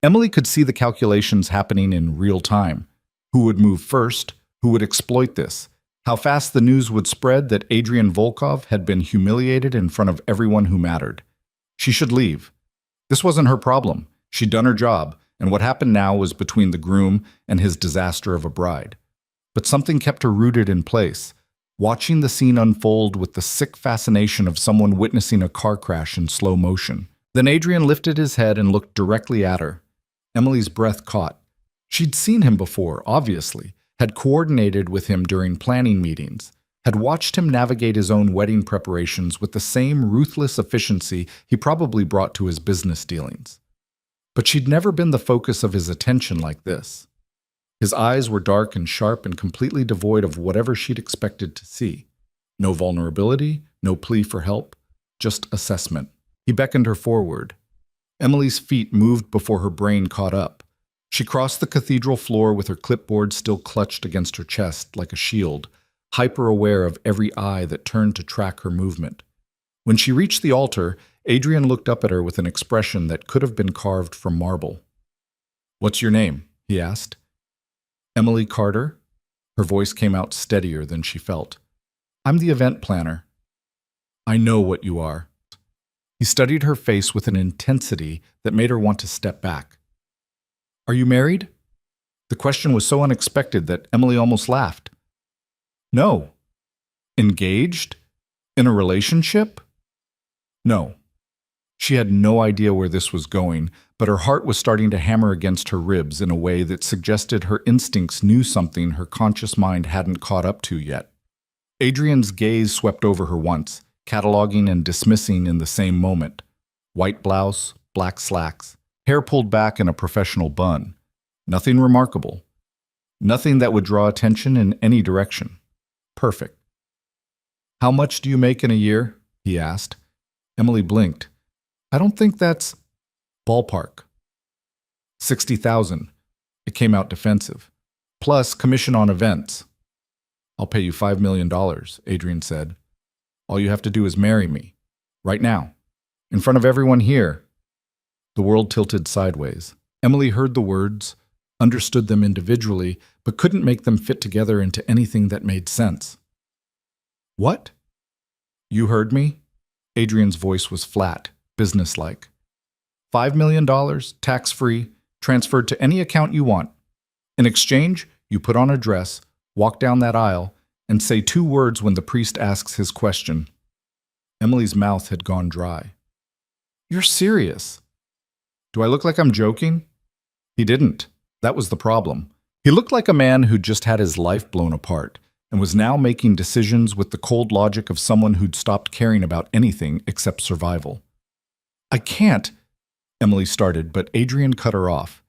Emily could see the calculations happening in real time. Who would move first? Who would exploit this? How fast the news would spread that Adrian Volkov had been humiliated in front of everyone who mattered. She should leave. This wasn't her problem. She'd done her job, and what happened now was between the groom and his disaster of a bride. But something kept her rooted in place, watching the scene unfold with the sick fascination of someone witnessing a car crash in slow motion. Then Adrian lifted his head and looked directly at her. Emily's breath caught. She'd seen him before, obviously, had coordinated with him during planning meetings, had watched him navigate his own wedding preparations with the same ruthless efficiency he probably brought to his business dealings. But she'd never been the focus of his attention like this. His eyes were dark and sharp and completely devoid of whatever she'd expected to see. No vulnerability, no plea for help, just assessment. He beckoned her forward. Emily's feet moved before her brain caught up. She crossed the cathedral floor with her clipboard still clutched against her chest like a shield, hyper-aware of every eye that turned to track her movement. When she reached the altar, Adrian looked up at her with an expression that could have been carved from marble. "What's your name?" he asked. "Emily Carter?" Her voice came out steadier than she felt. "I'm the event planner." "I know what you are." He studied her face with an intensity that made her want to step back. "Are you married?" The question was so unexpected that Emily almost laughed. "No." "Engaged? In a relationship?" "No." She had no idea where this was going, but her heart was starting to hammer against her ribs in a way that suggested her instincts knew something her conscious mind hadn't caught up to yet. Adrian's gaze swept over her once, cataloging and dismissing in the same moment. White blouse, black slacks, hair pulled back in a professional bun. Nothing remarkable. Nothing that would draw attention in any direction. Perfect. "How much do you make in a year?" he asked. Emily blinked. "I don't think that's..." "Ballpark." 60,000. It came out defensive. "Plus commission on events." "I'll pay you $5 million, Adrian said. "All you have to do is marry me. Right now. In front of everyone here." The world tilted sideways. Emily heard the words, understood them individually, but couldn't make them fit together into anything that made sense. "What?" "You heard me?" Adrian's voice was flat, businesslike. $5 million, tax-free, transferred to any account you want. In exchange, you put on a dress, walk down that aisle, and say 2 words when the priest asks his question. Emily's mouth had gone dry. "You're serious?" "Do I look like I'm joking?" He didn't. That was the problem. He looked like a man who'd just had his life blown apart and was now making decisions with the cold logic of someone who'd stopped caring about anything except survival. "I can't," Emily started, but Adrian cut her off.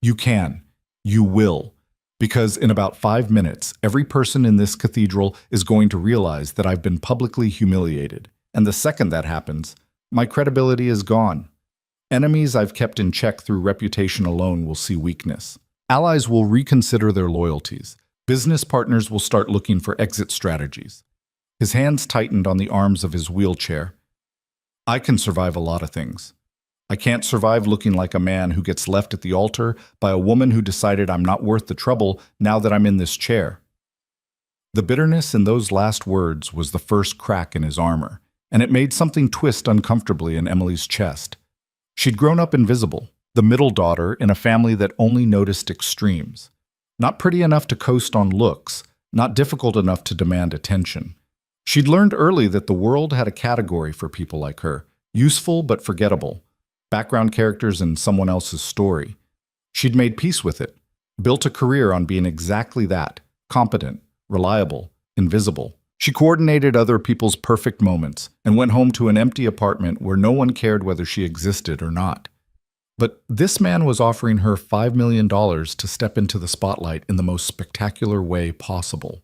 "You can. You will. Because in about 5 minutes, every person in this cathedral is going to realize that I've been publicly humiliated. And the second that happens, my credibility is gone. Enemies I've kept in check through reputation alone will see weakness. Allies will reconsider their loyalties. Business partners will start looking for exit strategies." His hands tightened on the arms of his wheelchair. "I can survive a lot of things. I can't survive looking like a man who gets left at the altar by a woman who decided I'm not worth the trouble now that I'm in this chair." The bitterness in those last words was the first crack in his armor, and it made something twist uncomfortably in Emily's chest. She'd grown up invisible, the middle daughter in a family that only noticed extremes. Not pretty enough to coast on looks, not difficult enough to demand attention. She'd learned early that the world had a category for people like her, useful but forgettable, background characters in someone else's story. She'd made peace with it, built a career on being exactly that, competent, reliable, invisible. She coordinated other people's perfect moments and went home to an empty apartment where no one cared whether she existed or not. But this man was offering her $5 million to step into the spotlight in the most spectacular way possible.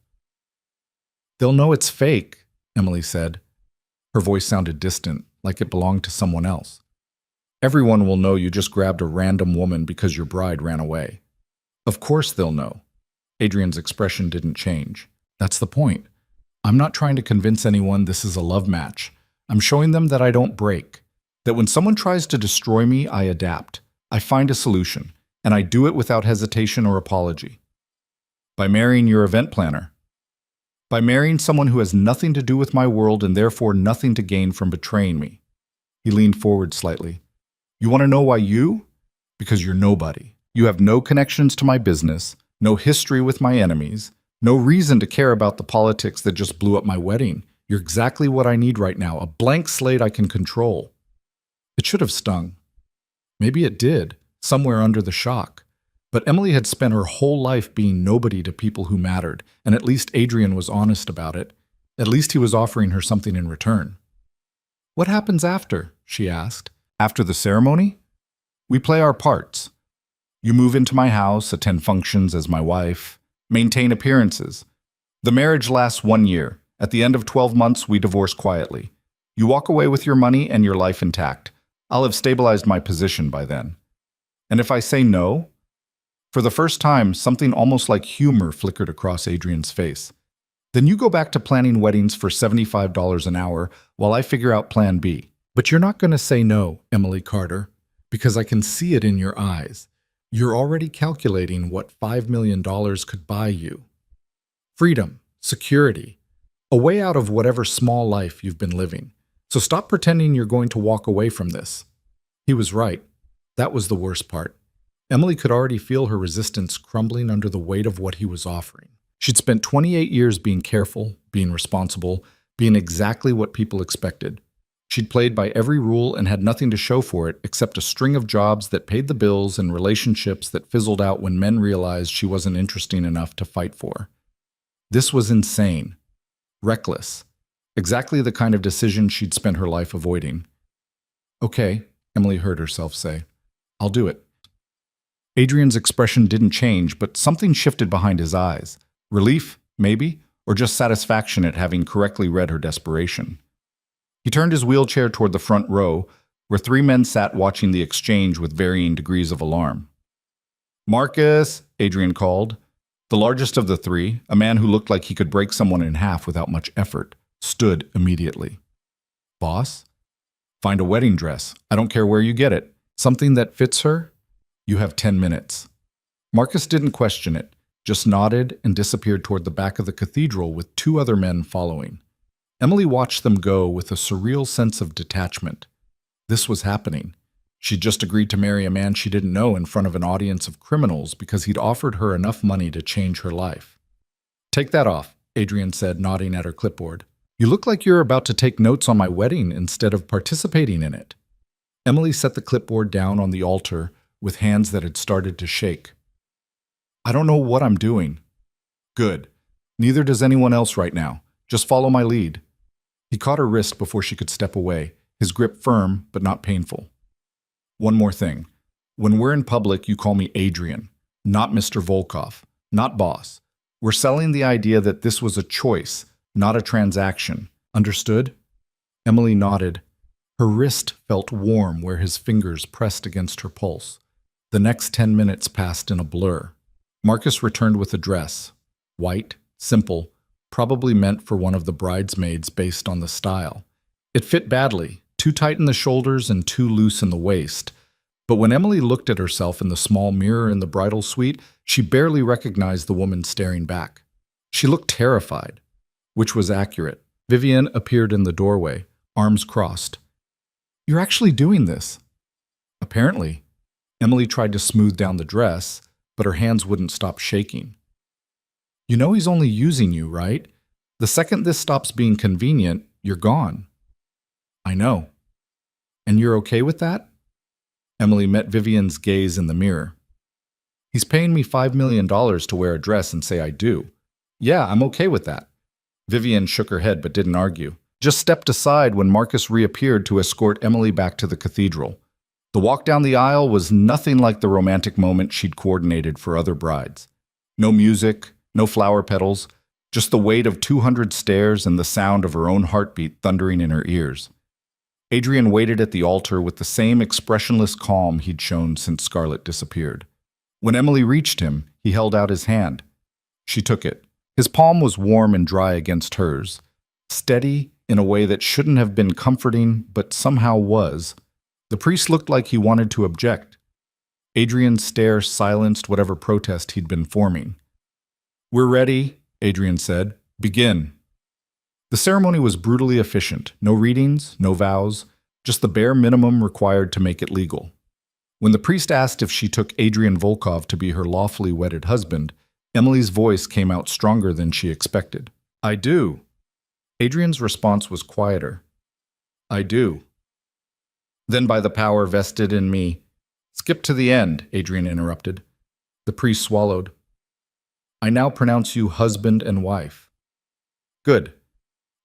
"They'll know it's fake," Emily said. Her voice sounded distant, like it belonged to someone else. "Everyone will know you just grabbed a random woman because your bride ran away." "Of course they'll know." Adrian's expression didn't change. "That's the point. I'm not trying to convince anyone this is a love match. I'm showing them that I don't break. That when someone tries to destroy me, I adapt. I find a solution, and I do it without hesitation or apology. By marrying your event planner. By marrying someone who has nothing to do with my world and therefore nothing to gain from betraying me. He leaned forward slightly. You want to know why you? Because you're nobody. You have no connections to my business, no history with my enemies, no reason to care about the politics that just blew up my wedding. You're exactly what I need right now, a blank slate I can control. It should have stung. Maybe it did, somewhere under the shock. But Emily had spent her whole life being nobody to people who mattered, and at least Adrian was honest about it. At least he was offering her something in return. What happens after? She asked. After the ceremony? We play our parts. You move into my house, attend functions as my wife, maintain appearances. The marriage lasts 1 year. At the end of 12 months, we divorce quietly. You walk away with your money and your life intact. I'll have stabilized my position by then. And if I say no? For the first time, something almost like humor flickered across Adrian's face. Then you go back to planning weddings for $75 an hour while I figure out plan B. But you're not going to say no, Emily Carter, because I can see it in your eyes. You're already calculating what $5 million could buy you. Freedom, security, a way out of whatever small life you've been living. So stop pretending you're going to walk away from this. He was right. That was the worst part. Emily could already feel her resistance crumbling under the weight of what he was offering. She'd spent 28 years being careful, being responsible, being exactly what people expected. She'd played by every rule and had nothing to show for it except a string of jobs that paid the bills and relationships that fizzled out when men realized she wasn't interesting enough to fight for. This was insane. Reckless. Exactly the kind of decision she'd spent her life avoiding. Okay, Emily heard herself say. I'll do it. Adrian's expression didn't change, but something shifted behind his eyes. Relief, maybe, or just satisfaction at having correctly read her desperation. He turned his wheelchair toward the front row, where 3 men sat watching the exchange with varying degrees of alarm. Marcus, Adrian called. The largest of the 3, a man who looked like he could break someone in half without much effort, stood immediately. Boss? Find a wedding dress. I don't care where you get it. Something that fits her? You have 10 minutes. Marcus didn't question it, just nodded and disappeared toward the back of the cathedral with 2 other men following. Emily watched them go with a surreal sense of detachment. This was happening. She'd just agreed to marry a man she didn't know in front of an audience of criminals because he'd offered her enough money to change her life. Take that off, Adrian said, nodding at her clipboard. You look like you're about to take notes on my wedding instead of participating in it. Emily set the clipboard down on the altar with hands that had started to shake. I don't know what I'm doing. Good. Neither does anyone else right now. Just follow my lead. He caught her wrist before she could step away, his grip firm but not painful. One more thing. When we're in public, you call me Adrian, not Mr. Volkov, not boss. We're selling the idea that this was a choice, not a transaction. Understood? Emily nodded. Her wrist felt warm where his fingers pressed against her pulse. The next 10 minutes passed in a blur. Marcus returned with a dress. White, simple, probably meant for one of the bridesmaids based on the style. It fit badly, too tight in the shoulders and too loose in the waist. But when Emily looked at herself in the small mirror in the bridal suite, she barely recognized the woman staring back. She looked terrified, which was accurate. Vivian appeared in the doorway, arms crossed. You're actually doing this? Apparently. Emily tried to smooth down the dress, but her hands wouldn't stop shaking. You know he's only using you, right? The second this stops being convenient, you're gone. I know. And you're okay with that? Emily met Vivian's gaze in the mirror. He's paying me $5 million to wear a dress and say I do. Yeah, I'm okay with that. Vivian shook her head but didn't argue. Just stepped aside when Marcus reappeared to escort Emily back to the cathedral. The walk down the aisle was nothing like the romantic moment she'd coordinated for other brides. No music, no flower petals, just the weight of 200 stairs and the sound of her own heartbeat thundering in her ears. Adrian waited at the altar with the same expressionless calm he'd shown since Scarlett disappeared. When Emily reached him, he held out his hand. She took it. His palm was warm and dry against hers, steady in a way that shouldn't have been comforting, but somehow was. The priest looked like he wanted to object. Adrian's stare silenced whatever protest he'd been forming. "We're ready," Adrian said. "Begin." The ceremony was brutally efficient. No readings, no vows, just the bare minimum required to make it legal. When the priest asked if she took Adrian Volkov to be her lawfully wedded husband, Emily's voice came out stronger than she expected. "I do." Adrian's response was quieter. "I do." "Then by the power vested in me—" "Skip to the end," Adrian interrupted. The priest swallowed. "I now pronounce you husband and wife." "Good."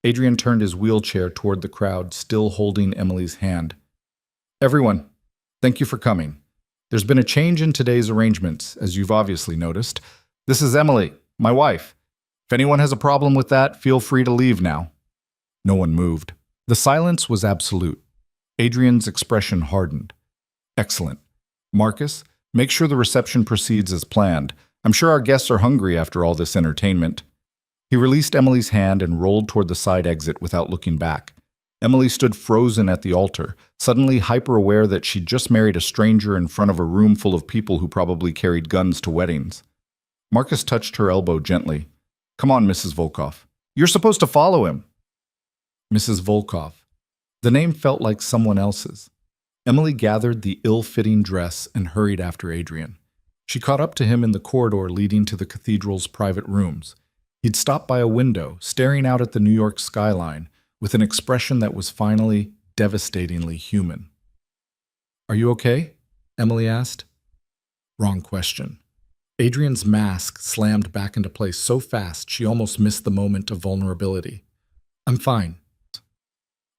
Adrian turned his wheelchair toward the crowd, still holding Emily's hand. "Everyone, thank you for coming. There's been a change in today's arrangements, as you've obviously noticed. This is Emily, my wife. If anyone has a problem with that, feel free to leave now." No one moved. The silence was absolute. Adrian's expression hardened. "Excellent. Marcus, make sure the reception proceeds as planned. I'm sure our guests are hungry after all this entertainment." He released Emily's hand and rolled toward the side exit without looking back. Emily stood frozen at the altar, suddenly hyper-aware that she'd just married a stranger in front of a room full of people who probably carried guns to weddings. Marcus touched her elbow gently. "Come on, Mrs. Volkov. You're supposed to follow him." Mrs. Volkov. The name felt like someone else's. Emily gathered the ill-fitting dress and hurried after Adrian. She caught up to him in the corridor leading to the cathedral's private rooms. He'd stopped by a window, staring out at the New York skyline, with an expression that was finally devastatingly human. "Are you okay?" Emily asked. Wrong question. Adrian's mask slammed back into place so fast she almost missed the moment of vulnerability. "I'm fine."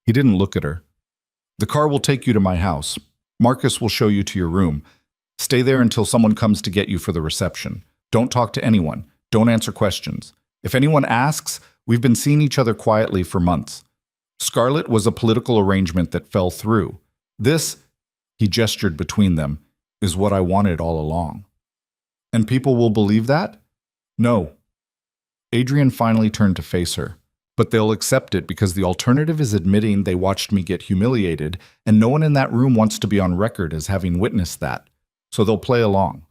He didn't look at her. "The car will take you to my house. Marcus will show you to your room. Stay there until someone comes to get you for the reception. Don't talk to anyone. Don't answer questions. If anyone asks, we've been seeing each other quietly for months. Scarlett was a political arrangement that fell through. This," he gestured between them, "is what I wanted all along." "And people will believe that?" "No." Adrian finally turned to face her. "But they'll accept it because the alternative is admitting they watched me get humiliated, and no one in that room wants to be on record as having witnessed that. So they'll play along.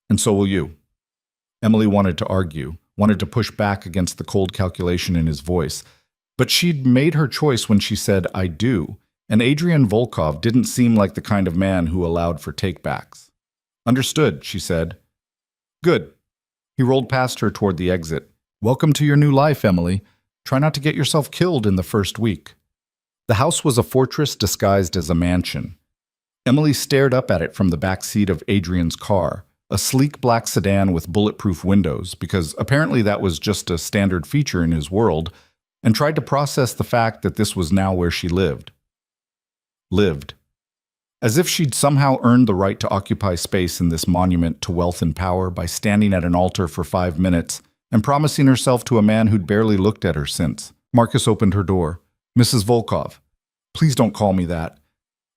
And so will you." Emily wanted to argue, wanted to push back against the cold calculation in his voice, but she'd made her choice when she said, "I do," and Adrian Volkov didn't seem like the kind of man who allowed for takebacks. "Understood," she said. "Good." He rolled past her toward the exit. "Welcome to your new life, Emily. Try not to get yourself killed in the first week." The house was a fortress disguised as a mansion. Emily stared up at it from the back seat of Adrian's car, a sleek black sedan with bulletproof windows, because apparently that was just a standard feature in his world, and tried to process the fact that this was now where she lived. As if she'd somehow earned the right to occupy space in this monument to wealth and power by standing at an altar for 5 minutes and promising herself to a man who'd barely looked at her since. Marcus opened her door. "Mrs. Volkov, please don't call me that."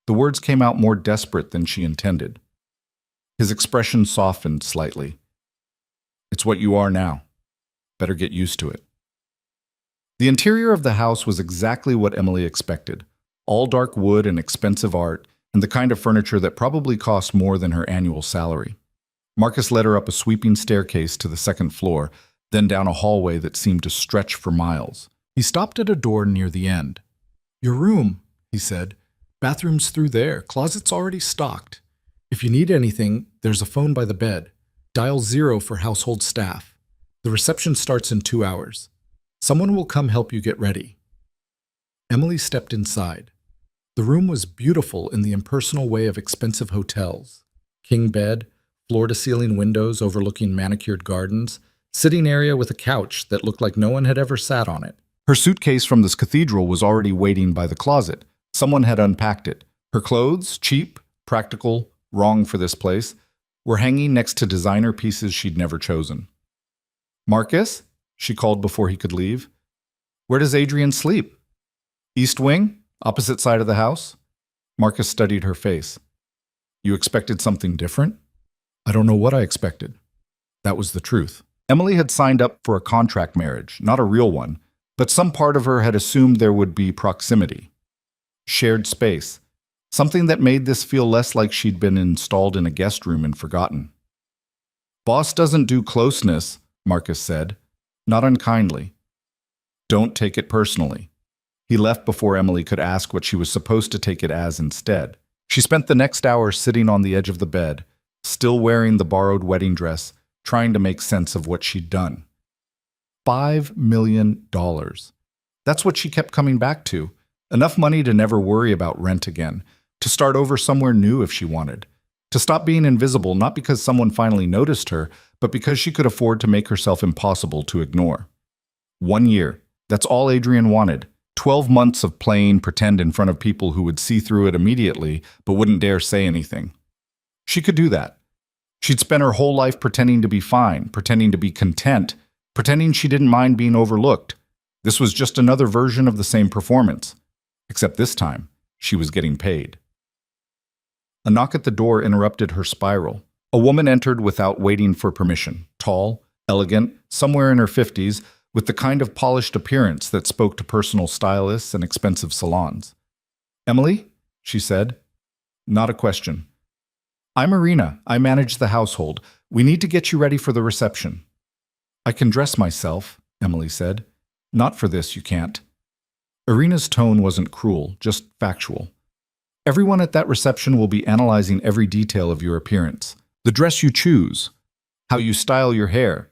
The words came out more desperate than she intended. His expression softened slightly. "It's what you are now. Better get used to it." The interior of the house was exactly what Emily expected. All dark wood and expensive art, and the kind of furniture that probably cost more than her annual salary. Marcus led her up a sweeping staircase to the second floor, then down a hallway that seemed to stretch for miles. He stopped at a door near the end. "Your room," he said. "Bathroom's through there. Closet's already stocked. If you need anything, there's a phone by the bed. Dial 0 for household staff. The reception starts in 2 hours. Someone will come help you get ready." Emily stepped inside. The room was beautiful in the impersonal way of expensive hotels. King bed, floor-to-ceiling windows overlooking manicured gardens, sitting area with a couch that looked like no one had ever sat on it. Her suitcase from this cathedral was already waiting by the closet. Someone had unpacked it. Her clothes, cheap, practical, wrong for this place, were hanging next to designer pieces she'd never chosen. "Marcus?" she called before he could leave. "Where does Adrian sleep?" "East wing? Opposite side of the house?" Marcus studied her face. "You expected something different?" "I don't know what I expected." That was the truth. Emily had signed up for a contract marriage, not a real one, but some part of her had assumed there would be proximity. Shared space. something that made this feel less like she'd been installed in a guest room and forgotten. "Boss doesn't do closeness," Marcus said, not unkindly. "Don't take it personally." He left before Emily could ask what she was supposed to take it as instead. She spent the next hour sitting on the edge of the bed, still wearing the borrowed wedding dress, trying to make sense of what she'd done. $5 million. That's what she kept coming back to. Enough money to never worry about rent again, to start over somewhere new if she wanted, to stop being invisible not because someone finally noticed her, but because she could afford to make herself impossible to ignore. 1 year. That's all Adrian wanted. 12 months of playing pretend in front of people who would see through it immediately but wouldn't dare say anything. She could do that. She'd spent her whole life pretending to be fine, pretending to be content, pretending she didn't mind being overlooked. This was just another version of the same performance. Except this time, she was getting paid. A knock at the door interrupted her spiral. A woman entered without waiting for permission. Tall, elegant, somewhere in her 50s, with the kind of polished appearance that spoke to personal stylists and expensive salons. "Emily?" she said. Not a question. "I'm Irina. I manage the household. We need to get you ready for the reception." "I can dress myself," Emily said. "Not for this, you can't." Irina's tone wasn't cruel, just factual. "Everyone at that reception will be analyzing every detail of your appearance. The dress you choose, how you style your hair,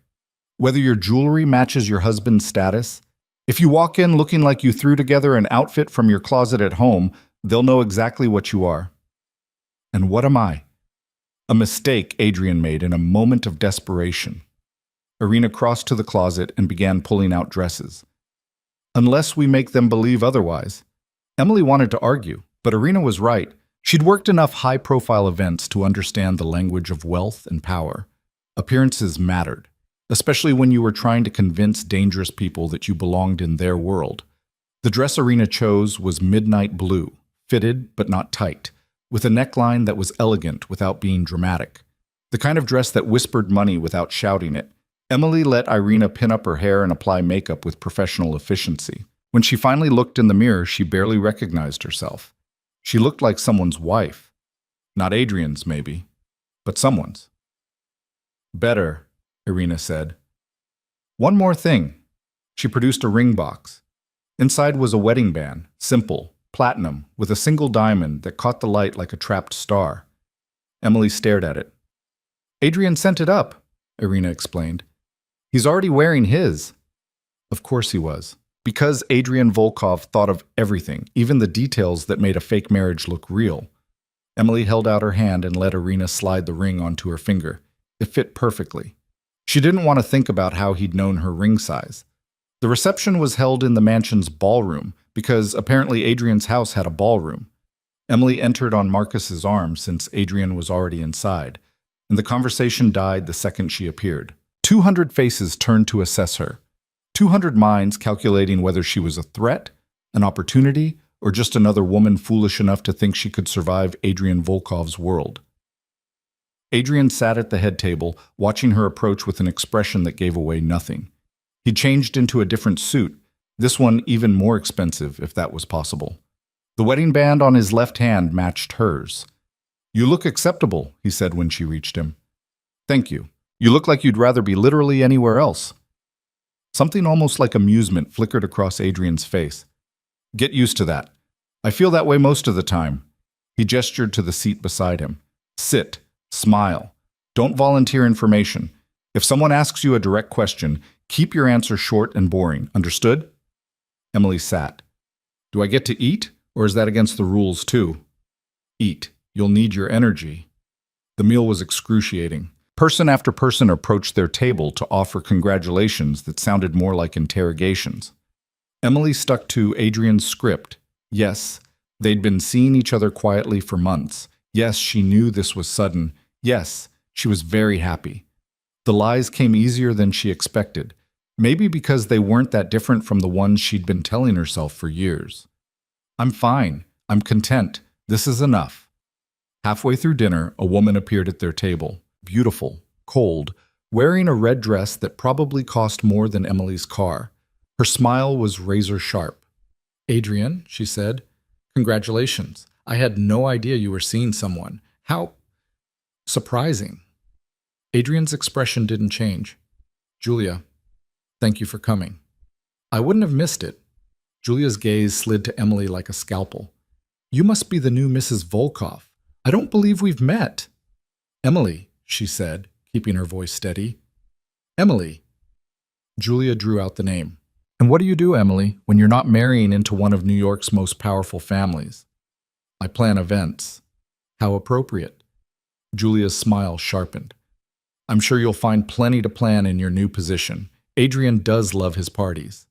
whether your jewelry matches your husband's status. If you walk in looking like you threw together an outfit from your closet at home, they'll know exactly what you are." And what am I? A mistake Adrian made in a moment of desperation. Irina crossed to the closet and began pulling out dresses. "Unless we make them believe otherwise." Emily wanted to argue, but Irina was right. She'd worked enough high-profile events to understand the language of wealth and power. Appearances mattered, especially when you were trying to convince dangerous people that you belonged in their world. The dress Irina chose was midnight blue, fitted but not tight, with a neckline that was elegant without being dramatic. The kind of dress that whispered money without shouting it. Emily let Irina pin up her hair and apply makeup with professional efficiency. When she finally looked in the mirror, she barely recognized herself. She looked like someone's wife. Not Adrian's, maybe, but someone's. "Better," Irina said. "One more thing." She produced a ring box. Inside was a wedding band, simple, platinum, with a single diamond that caught the light like a trapped star. Emily stared at it. "Adrian sent it up," Irina explained. "He's already wearing his." Of course he was. Because Adrian Volkov thought of everything, even the details that made a fake marriage look real. Emily held out her hand and let Irina slide the ring onto her finger. It fit perfectly. She didn't want to think about how he'd known her ring size. The reception was held in the mansion's ballroom, because apparently Adrian's house had a ballroom. Emily entered on Marcus's arm since Adrian was already inside, and the conversation died the second she appeared. 200 faces turned to assess her. 200 minds calculating whether she was a threat, an opportunity, or just another woman foolish enough to think she could survive Adrian Volkov's world. Adrian sat at the head table, watching her approach with an expression that gave away nothing. He changed into a different suit, this one even more expensive, if that was possible. The wedding band on his left hand matched hers. "You look acceptable," he said when she reached him. "Thank you. You look like you'd rather be literally anywhere else." Something almost like amusement flickered across Adrian's face. "Get used to that. I feel that way most of the time." He gestured to the seat beside him. "Sit. Smile. Don't volunteer information. If someone asks you a direct question, keep your answer short and boring. Understood?" Emily sat. "Do I get to eat, or is that against the rules too?" "Eat. You'll need your energy." The meal was excruciating. Person after person approached their table to offer congratulations that sounded more like interrogations. Emily stuck to Adrian's script. Yes, they'd been seeing each other quietly for months. Yes, she knew this was sudden. Yes, she was very happy. The lies came easier than she expected, maybe because they weren't that different from the ones she'd been telling herself for years. "I'm fine. I'm content. This is enough." Halfway through dinner, a woman appeared at their table. Beautiful, cold, wearing a red dress that probably cost more than Emily's car. Her smile was razor sharp. "Adrian," she said, "congratulations. I had no idea you were seeing someone. How surprising. Adrian's expression didn't change. Julia, thank you for coming. I wouldn't have missed it. Julia's gaze slid to Emily like a scalpel. You must be the new Mrs. Volkov. I don't believe we've met. Emily, she said, keeping her voice steady. Emily. Julia drew out the name. And what do you do, Emily, when you're not marrying into one of New York's most powerful families? I plan events. How appropriate. Julia's smile sharpened. I'm sure you'll find plenty to plan in your new position. Adrian does love his parties.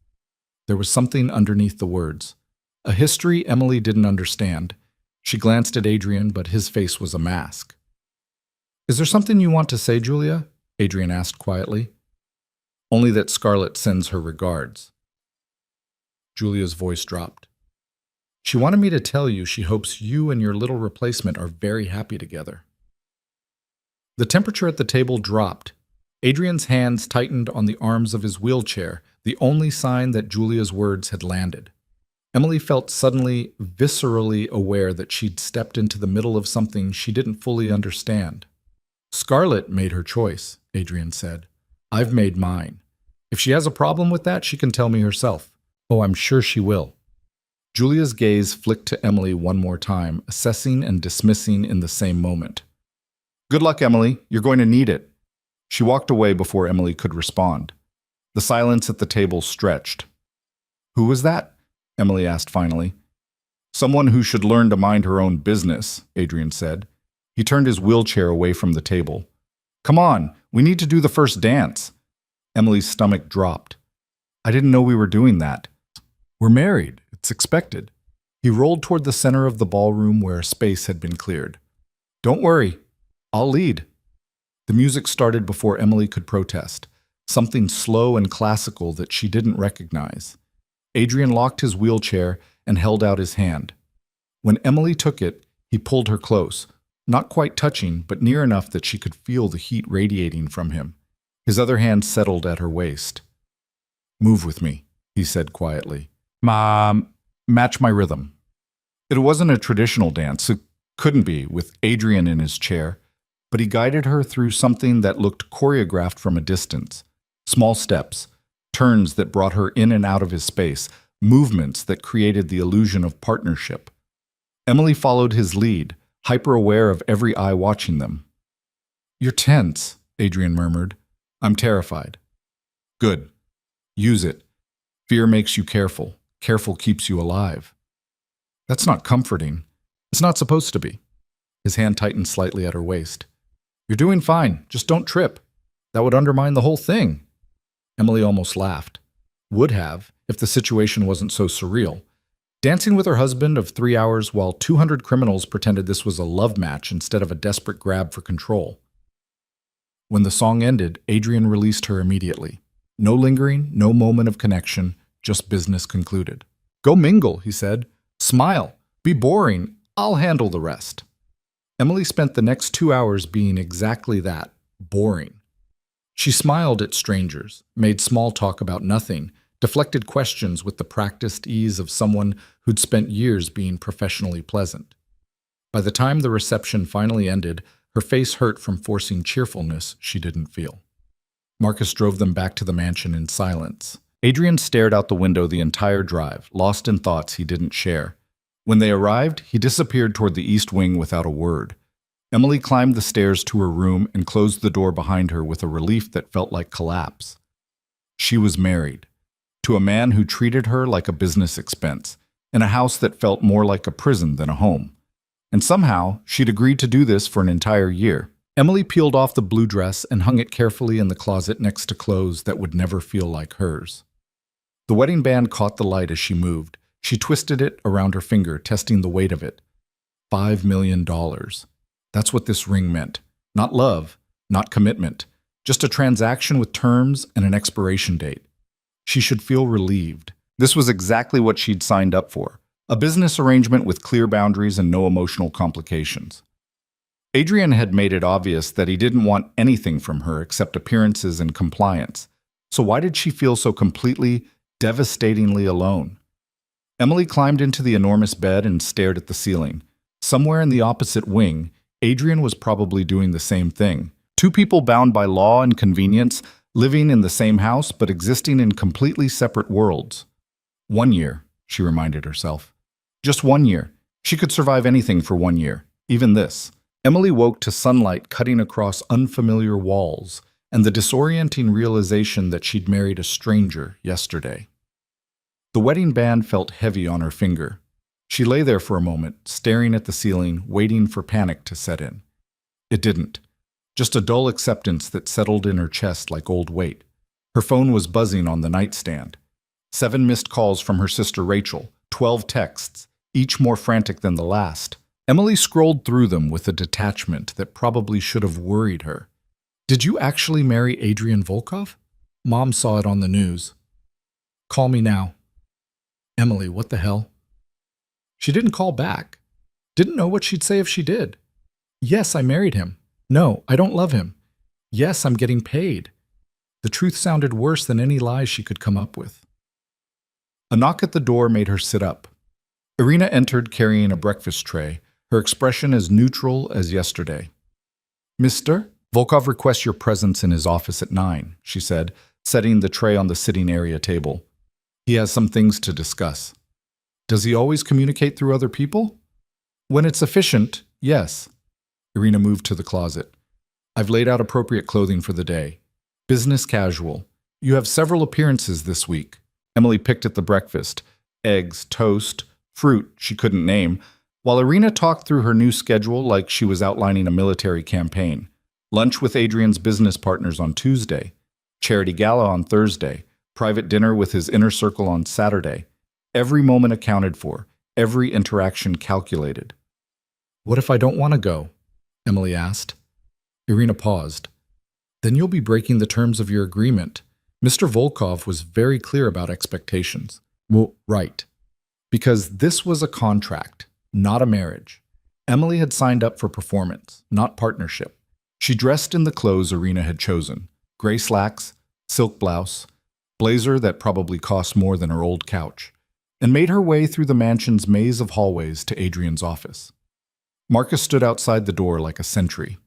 There was something underneath the words. A history Emily didn't understand. She glanced at Adrian, but his face was a mask. Is there something you want to say, Julia? Adrian asked quietly. Only that Scarlett sends her regards. Julia's voice dropped. She wanted me to tell you she hopes you and your little replacement are very happy together. The temperature at the table dropped. Adrian's hands tightened on the arms of his wheelchair, the only sign that Julia's words had landed. Emily felt suddenly, viscerally aware that she'd stepped into the middle of something she didn't fully understand. Scarlett made her choice, Adrian said. I've made mine. If she has a problem with that, she can tell me herself. Oh, I'm sure she will. Julia's gaze flicked to Emily one more time, assessing and dismissing in the same moment. Good luck, Emily. You're going to need it. She walked away before Emily could respond. The silence at the table stretched. Who was that? Emily asked finally. Someone who should learn to mind her own business, Adrian said. He turned his wheelchair away from the table. Come on, we need to do the first dance. Emily's stomach dropped. I didn't know we were doing that. We're married. It's expected. He rolled toward the center of the ballroom where a space had been cleared. Don't worry. I'll lead. The music started before Emily could protest, something slow and classical that she didn't recognize. Adrian locked his wheelchair and held out his hand. When Emily took it, he pulled her close, not quite touching, but near enough that she could feel the heat radiating from him. His other hand settled at her waist. Move with me, he said quietly. Match my rhythm. It wasn't a traditional dance. It couldn't be, with Adrian in his chair, but he guided her through something that looked choreographed from a distance. Small steps, turns that brought her in and out of his space, movements that created the illusion of partnership. Emily followed his lead, hyper-aware of every eye watching them. You're tense, Adrian murmured. I'm terrified. Good. Use it. Fear makes you careful. Careful keeps you alive. That's not comforting. It's not supposed to be. His hand tightened slightly at her waist. You're doing fine. Just don't trip. That would undermine the whole thing. Emily almost laughed. Would have, if the situation wasn't so surreal. Dancing with her husband of 3 hours while 200 criminals pretended this was a love match instead of a desperate grab for control. When the song ended, Adrian released her immediately. No lingering, no moment of connection, just business concluded. Go mingle, he said. Smile. Be boring. I'll handle the rest. Emily spent the next 2 hours being exactly that, boring. She smiled at strangers, made small talk about nothing, deflected questions with the practiced ease of someone who'd spent years being professionally pleasant. By the time the reception finally ended, her face hurt from forcing cheerfulness she didn't feel. Marcus drove them back to the mansion in silence. Adrian stared out the window the entire drive, lost in thoughts he didn't share. When they arrived, he disappeared toward the east wing without a word. Emily climbed the stairs to her room and closed the door behind her with a relief that felt like collapse. She was married, to a man who treated her like a business expense, in a house that felt more like a prison than a home. And somehow, she'd agreed to do this for an entire year. Emily peeled off the blue dress and hung it carefully in the closet next to clothes that would never feel like hers. The wedding band caught the light as she moved. She twisted it around her finger, testing the weight of it. $5 million. That's what this ring meant. Not love, not commitment. Just a transaction with terms and an expiration date. She should feel relieved. This was exactly what she'd signed up for. A business arrangement with clear boundaries and no emotional complications. Adrian had made it obvious that he didn't want anything from her except appearances and compliance. So why did she feel so completely, devastatingly alone? Emily climbed into the enormous bed and stared at the ceiling. Somewhere in the opposite wing, Adrian was probably doing the same thing. Two people bound by law and convenience, living in the same house but existing in completely separate worlds. 1 year, she reminded herself. Just 1 year. She could survive anything for 1 year, even this. Emily woke to sunlight cutting across unfamiliar walls and the disorienting realization that she'd married a stranger yesterday. The wedding band felt heavy on her finger. She lay there for a moment, staring at the ceiling, waiting for panic to set in. It didn't. Just a dull acceptance that settled in her chest like old weight. Her phone was buzzing on the nightstand. 7 missed calls from her sister Rachel, 12 texts, each more frantic than the last. Emily scrolled through them with a detachment that probably should have worried her. Did you actually marry Adrian Volkov? Mom saw it on the news. Call me now. Emily, what the hell? She didn't call back. Didn't know what she'd say if she did. Yes, I married him. No, I don't love him. Yes, I'm getting paid. The truth sounded worse than any lies she could come up with. A knock at the door made her sit up. Irina entered carrying a breakfast tray, her expression as neutral as yesterday. Mister, Volkov requests your presence in his office at 9, she said, setting the tray on the sitting area table. He has some things to discuss. Does he always communicate through other people? When it's efficient, yes. Irina moved to the closet. I've laid out appropriate clothing for the day. Business casual. You have several appearances this week. Emily picked at the breakfast. Eggs, toast, fruit she couldn't name, while Irina talked through her new schedule like she was outlining a military campaign. Lunch with Adrian's business partners on Tuesday. Charity gala on Thursday. Private dinner with his inner circle on Saturday. Every moment accounted for. Every interaction calculated. What if I don't want to go? Emily asked. Irina paused. Then you'll be breaking the terms of your agreement. Mr. Volkov was very clear about expectations. Well, right. Because this was a contract, not a marriage. Emily had signed up for performance, not partnership. She dressed in the clothes Irina had chosen. Gray slacks, silk blouse, blazer that probably cost more than her old couch, and made her way through the mansion's maze of hallways to Adrian's office. Marcus stood outside the door like a sentry.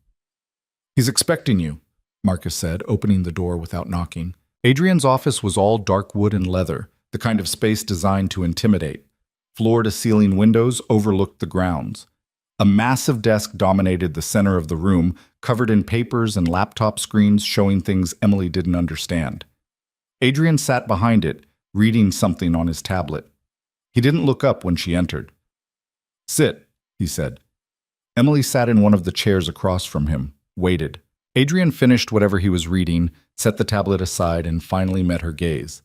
He's expecting you, Marcus said, opening the door without knocking. Adrian's office was all dark wood and leather, the kind of space designed to intimidate. Floor-to-ceiling windows overlooked the grounds. A massive desk dominated the center of the room, covered in papers and laptop screens showing things Emily didn't understand. Adrian sat behind it, reading something on his tablet. He didn't look up when she entered. Sit, he said. Emily sat in one of the chairs across from him, waited. Adrian finished whatever he was reading, set the tablet aside, and finally met her gaze.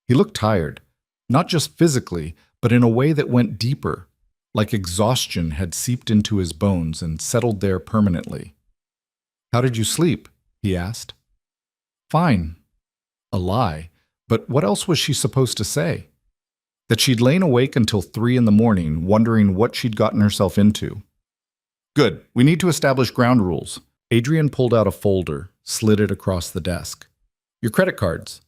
He looked tired, not just physically, but in a way that went deeper, like exhaustion had seeped into his bones and settled there permanently. How did you sleep? He asked. Fine. A lie, but what else was she supposed to say? That she'd lain awake until 3 in the morning, wondering what she'd gotten herself into. Good, we need to establish ground rules. Adrian pulled out a folder, slid it across the desk. Your credit cards.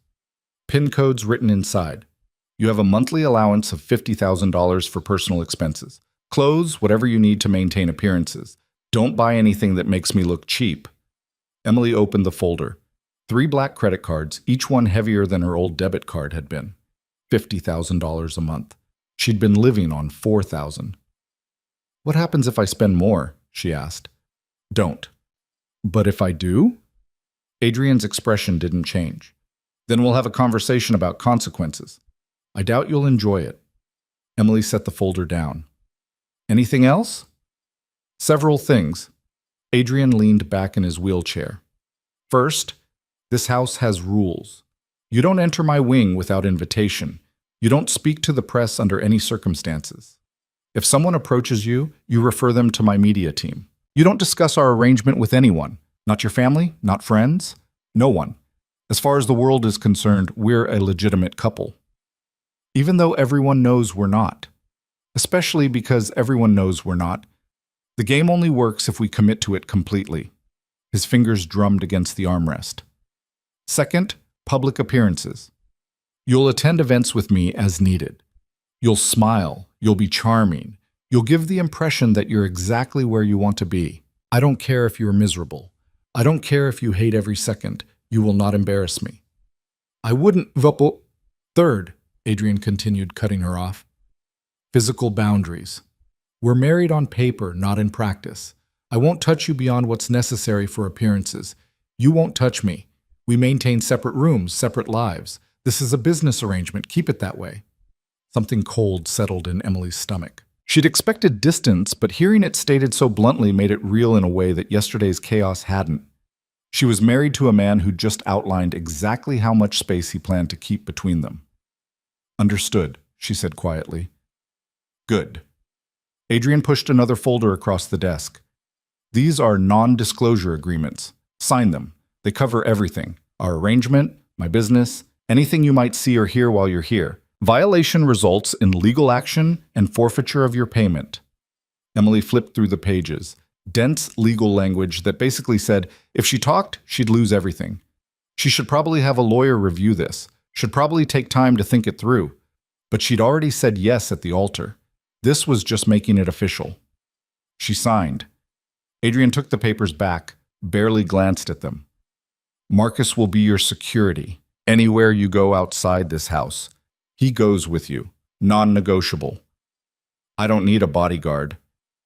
PIN codes written inside. You have a monthly allowance of $50,000 for personal expenses. Clothes, whatever you need to maintain appearances. Don't buy anything that makes me look cheap. Emily opened the folder. 3 black credit cards, each one heavier than her old debit card had been. $50,000 a month. She'd been living on $4,000. What happens if I spend more? She asked. Don't. But if I do? Adrian's expression didn't change. Then we'll have a conversation about consequences. I doubt you'll enjoy it. Emily set the folder down. Anything else? Several things. Adrian leaned back in his wheelchair. First, this house has rules. You don't enter my wing without invitation. You don't speak to the press under any circumstances. If someone approaches you, you refer them to my media team. You don't discuss our arrangement with anyone. Not your family, not friends, no one. As far as the world is concerned, we're a legitimate couple. Even though everyone knows we're not. Especially because everyone knows we're not. The game only works if we commit to it completely. His fingers drummed against the armrest. Second, public appearances. You'll attend events with me as needed. You'll smile, you'll be charming, You'll give the impression that you're exactly where you want to be. I don't care if you're miserable. I don't care if you hate every second. You will not embarrass me. I wouldn't vupple. Third, Adrian continued, cutting her off. Physical boundaries. We're married on paper, not in practice. I won't touch you beyond what's necessary for appearances. You won't touch me. We maintain separate rooms, separate lives. This is a business arrangement. Keep it that way. Something cold settled in Emily's stomach. She'd expected distance, but hearing it stated so bluntly made it real in a way that yesterday's chaos hadn't. She was married to a man who'd just outlined exactly how much space he planned to keep between them. Understood, she said quietly. Good. Adrian pushed another folder across the desk. These are non-disclosure agreements. Sign them. They cover everything. Our arrangement, my business, anything you might see or hear while you're here. Violation results in legal action and forfeiture of your payment. Emily flipped through the pages. Dense legal language that basically said if she talked, she'd lose everything. She should probably have a lawyer review this, should probably take time to think it through. But she'd already said yes at the altar. This was just making it official. She signed. Adrian took the papers back, barely glanced at them. Marcus will be your security, anywhere you go outside this house. He goes with you, non-negotiable. I don't need a bodyguard.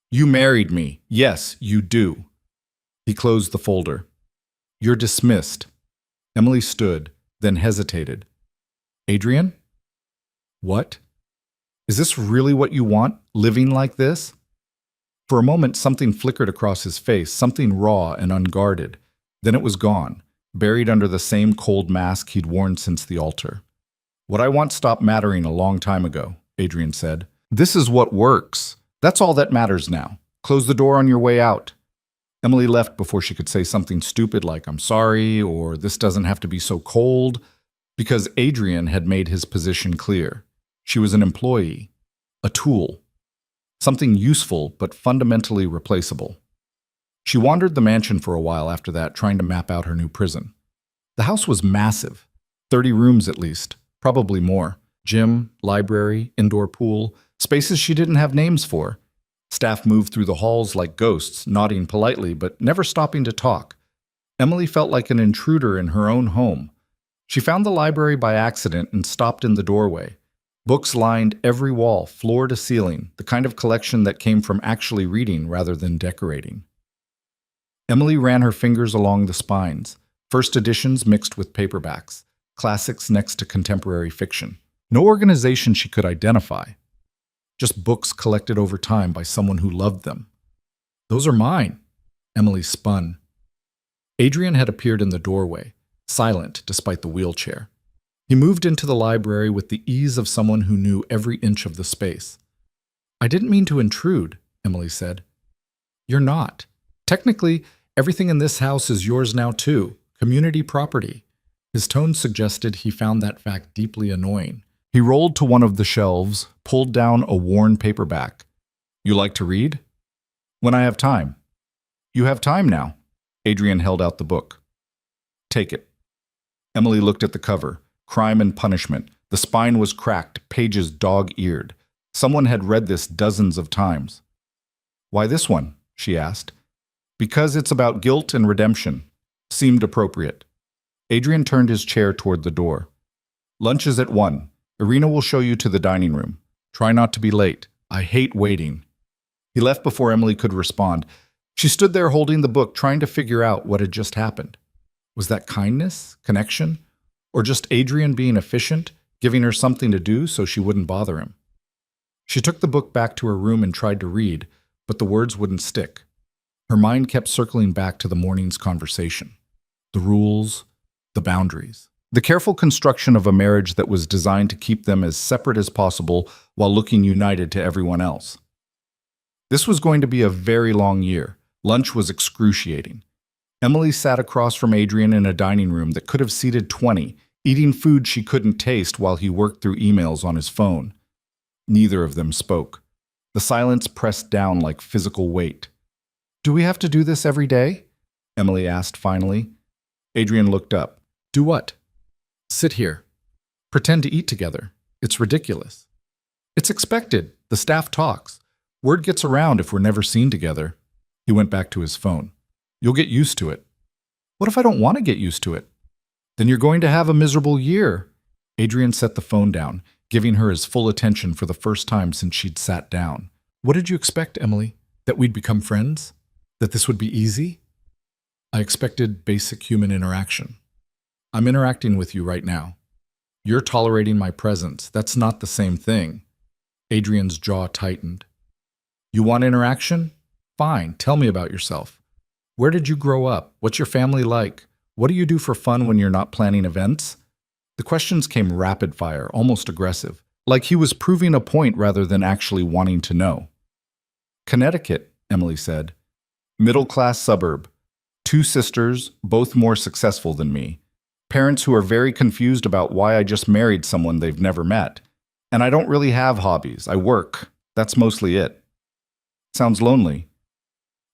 You married me. Yes, you do. He closed the folder. You're dismissed. Emily stood, then hesitated. Adrian? What? Is this really what you want, living like this? For a moment, something flickered across his face, something raw and unguarded. Then it was gone, buried under the same cold mask he'd worn since the altar. What I want stopped mattering a long time ago, Adrian said. This is what works. That's all that matters now. Close the door on your way out. Emily left before she could say something stupid like, I'm sorry, or this doesn't have to be so cold, because Adrian had made his position clear. She was an employee, a tool, something useful but fundamentally replaceable. She wandered the mansion for a while after that, trying to map out her new prison. The house was massive, 30 rooms at least, probably more. Gym, library, indoor pool, spaces she didn't have names for. Staff moved through the halls like ghosts, nodding politely but never stopping to talk. Emily felt like an intruder in her own home. She found the library by accident and stopped in the doorway. Books lined every wall, floor to ceiling, the kind of collection that came from actually reading rather than decorating. Emily ran her fingers along the spines, first editions mixed with paperbacks, classics next to contemporary fiction. No organization she could identify. Just books collected over time by someone who loved them. Those are mine, Emily spun. Adrian had appeared in the doorway, silent despite the wheelchair. He moved into the library with the ease of someone who knew every inch of the space. I didn't mean to intrude, Emily said. You're not. Technically, everything in this house is yours now too, community property. His tone suggested he found that fact deeply annoying. He rolled to one of the shelves, pulled down a worn paperback. You like to read? When I have time. You have time now. Adrian held out the book. Take it. Emily looked at the cover. Crime and Punishment. The spine was cracked, pages dog-eared. Someone had read this dozens of times. Why this one? She asked. Because it's about guilt and redemption. Seemed appropriate. Adrian turned his chair toward the door. Lunch is at 1. Irina will show you to the dining room. Try not to be late. I hate waiting. He left before Emily could respond. She stood there holding the book, trying to figure out what had just happened. Was that kindness? Connection? Or just Adrian being efficient, giving her something to do so she wouldn't bother him? She took the book back to her room and tried to read, but the words wouldn't stick. Her mind kept circling back to the morning's conversation. The rules, the boundaries. The careful construction of a marriage that was designed to keep them as separate as possible while looking united to everyone else. This was going to be a very long year. Lunch was excruciating. Emily sat across from Adrian in a dining room that could have seated 20, eating food she couldn't taste while he worked through emails on his phone. Neither of them spoke. The silence pressed down like physical weight. Do we have to do this every day? Emily asked finally. Adrian looked up. Do what? Sit here. Pretend to eat together. It's ridiculous. It's expected. The staff talks. Word gets around if we're never seen together. He went back to his phone. You'll get used to it. What if I don't want to get used to it? Then you're going to have a miserable year. Adrian set the phone down, giving her his full attention for the first time since she'd sat down. What did you expect, Emily? That we'd become friends? That this would be easy? I expected basic human interaction. I'm interacting with you right now. You're tolerating my presence. That's not the same thing. Adrian's jaw tightened. You want interaction? Fine, tell me about yourself. Where did you grow up? What's your family like? What do you do for fun when you're not planning events? The questions came rapid fire, almost aggressive, like he was proving a point rather than actually wanting to know. Connecticut, Emily said. Middle-class suburb. 2 sisters, both more successful than me. Parents who are very confused about why I just married someone they've never met. And I don't really have hobbies. I work. That's mostly it. Sounds lonely.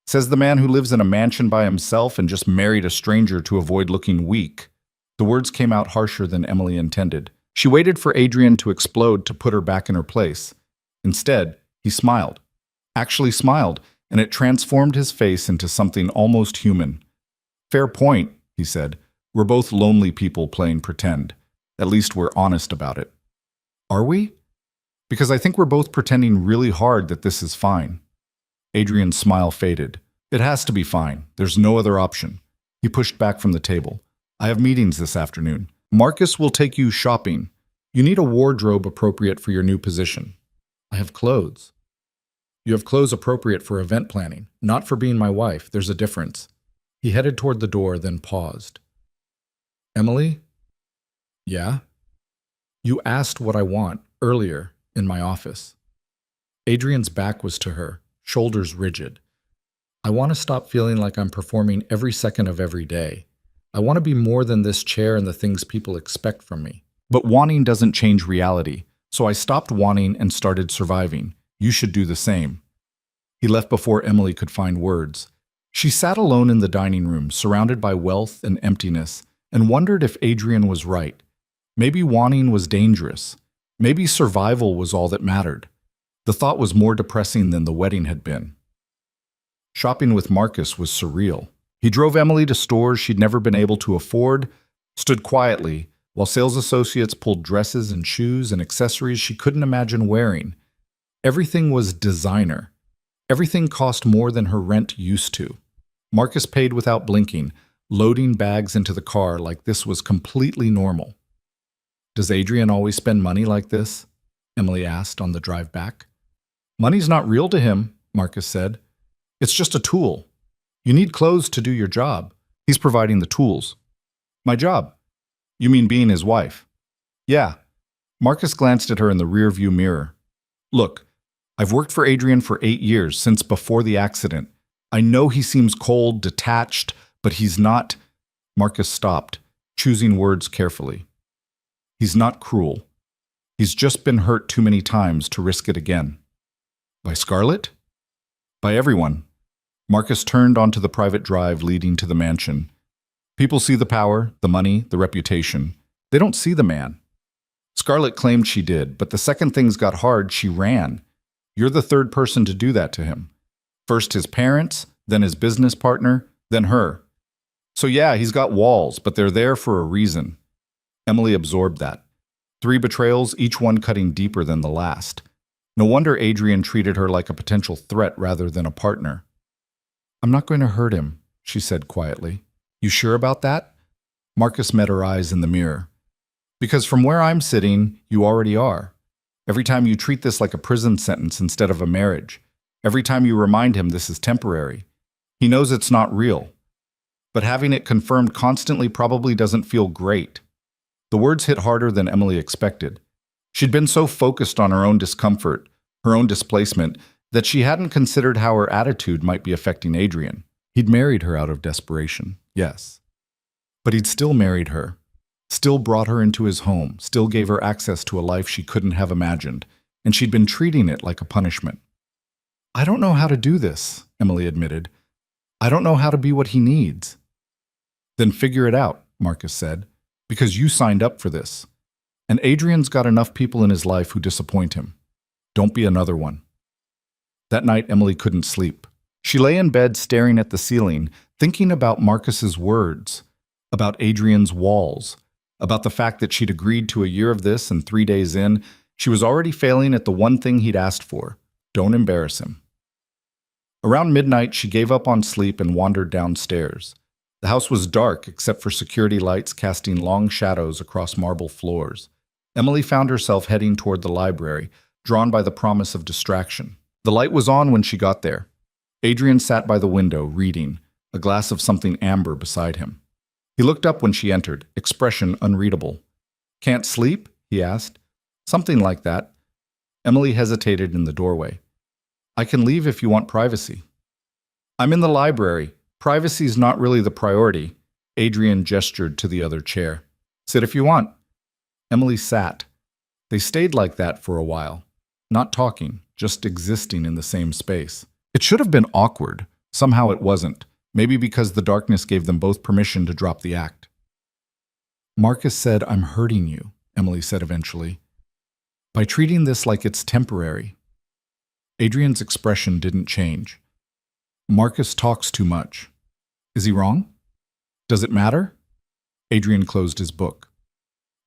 Says the man who lives in a mansion by himself and just married a stranger to avoid looking weak. The words came out harsher than Emily intended. She waited for Adrian to explode to put her back in her place. Instead, he smiled. Actually smiled, and it transformed his face into something almost human. Fair point, he said. We're both lonely people playing pretend. At least we're honest about it. Are we? Because I think we're both pretending really hard that this is fine. Adrian's smile faded. It has to be fine. There's no other option. He pushed back from the table. I have meetings this afternoon. Marcus will take you shopping. You need a wardrobe appropriate for your new position. I have clothes. You have clothes appropriate for event planning, not for being my wife. There's a difference. He headed toward the door, then paused. Emily? Yeah? You asked what I want earlier in my office. Adrian's back was to her, shoulders rigid. I want to stop feeling like I'm performing every second of every day. I want to be more than this chair and the things people expect from me. But wanting doesn't change reality, so I stopped wanting and started surviving. You should do the same. He left before Emily could find words. She sat alone in the dining room, surrounded by wealth and emptiness, and wondered if Adrian was right. Maybe wanting was dangerous. Maybe survival was all that mattered. The thought was more depressing than the wedding had been. Shopping with Marcus was surreal. He drove Emily to stores she'd never been able to afford, stood quietly, while sales associates pulled dresses and shoes and accessories she couldn't imagine wearing. Everything was designer. Everything cost more than her rent used to. Marcus paid without blinking, loading bags into the car like this was completely normal. Does Adrian always spend money like this? Emily asked on the drive back. Money's not real to him, Marcus said. It's just a tool. You need clothes to do your job. He's providing the tools. My job? You mean being his wife? Yeah. Marcus glanced at her in the rearview mirror. Look, I've worked for Adrian for 8 years, since before the accident. I know he seems cold, detached, but he's not. Marcus stopped, choosing words carefully. He's not cruel. He's just been hurt too many times to risk it again. By Scarlett? By everyone. Marcus turned onto the private drive leading to the mansion. People see the power, the money, the reputation. They don't see the man. Scarlett claimed she did, but the second things got hard, she ran. You're the third person to do that to him. First his parents, then his business partner, then her. So yeah, he's got walls, but they're there for a reason. Emily absorbed that. 3 betrayals, each one cutting deeper than the last. No wonder Adrian treated her like a potential threat rather than a partner. I'm not going to hurt him, she said quietly. You sure about that? Marcus met her eyes in the mirror. Because from where I'm sitting, you already are. Every time you treat this like a prison sentence instead of a marriage. Every time you remind him this is temporary. He knows it's not real. But having it confirmed constantly probably doesn't feel great. The words hit harder than Emily expected. She'd been so focused on her own discomfort, her own displacement, that she hadn't considered how her attitude might be affecting Adrian. He'd married her out of desperation, yes. But he'd still married her, still brought her into his home, still gave her access to a life she couldn't have imagined, and she'd been treating it like a punishment. I don't know how to do this, Emily admitted. I don't know how to be what he needs. Then figure it out, Marcus said, because you signed up for this. And Adrian's got enough people in his life who disappoint him. Don't be another one. That night, Emily couldn't sleep. She lay in bed staring at the ceiling, thinking about Marcus's words, about Adrian's walls, about the fact that she'd agreed to a year of this and 3 days in, she was already failing at the one thing he'd asked for. Don't embarrass him. Around midnight, she gave up on sleep and wandered downstairs. The house was dark except for security lights casting long shadows across marble floors. Emily found herself heading toward the library, drawn by the promise of distraction. The light was on when she got there. Adrian sat by the window, reading, a glass of something amber beside him. He looked up when she entered, expression unreadable. "Can't sleep?" he asked. "Something like that." Emily hesitated in the doorway. "I can leave if you want privacy." "I'm in the library. Privacy's not really the priority." Adrian gestured to the other chair. "Sit if you want." Emily sat. They stayed like that for a while, not talking, just existing in the same space. It should have been awkward. Somehow it wasn't. Maybe because the darkness gave them both permission to drop the act. "Marcus said, 'I'm hurting you,'" Emily said eventually, "by treating this like it's temporary." Adrian's expression didn't change. "Marcus talks too much. Is he wrong? Does it matter?" Adrian closed his book.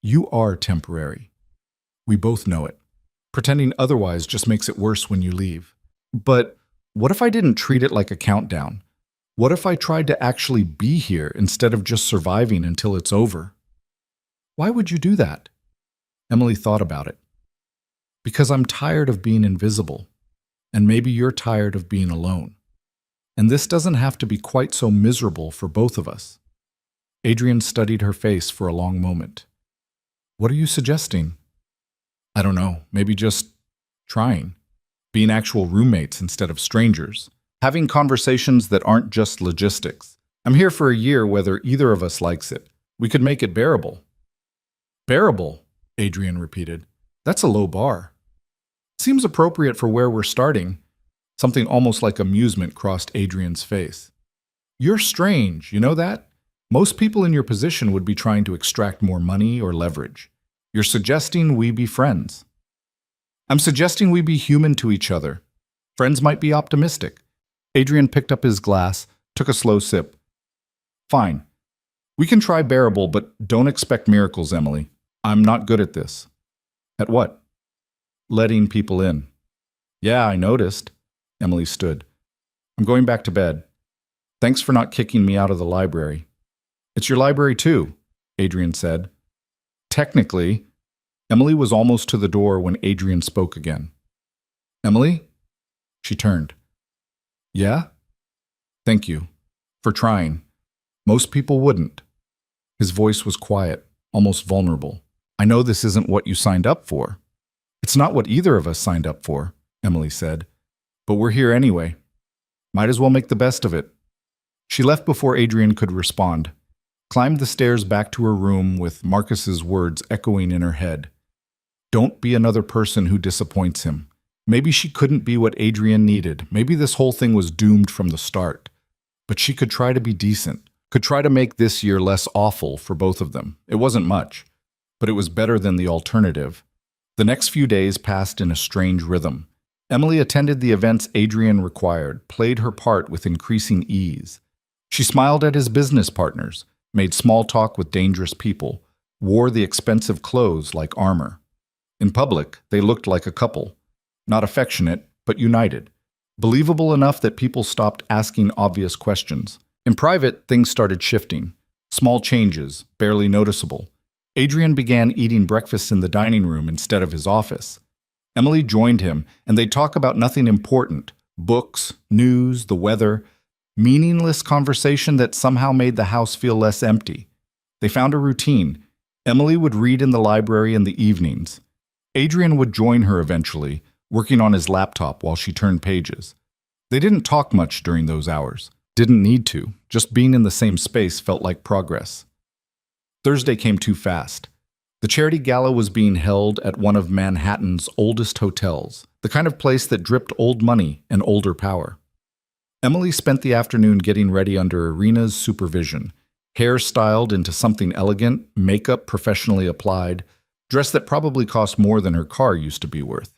"You are temporary. We both know it. Pretending otherwise just makes it worse when you leave. But what if I didn't treat it like a countdown? What if I tried to actually be here instead of just surviving until it's over?" "Why would you do that?" Emily thought about it. "Because I'm tired of being invisible. And maybe you're tired of being alone. And this doesn't have to be quite so miserable for both of us." Adrian studied her face for a long moment. "What are you suggesting?" "I don't know, maybe just trying. Being actual roommates instead of strangers. Having conversations that aren't just logistics. I'm here for a year whether either of us likes it. We could make it bearable." "Bearable," Adrian repeated. "That's a low bar." "Seems appropriate for where we're starting." Something almost like amusement crossed Adrian's face. "You're strange, you know that? Most people in your position would be trying to extract more money or leverage. You're suggesting we be friends." "I'm suggesting we be human to each other. Friends might be optimistic." Adrian picked up his glass, took a slow sip. "Fine. We can try bearable, but don't expect miracles, Emily. I'm not good at this." "At what?" "Letting people in." "Yeah, I noticed." Emily stood. "I'm going back to bed. Thanks for not kicking me out of the library." "It's your library too," Adrian said. "Technically." Emily was almost to the door when Adrian spoke again. "Emily?" She turned. "Yeah? Thank you. For trying. Most people wouldn't." His voice was quiet, almost vulnerable. "I know this isn't what you signed up for." "It's not what either of us signed up for," Emily said. "But we're here anyway. Might as well make the best of it." She left before Adrian could respond, climbed the stairs back to her room with Marcus's words echoing in her head. Don't be another person who disappoints him. Maybe she couldn't be what Adrian needed. Maybe this whole thing was doomed from the start. But she could try to be decent, could try to make this year less awful for both of them. It wasn't much, but it was better than the alternative. The next few days passed in a strange rhythm. Emily attended the events Adrian required, played her part with increasing ease. She smiled at his business partners, made small talk with dangerous people, wore the expensive clothes like armor. In public, they looked like a couple. Not affectionate, but united. Believable enough that people stopped asking obvious questions. In private, things started shifting. Small changes, barely noticeable. Adrian began eating breakfast in the dining room instead of his office. Emily joined him, and they'd talk about nothing important. Books, news, the weather. Meaningless conversation that somehow made the house feel less empty. They found a routine. Emily would read in the library in the evenings. Adrian would join her eventually, working on his laptop while she turned pages. They didn't talk much during those hours. Didn't need to. Just being in the same space felt like progress. Thursday came too fast. The charity gala was being held at one of Manhattan's oldest hotels, the kind of place that dripped old money and older power. Emily spent the afternoon getting ready under Irina's supervision, hair styled into something elegant, makeup professionally applied, dress that probably cost more than her car used to be worth.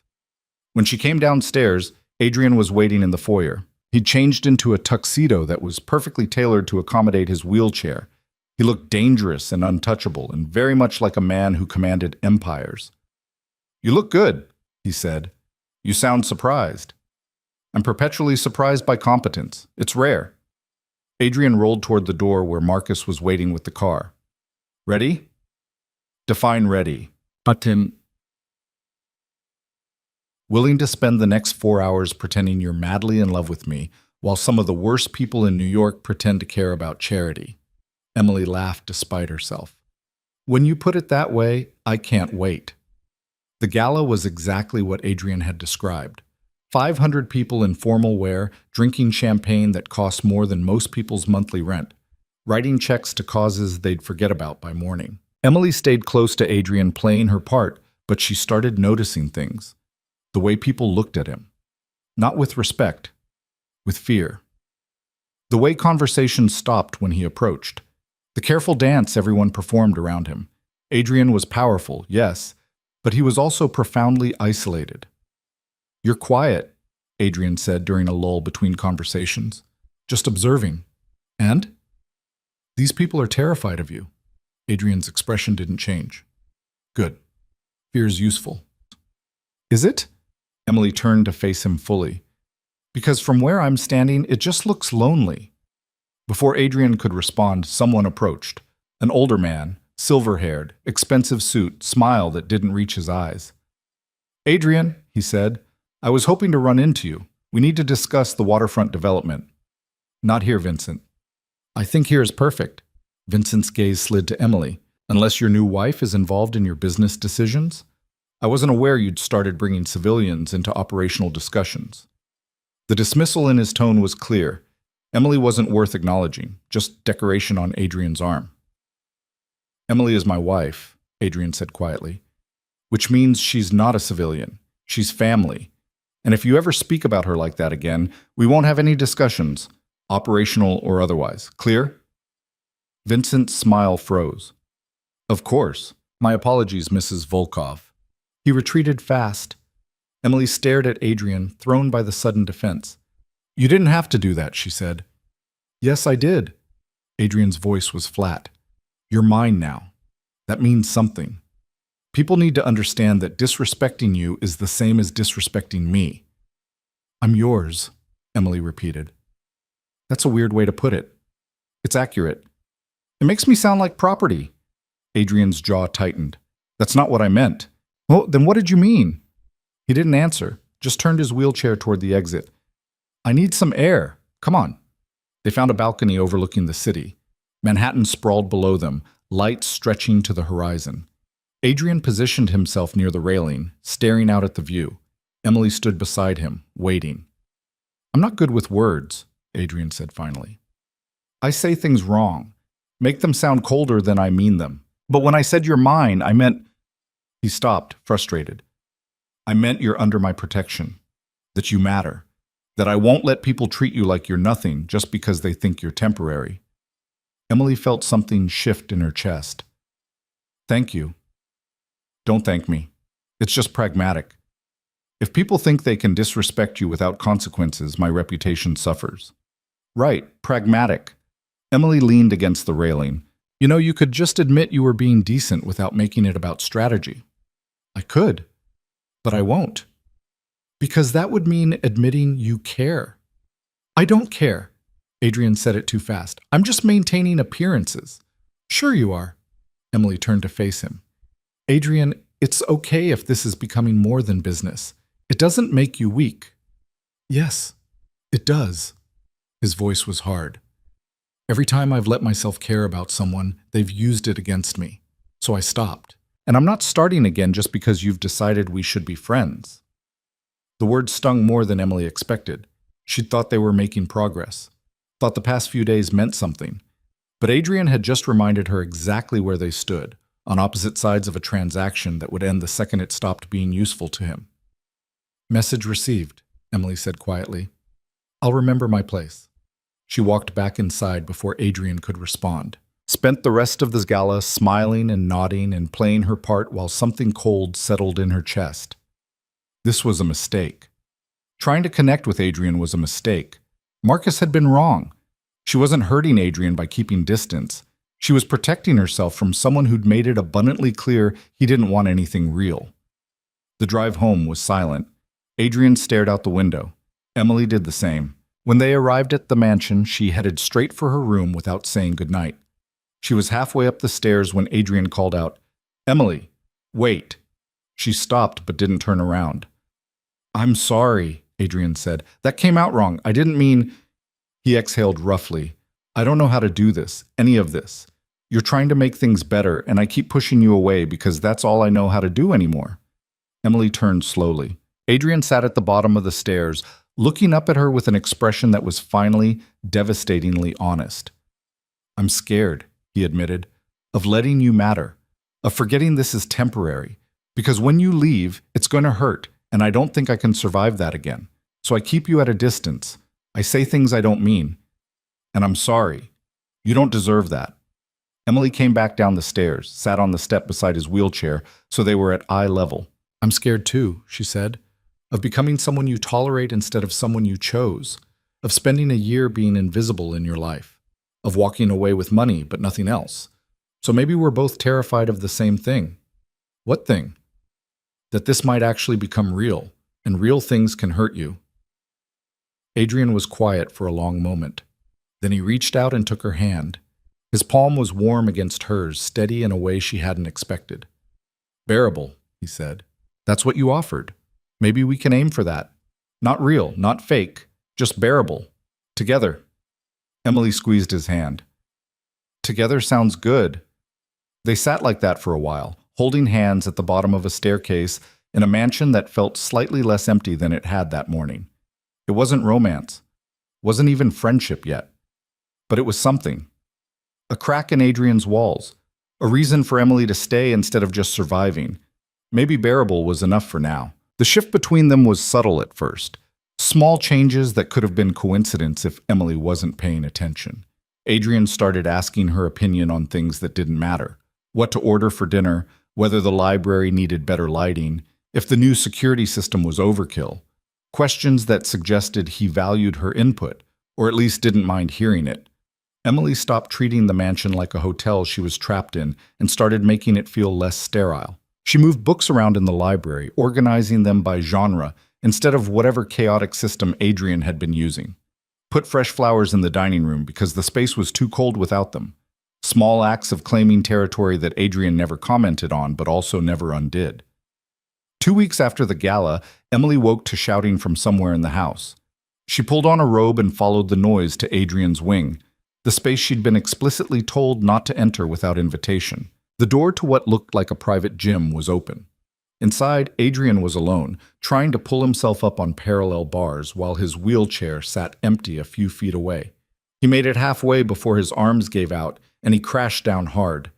When she came downstairs, Adrian was waiting in the foyer. He'd changed into a tuxedo that was perfectly tailored to accommodate his wheelchair. He looked dangerous and untouchable, and very much like a man who commanded empires. "You look good," he said. "You sound surprised." "I'm perpetually surprised by competence. It's rare." Adrian rolled toward the door where Marcus was waiting with the car. "Ready?" "Define ready." "Button." "Willing to spend the next 4 hours pretending you're madly in love with me, while some of the worst people in New York pretend to care about charity." Emily laughed despite herself. "When you put it that way, I can't wait." The gala was exactly what Adrian had described. 500 people in formal wear, drinking champagne that cost more than most people's monthly rent, writing checks to causes they'd forget about by morning. Emily stayed close to Adrian playing her part, but she started noticing things. The way people looked at him. Not with respect, with fear. The way conversation stopped when he approached. The careful dance everyone performed around him. Adrian was powerful, yes, but he was also profoundly isolated. "You're quiet," Adrian said during a lull between conversations. "Just observing." "And?" "These people are terrified of you." Adrian's expression didn't change. "Good. Fear is useful." "Is it?" Emily turned to face him fully. "Because from where I'm standing, it just looks lonely." Before Adrian could respond, someone approached. An older man, silver-haired, expensive suit, smile that didn't reach his eyes. "Adrian," he said, "I was hoping to run into you. We need to discuss the waterfront development." "Not here, Vincent." "I think here is perfect." Vincent's gaze slid to Emily. "Unless your new wife is involved in your business decisions? I wasn't aware you'd started bringing civilians into operational discussions." The dismissal in his tone was clear. Emily wasn't worth acknowledging, just decoration on Adrian's arm. "Emily is my wife," Adrian said quietly, "which means she's not a civilian. She's family. And if you ever speak about her like that again, we won't have any discussions, operational or otherwise. Clear?" Vincent's smile froze. "Of course. My apologies, Mrs. Volkov." He retreated fast. Emily stared at Adrian, thrown by the sudden defense. "You didn't have to do that," she said. "Yes, I did." Adrian's voice was flat. "You're mine now. That means something. People need to understand that disrespecting you is the same as disrespecting me." "I'm yours," Emily repeated. "That's a weird way to put it." "It's accurate." "It makes me sound like property." Adrian's jaw tightened. "That's not what I meant." "Well, then what did you mean?" He didn't answer, just turned his wheelchair toward the exit. "I need some air. Come on." They found a balcony overlooking the city. Manhattan sprawled below them, lights stretching to the horizon. Adrian positioned himself near the railing, staring out at the view. Emily stood beside him, waiting. "I'm not good with words," Adrian said finally. "I say things wrong, make them sound colder than I mean them. But when I said you're mine, I meant—" He stopped, frustrated. "I meant you're under my protection, that you matter, that I won't let people treat you like you're nothing just because they think you're temporary." Emily felt something shift in her chest. "Thank you." "Don't thank me. It's just pragmatic. If people think they can disrespect you without consequences, my reputation suffers." "Right, pragmatic." Emily leaned against the railing. "You know, you could just admit you were being decent without making it about strategy." "I could, but I won't. Because that would mean admitting you care." "I don't care." Adrian said it too fast. "I'm just maintaining appearances." "Sure you are." Emily turned to face him. "Adrian, it's okay if this is becoming more than business. It doesn't make you weak." "Yes, it does." His voice was hard. "Every time I've let myself care about someone, they've used it against me. So I stopped. And I'm not starting again just because you've decided we should be friends." The words stung more than Emily expected. She'd thought they were making progress, thought the past few days meant something. But Adrian had just reminded her exactly where they stood, on opposite sides of a transaction that would end the second it stopped being useful to him. "Message received," Emily said quietly. "I'll remember my place." She walked back inside before Adrian could respond. Spent the rest of this gala smiling and nodding and playing her part while something cold settled in her chest. This was a mistake. Trying to connect with Adrian was a mistake. Marcus had been wrong. She wasn't hurting Adrian by keeping distance. She was protecting herself from someone who'd made it abundantly clear he didn't want anything real. The drive home was silent. Adrian stared out the window. Emily did the same. When they arrived at the mansion, she headed straight for her room without saying goodnight. She was halfway up the stairs when Adrian called out, "Emily, wait." She stopped but didn't turn around. "I'm sorry," Adrian said. "That came out wrong. I didn't mean—" He exhaled roughly. "I don't know how to do this, any of this. You're trying to make things better, and I keep pushing you away because that's all I know how to do anymore." Emily turned slowly. Adrian sat at the bottom of the stairs, looking up at her with an expression that was finally devastatingly honest. "I'm scared," he admitted, "of letting you matter, of forgetting this is temporary, because when you leave, it's going to hurt, and I don't think I can survive that again. So I keep you at a distance. I say things I don't mean. And I'm sorry. You don't deserve that." Emily came back down the stairs, sat on the step beside his wheelchair, so they were at eye level. "I'm scared too," she said, "of becoming someone you tolerate instead of someone you chose, of spending a year being invisible in your life, of walking away with money but nothing else. So maybe we're both terrified of the same thing." "What thing?" "That this might actually become real, and real things can hurt you." Adrian was quiet for a long moment. Then he reached out and took her hand. His palm was warm against hers, steady in a way she hadn't expected. "Bearable," he said. "That's what you offered. Maybe we can aim for that. Not real, not fake, just bearable. Together." Emily squeezed his hand. "Together sounds good." They sat like that for a while, holding hands at the bottom of a staircase in a mansion that felt slightly less empty than it had that morning. It wasn't romance, wasn't even friendship yet, but it was something. A crack in Adrian's walls, a reason for Emily to stay instead of just surviving. Maybe bearable was enough for now. The shift between them was subtle at first. Small changes that could have been coincidence if Emily wasn't paying attention. Adrian started asking her opinion on things that didn't matter. What to order for dinner, whether the library needed better lighting, if the new security system was overkill. Questions that suggested he valued her input, or at least didn't mind hearing it. Emily stopped treating the mansion like a hotel she was trapped in and started making it feel less sterile. She moved books around in the library, organizing them by genre instead of whatever chaotic system Adrian had been using. Put fresh flowers in the dining room because the space was too cold without them. Small acts of claiming territory that Adrian never commented on but also never undid. 2 weeks after the gala, Emily woke to shouting from somewhere in the house. She pulled on a robe and followed the noise to Adrian's wing, the space she'd been explicitly told not to enter without invitation. The door to what looked like a private gym was open. Inside, Adrian was alone, trying to pull himself up on parallel bars while his wheelchair sat empty a few feet away. He made it halfway before his arms gave out, and he crashed down hard.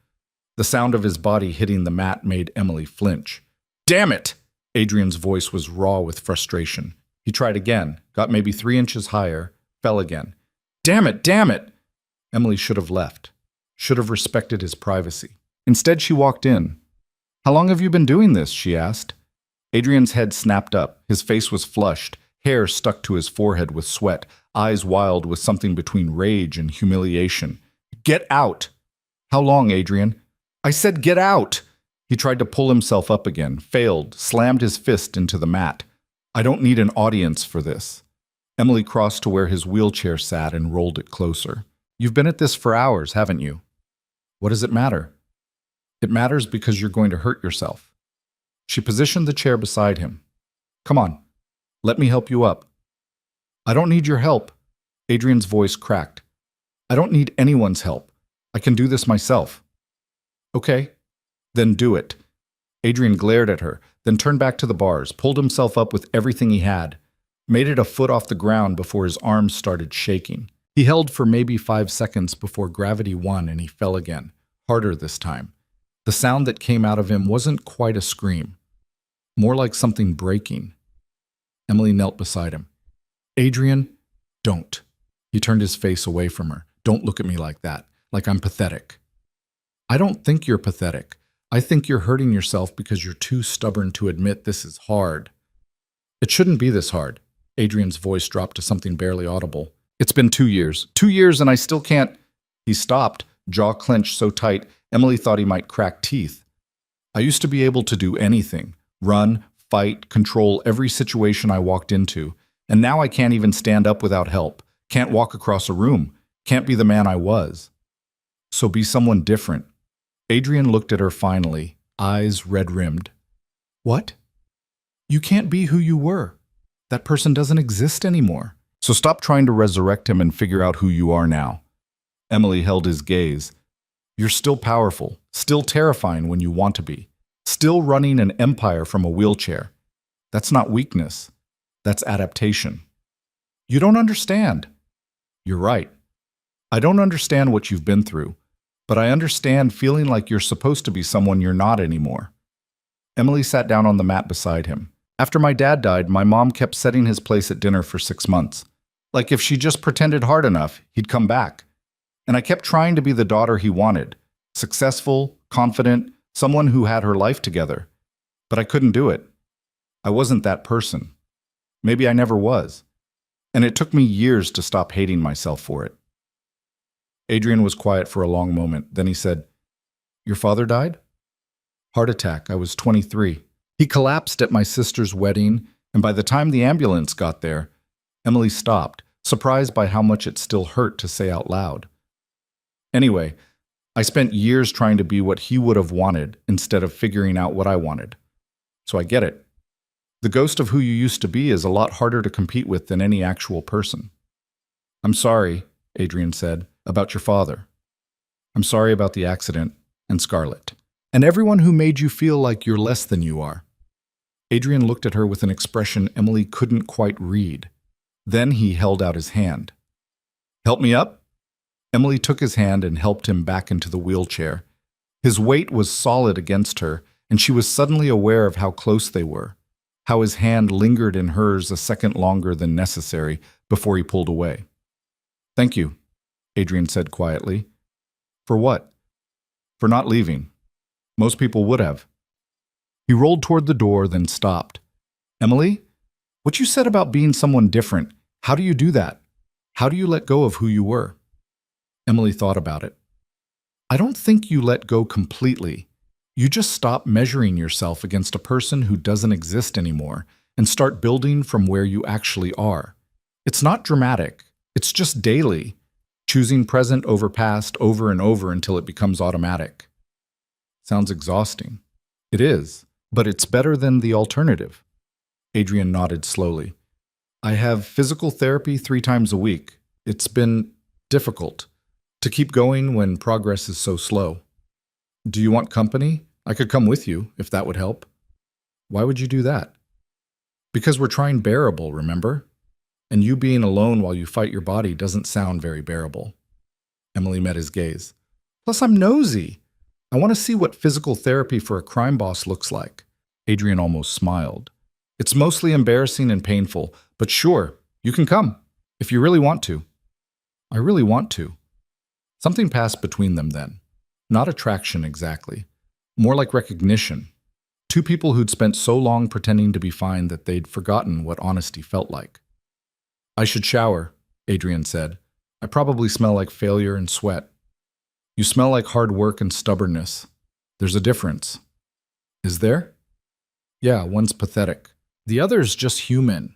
The sound of his body hitting the mat made Emily flinch. "Damn it!" Adrian's voice was raw with frustration. He tried again, got maybe 3 inches higher, fell again. "Damn it, damn it!" Emily should have left, should have respected his privacy. Instead, she walked in. "How long have you been doing this?" she asked. Adrian's head snapped up. His face was flushed, hair stuck to his forehead with sweat, eyes wild with something between rage and humiliation. "Get out!" "How long, Adrian?" "I said get out!" He tried to pull himself up again, failed, slammed his fist into the mat. "I don't need an audience for this." Emily crossed to where his wheelchair sat and rolled it closer. "You've been at this for hours, haven't you?" "What does it matter?" "It matters because you're going to hurt yourself." She positioned the chair beside him. "Come on, let me help you up." "I don't need your help." Adrian's voice cracked. "I don't need anyone's help. I can do this myself." "Okay, then do it." Adrian glared at her, then turned back to the bars, pulled himself up with everything he had, made it a foot off the ground before his arms started shaking. He held for maybe 5 seconds before gravity won and he fell again, harder this time. The sound that came out of him wasn't quite a scream, more like something breaking. Emily knelt beside him. "Adrian, don't." He turned his face away from her. "Don't look at me like that, like I'm pathetic." "I don't think you're pathetic. I think you're hurting yourself because you're too stubborn to admit this is hard." "It shouldn't be this hard." Adrian's voice dropped to something barely audible. It's been 2 years. 2 years and I still can't. He stopped, jaw clenched so tight Emily thought he might crack teeth. I used to be able to do anything. Run, fight, control every situation I walked into. And now I can't even stand up without help. Can't walk across a room. Can't be the man I was. So be someone different. Adrian looked at her finally, eyes red-rimmed. What? You can't be who you were. That person doesn't exist anymore. So stop trying to resurrect him and figure out who you are now. Emily held his gaze. You're still powerful, still terrifying when you want to be, still running an empire from a wheelchair. That's not weakness. That's adaptation. You don't understand. You're right. I don't understand what you've been through, but I understand feeling like you're supposed to be someone you're not anymore. Emily sat down on the mat beside him. After my dad died, my mom kept setting his place at dinner for 6 months. Like if she just pretended hard enough, he'd come back. And I kept trying to be the daughter he wanted. Successful, confident, someone who had her life together. But I couldn't do it. I wasn't that person. Maybe I never was. And it took me years to stop hating myself for it. Adrian was quiet for a long moment. Then he said, Your father died? Heart attack. I was 23. He collapsed at my sister's wedding, and by the time the ambulance got there, Emily stopped, surprised by how much it still hurt to say out loud. Anyway, I spent years trying to be what he would have wanted instead of figuring out what I wanted. So I get it. The ghost of who you used to be is a lot harder to compete with than any actual person. I'm sorry, Adrian said, about your father. I'm sorry about the accident and Scarlett, and everyone who made you feel like you're less than you are. Adrian looked at her with an expression Emily couldn't quite read. Then he held out his hand. Help me up? Emily took his hand and helped him back into the wheelchair. His weight was solid against her, and she was suddenly aware of how close they were, how his hand lingered in hers a second longer than necessary before he pulled away. Thank you, Adrian said quietly. For what? For not leaving. Most people would have. He rolled toward the door, then stopped. Emily, what you said about being someone different, how do you do that? How do you let go of who you were? Emily thought about it. I don't think you let go completely. You just stop measuring yourself against a person who doesn't exist anymore and start building from where you actually are. It's not dramatic. It's just daily, choosing present over past over and over until it becomes automatic. Sounds exhausting. It is, but it's better than the alternative. Adrian nodded slowly. I have physical therapy 3 times a week. It's been difficult to keep going when progress is so slow. Do you want company? I could come with you, if that would help. Why would you do that? Because we're trying bearable, remember? And you being alone while you fight your body doesn't sound very bearable. Emily met his gaze. Plus, I'm nosy. I want to see what physical therapy for a crime boss looks like. Adrian almost smiled. It's mostly embarrassing and painful, but sure, you can come, if you really want to. I really want to. Something passed between them then. Not attraction exactly. More like recognition. 2 people who'd spent so long pretending to be fine that they'd forgotten what honesty felt like. I should shower, Adrian said. I probably smell like failure and sweat. You smell like hard work and stubbornness. There's a difference. Is there? Yeah, one's pathetic. The other's just human.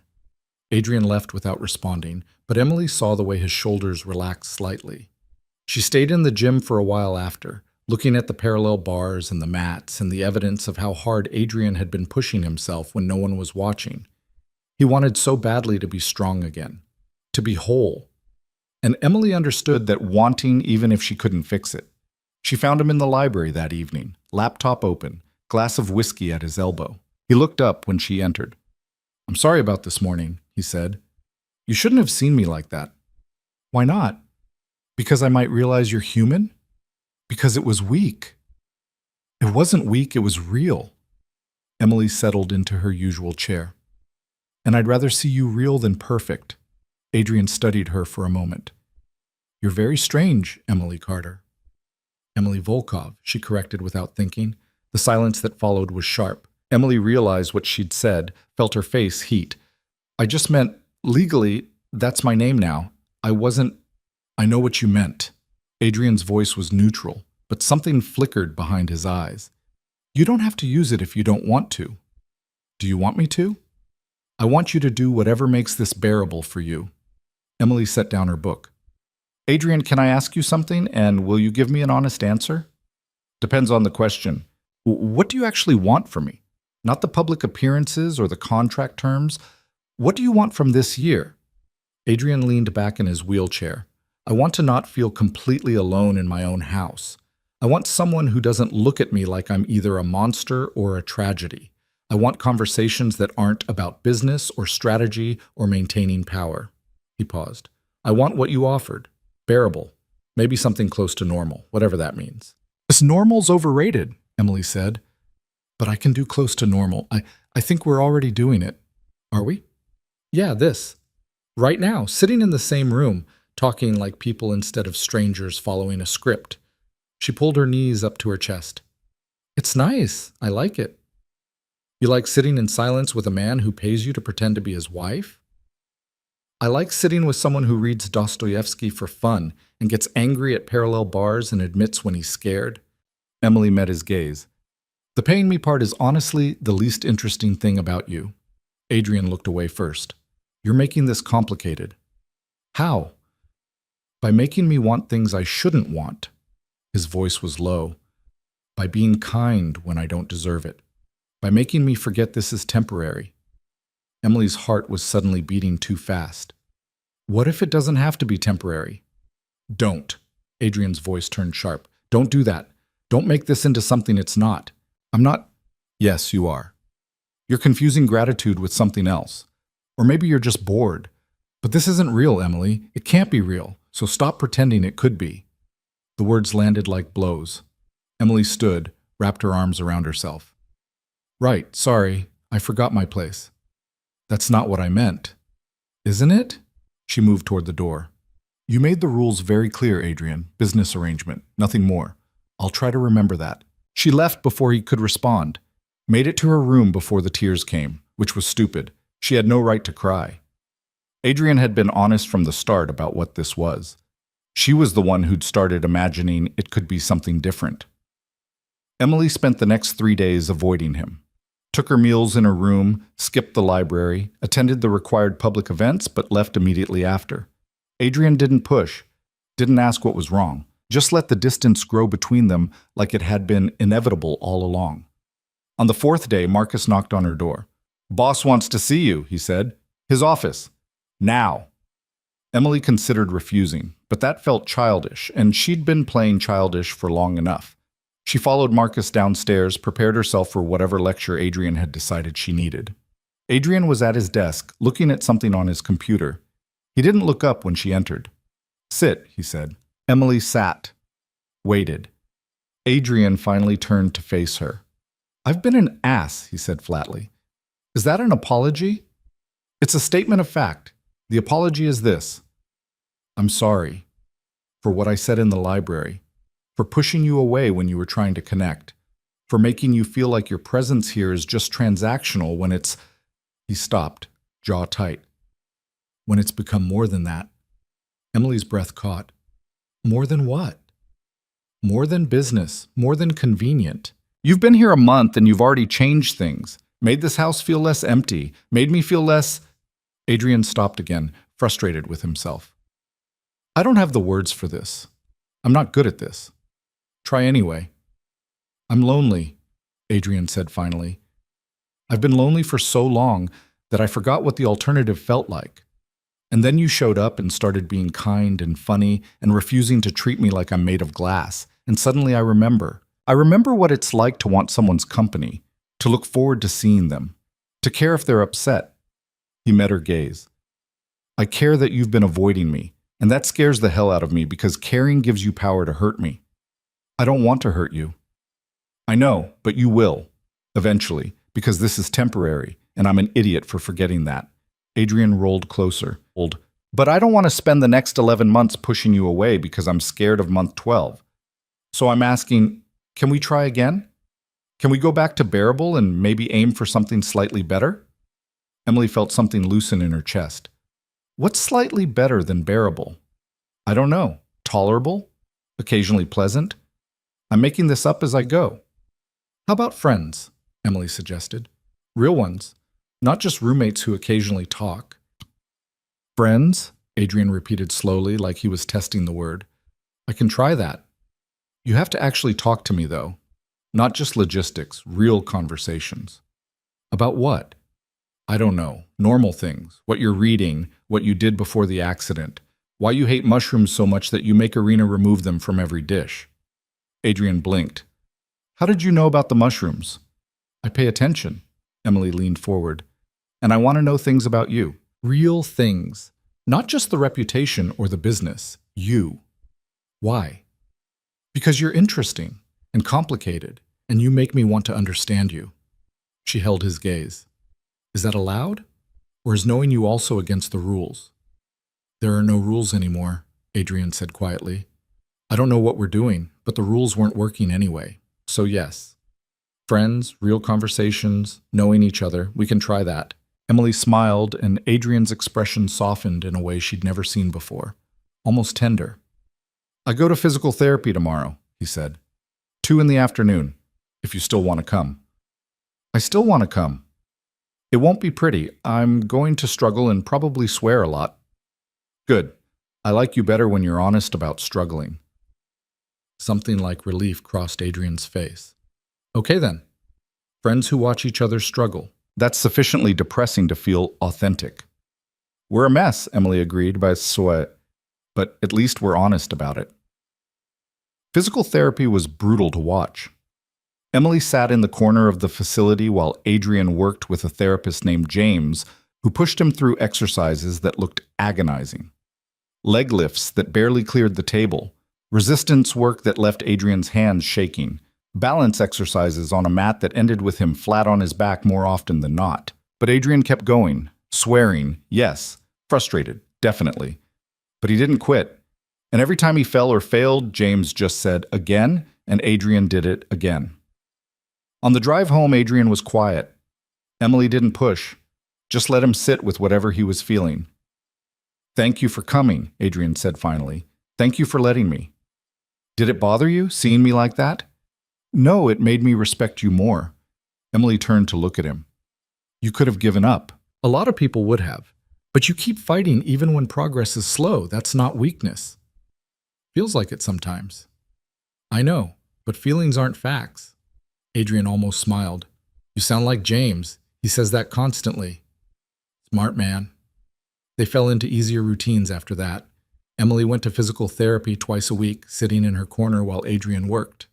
Adrian left without responding, but Emily saw the way his shoulders relaxed slightly. She stayed in the gym for a while after, looking at the parallel bars and the mats and the evidence of how hard Adrian had been pushing himself when no one was watching. He wanted so badly to be strong again, to be whole. And Emily understood that wanting even if she couldn't fix it. She found him in the library that evening, laptop open, glass of whiskey at his elbow. He looked up when she entered. I'm sorry about this morning, he said. You shouldn't have seen me like that. Why not? Because I might realize you're human? Because it was weak. It wasn't weak, it was real. Emily settled into her usual chair. And I'd rather see you real than perfect. Adrian studied her for a moment. You're very strange, Emily Carter. Emily Volkov, she corrected without thinking. The silence that followed was sharp. Emily realized what she'd said, felt her face heat. I just meant Legally, that's my name now. I wasn't. I know what you meant. Adrian's voice was neutral, but something flickered behind his eyes. You don't have to use it if you don't want to. Do you want me to? I want you to do whatever makes this bearable for you. Emily set down her book. Adrian, can I ask you something, and will you give me an honest answer? Depends on the question. What do you actually want from me? Not the public appearances or the contract terms. What do you want from this year? Adrian leaned back in his wheelchair. I want to not feel completely alone in my own house. I want someone who doesn't look at me like I'm either a monster or a tragedy. I want conversations that aren't about business or strategy or maintaining power. He paused. I want what you offered. Bearable. Maybe something close to normal, whatever that means. This normal's overrated, Emily said. But I can do close to normal. I think we're already doing it. Are we? Yeah, this. Right now, sitting in the same room, talking like people instead of strangers following a script. She pulled her knees up to her chest. It's nice. I like it. You like sitting in silence with a man who pays you to pretend to be his wife? I like sitting with someone who reads Dostoevsky for fun and gets angry at parallel bars and admits when he's scared. Emily met his gaze. The paying me part is honestly the least interesting thing about you. Adrian looked away first. You're making this complicated. How? By making me want things I shouldn't want. His voice was low. By being kind when I don't deserve it. By making me forget this is temporary. Emily's heart was suddenly beating too fast. What if it doesn't have to be temporary? Don't. Adrian's voice turned sharp. Don't do that. Don't make this into something it's not. I'm not. Yes, you are. You're confusing gratitude with something else. Or maybe you're just bored. But this isn't real, Emily. It can't be real. So stop pretending it could be. The words landed like blows. Emily stood, wrapped her arms around herself. Right, sorry. I forgot my place. That's not what I meant. Isn't it? She moved toward the door. You made the rules very clear, Adrian. Business arrangement, nothing more. I'll try to remember that. She left before he could respond. Made it to her room before the tears came, which was stupid. She had no right to cry. Adrian had been honest from the start about what this was. She was the one who'd started imagining it could be something different. Emily spent the next 3 days avoiding him. Took her meals in her room, skipped the library, attended the required public events, but left immediately after. Adrian didn't push, didn't ask what was wrong, just let the distance grow between them like it had been inevitable all along. On the 4th day, Marcus knocked on her door. Boss wants to see you, he said. His office. Now. Emily considered refusing, but that felt childish, and she'd been playing childish for long enough. She followed Marcus downstairs, prepared herself for whatever lecture Adrian had decided she needed. Adrian was at his desk, looking at something on his computer. He didn't look up when she entered. Sit, he said. Emily sat. Waited. Adrian finally turned to face her. I've been an ass, he said flatly. Is that an apology? It's a statement of fact. The apology is this. I'm sorry for what I said in the library, for pushing you away when you were trying to connect, for making you feel like your presence here is just transactional when it's... He stopped, jaw tight. When it's become more than that. Emily's breath caught. More than what? More than business, more than convenient. You've been here a month and you've already changed things, made this house feel less empty, made me feel less... Adrian stopped again, frustrated with himself. I don't have the words for this. I'm not good at this. Try anyway. I'm lonely, Adrian said finally. I've been lonely for so long that I forgot what the alternative felt like. And then you showed up and started being kind and funny and refusing to treat me like I'm made of glass. And suddenly I remember. I remember what it's like to want someone's company, to look forward to seeing them, to care if they're upset. He met her gaze. I care that you've been avoiding me, and that scares the hell out of me because caring gives you power to hurt me. I don't want to hurt you. I know, but you will, eventually, because this is temporary, and I'm an idiot for forgetting that. Adrian rolled closer. But I don't want to spend the next 11 months pushing you away because I'm scared of month 12. So I'm asking, can we try again? Can we go back to bearable and maybe aim for something slightly better? Emily felt something loosen in her chest. What's slightly better than bearable? I don't know. Tolerable? Occasionally pleasant? I'm making this up as I go. How about friends? Emily suggested. Real ones, not just roommates who occasionally talk. Friends? Adrian repeated slowly, like he was testing the word. I can try that. You have to actually talk to me, though. Not just logistics, real conversations. About what? I don't know. Normal things. What you're reading, what you did before the accident, why you hate mushrooms so much that you make Irina remove them from every dish. Adrian blinked. How did you know about the mushrooms? I pay attention. Emily leaned forward. And I want to know things about you. Real things. Not just the reputation or the business. You. Why? Because you're interesting and complicated, and you make me want to understand you. She held his gaze. Is that allowed? Or is knowing you also against the rules? There are no rules anymore, Adrian said quietly. I don't know what we're doing, but the rules weren't working anyway. So yes. Friends, real conversations, knowing each other, we can try that. Emily smiled, and Adrian's expression softened in a way she'd never seen before. Almost tender. I go to physical therapy tomorrow, he said. 2 p.m, if you still want to come. I still want to come. It won't be pretty. I'm going to struggle and probably swear a lot. Good. I like you better when you're honest about struggling. Something like relief crossed Adrian's face. Okay then. Friends who watch each other struggle. That's sufficiently depressing to feel authentic. We're a mess, Emily agreed by sweat, but at least we're honest about it. Physical therapy was brutal to watch. Emily sat in the corner of the facility while Adrian worked with a therapist named James, who pushed him through exercises that looked agonizing. Leg lifts that barely cleared the table, resistance work that left Adrian's hands shaking, balance exercises on a mat that ended with him flat on his back more often than not. But Adrian kept going, swearing, yes, frustrated, definitely. But he didn't quit. And every time he fell or failed, James just said, again, and Adrian did it again. On the drive home, Adrian was quiet. Emily didn't push, just let him sit with whatever he was feeling. Thank you for coming, Adrian said finally. Thank you for letting me. Did it bother you, seeing me like that? No, it made me respect you more. Emily turned to look at him. You could have given up. A lot of people would have. But you keep fighting even when progress is slow. That's not weakness. Feels like it sometimes. I know, but feelings aren't facts. Adrian almost smiled. You sound like James. He says that constantly. Smart man. They fell into easier routines after that. Emily went to physical therapy twice a week, sitting in her corner while Adrian worked.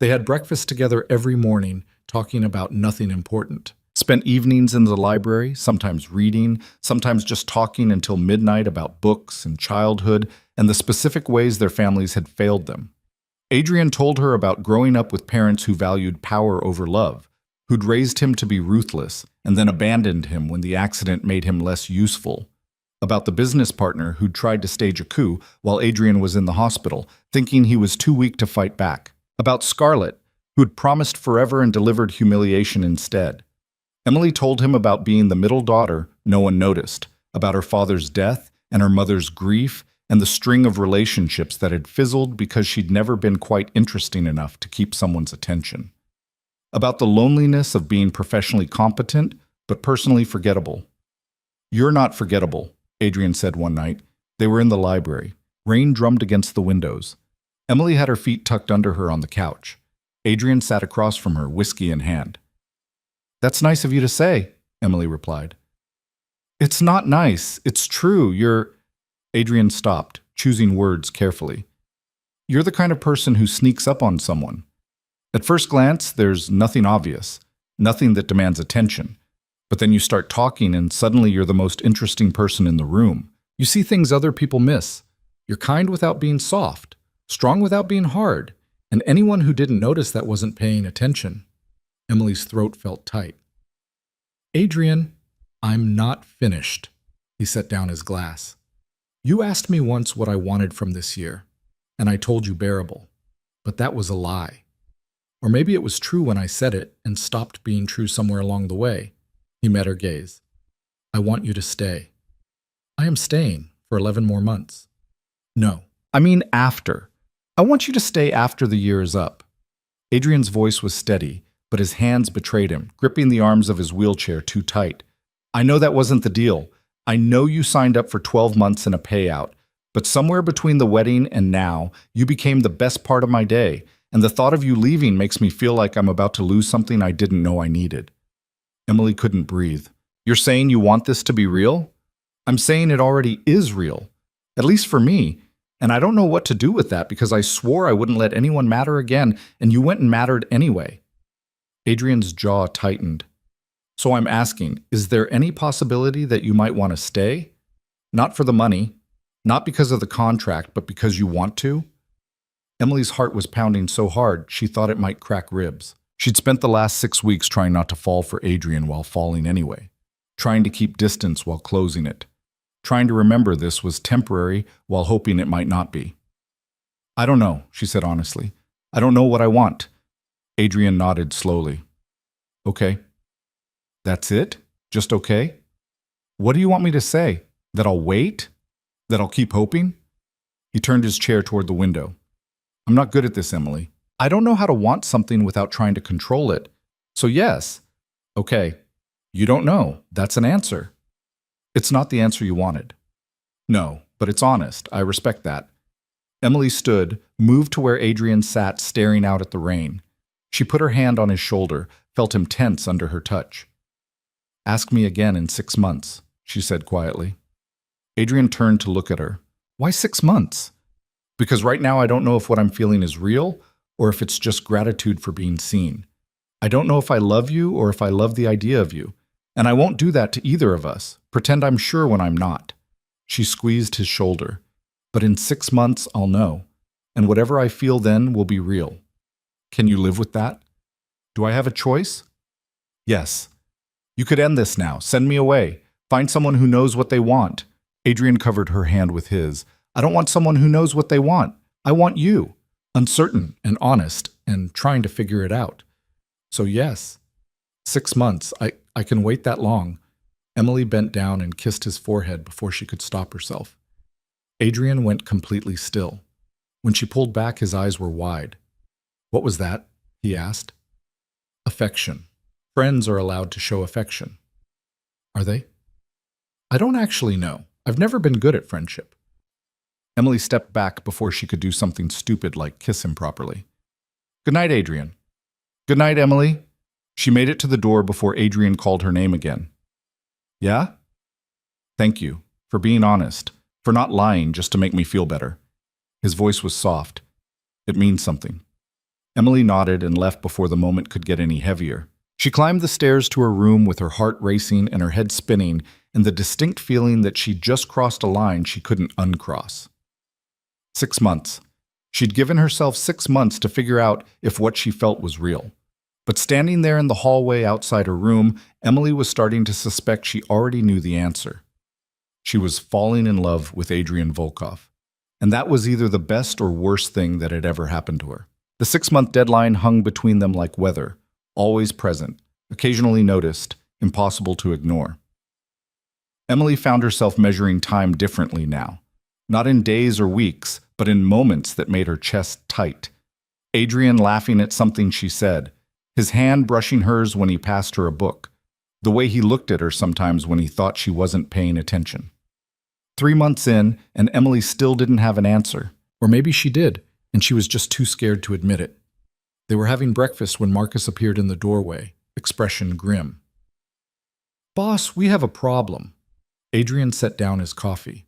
They had breakfast together every morning, talking about nothing important. Spent evenings in the library, sometimes reading, sometimes just talking until midnight about books and childhood and the specific ways their families had failed them. Adrian told her about growing up with parents who valued power over love, who'd raised him to be ruthless and then abandoned him when the accident made him less useful. About the business partner who'd tried to stage a coup while Adrian was in the hospital, thinking he was too weak to fight back. About Scarlett, who'd promised forever and delivered humiliation instead. Emily told him about being the middle daughter no one noticed, about her father's death and her mother's grief and the string of relationships that had fizzled because she'd never been quite interesting enough to keep someone's attention. About the loneliness of being professionally competent, but personally forgettable. You're not forgettable, Adrian said one night. They were in the library. Rain drummed against the windows. Emily had her feet tucked under her on the couch. Adrian sat across from her, whiskey in hand. That's nice of you to say, Emily replied. It's not nice. It's true. Adrian stopped, choosing words carefully. You're the kind of person who sneaks up on someone. At first glance, there's nothing obvious, nothing that demands attention. But then you start talking and suddenly you're the most interesting person in the room. You see things other people miss. You're kind without being soft, strong without being hard, and anyone who didn't notice that wasn't paying attention. Emily's throat felt tight. Adrian, I'm not finished. He set down his glass. You asked me once what I wanted from this year, and I told you bearable. But that was a lie. Or maybe it was true when I said it and stopped being true somewhere along the way. He met her gaze. I want you to stay. I am staying for 11 more months. No. I mean after. I want you to stay after the year is up. Adrian's voice was steady, but his hands betrayed him, gripping the arms of his wheelchair too tight. I know that wasn't the deal. I know you signed up for 12 months and a payout, but somewhere between the wedding and now, you became the best part of my day, and the thought of you leaving makes me feel like I'm about to lose something I didn't know I needed. Emily couldn't breathe. You're saying you want this to be real? I'm saying it already is real, at least for me, and I don't know what to do with that because I swore I wouldn't let anyone matter again, and you went and mattered anyway. Adrian's jaw tightened. So I'm asking, is there any possibility that you might want to stay? Not for the money, not because of the contract, but because you want to? Emily's heart was pounding so hard she thought it might crack ribs. She'd spent the last 6 weeks trying not to fall for Adrian while falling anyway, trying to keep distance while closing it, trying to remember this was temporary while hoping it might not be. I don't know, she said honestly. I don't know what I want. Adrian nodded slowly. Okay. That's it? Just okay? What do you want me to say? That I'll wait? That I'll keep hoping? He turned his chair toward the window. I'm not good at this, Emily. I don't know how to want something without trying to control it. So yes. Okay. You don't know. That's an answer. It's not the answer you wanted. No, but it's honest. I respect that. Emily stood, moved to where Adrian sat staring out at the rain. She put her hand on his shoulder, felt him tense under her touch. Ask me again in 6 months, she said quietly. Adrian turned to look at her. Why 6 months? Because right now I don't know if what I'm feeling is real or if it's just gratitude for being seen. I don't know if I love you or if I love the idea of you. And I won't do that to either of us. Pretend I'm sure when I'm not. She squeezed his shoulder. But in 6 months, I'll know. And whatever I feel then will be real. Can you live with that? Do I have a choice? Yes. You could end this now. Send me away. Find someone who knows what they want. Adrian covered her hand with his. I don't want someone who knows what they want. I want you. Uncertain and honest and trying to figure it out. So yes. 6 months. I can wait that long. Emily bent down and kissed his forehead before she could stop herself. Adrian went completely still. When she pulled back, his eyes were wide. What was that? He asked. Affection. Friends are allowed to show affection. Are they? I don't actually know. I've never been good at friendship. Emily stepped back before she could do something stupid like kiss him properly. Good night, Adrian. Good night, Emily. She made it to the door before Adrian called her name again. Yeah? Thank you for being honest, for not lying just to make me feel better. His voice was soft. It means something. Emily nodded and left before the moment could get any heavier. She climbed the stairs to her room with her heart racing and her head spinning and the distinct feeling that she'd just crossed a line she couldn't uncross. 6 months. She'd given herself 6 months to figure out if what she felt was real. But standing there in the hallway outside her room, Emily was starting to suspect she already knew the answer. She was falling in love with Adrian Volkov. And that was either the best or worst thing that had ever happened to her. The 6-month deadline hung between them like weather, always present, occasionally noticed, impossible to ignore. Emily found herself measuring time differently now. Not in days or weeks, but in moments that made her chest tight. Adrian laughing at something she said, his hand brushing hers when he passed her a book, the way he looked at her sometimes when he thought she wasn't paying attention. 3 months in, and Emily still didn't have an answer. Or maybe she did, and she was just too scared to admit it. They were having breakfast when Marcus appeared in the doorway, expression grim. Boss, we have a problem. Adrian set down his coffee.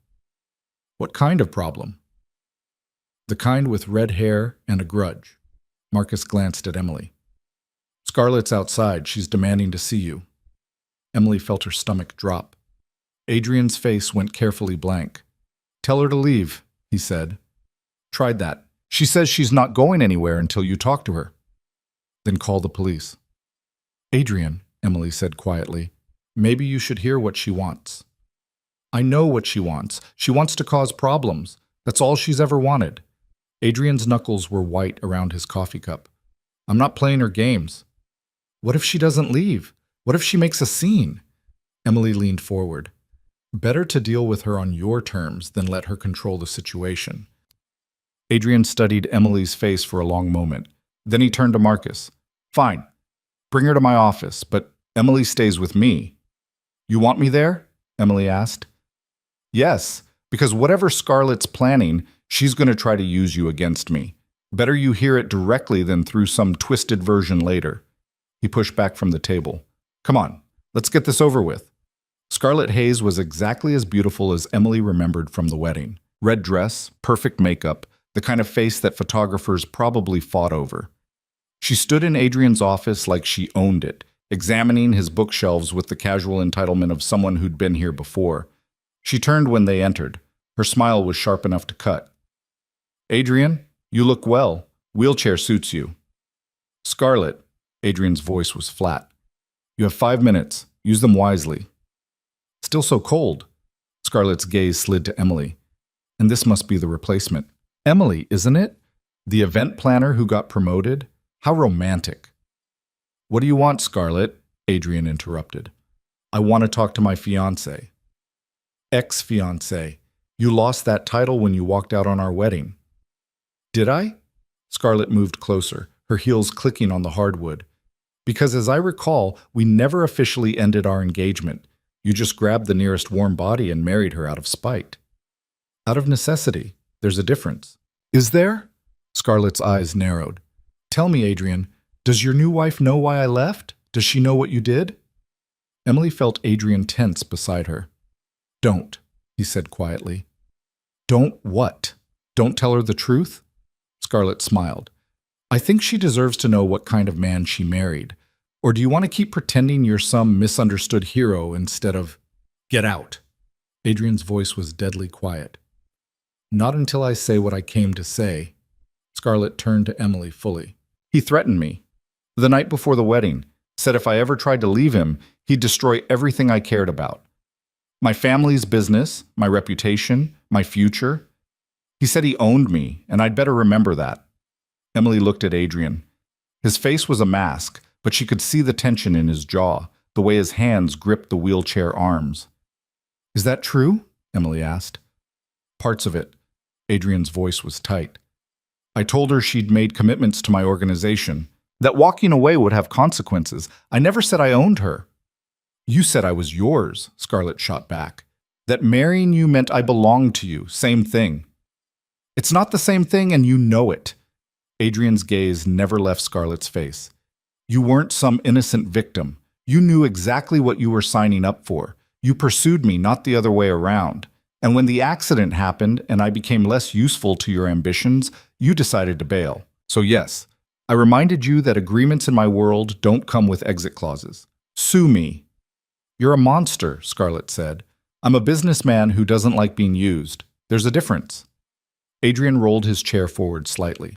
What kind of problem? The kind with red hair and a grudge. Marcus glanced at Emily. Scarlett's outside. She's demanding to see you. Emily felt her stomach drop. Adrian's face went carefully blank. Tell her to leave, he said. Tried that. She says she's not going anywhere until you talk to her. Then call the police. Adrian, Emily said quietly, maybe you should hear what she wants. I know what she wants. She wants to cause problems. That's all she's ever wanted. Adrian's knuckles were white around his coffee cup. I'm not playing her games. What if she doesn't leave? What if she makes a scene? Emily leaned forward. Better to deal with her on your terms than let her control the situation. Adrian studied Emily's face for a long moment. Then he turned to Marcus. Fine. Bring her to my office, but Emily stays with me. You want me there? Emily asked. Yes, because whatever Scarlett's planning, she's going to try to use you against me. Better you hear it directly than through some twisted version later. He pushed back from the table. Come on, let's get this over with. Scarlett Hayes was exactly as beautiful as Emily remembered from the wedding. Red dress, perfect makeup, the kind of face that photographers probably fought over. She stood in Adrian's office like she owned it, examining his bookshelves with the casual entitlement of someone who'd been here before. She turned when they entered. Her smile was sharp enough to cut. Adrian, you look well. Wheelchair suits you. Scarlett, Adrian's voice was flat. You have 5 minutes. Use them wisely. Still so cold. Scarlett's gaze slid to Emily. And this must be the replacement. Emily, isn't it? The event planner who got promoted? How romantic. What do you want, Scarlett? Adrian interrupted. I want to talk to my fiancé. Ex-fiancé. You lost that title when you walked out on our wedding. Did I? Scarlett moved closer, her heels clicking on the hardwood. Because as I recall, we never officially ended our engagement. You just grabbed the nearest warm body and married her out of spite. Out of necessity. There's a difference. Is there? Scarlett's eyes narrowed. Tell me, Adrian, does your new wife know why I left? Does she know what you did? Emily felt Adrian tense beside her. Don't, he said quietly. Don't what? Don't tell her the truth? Scarlett smiled. I think she deserves to know what kind of man she married. Or do you want to keep pretending you're some misunderstood hero instead of... Get out. Adrian's voice was deadly quiet. Not until I say what I came to say. Scarlett turned to Emily fully. He threatened me. The night before the wedding, said if I ever tried to leave him, he'd destroy everything I cared about. My family's business, my reputation, my future. He said he owned me, and I'd better remember that. Emily looked at Adrian. His face was a mask, but she could see the tension in his jaw, the way his hands gripped the wheelchair arms. Is that true? Emily asked. Parts of it. Adrian's voice was tight. I told her she'd made commitments to my organization, that walking away would have consequences. I never said I owned her. You said I was yours, Scarlett shot back. That marrying you meant I belonged to you. Same thing. It's not the same thing, and you know it. Adrian's gaze never left Scarlett's face. You weren't some innocent victim. You knew exactly what you were signing up for. You pursued me, not the other way around. And when the accident happened and I became less useful to your ambitions, you decided to bail. So yes, I reminded you that agreements in my world don't come with exit clauses. Sue me. You're a monster, Scarlett said. I'm a businessman who doesn't like being used. There's a difference. Adrian rolled his chair forward slightly.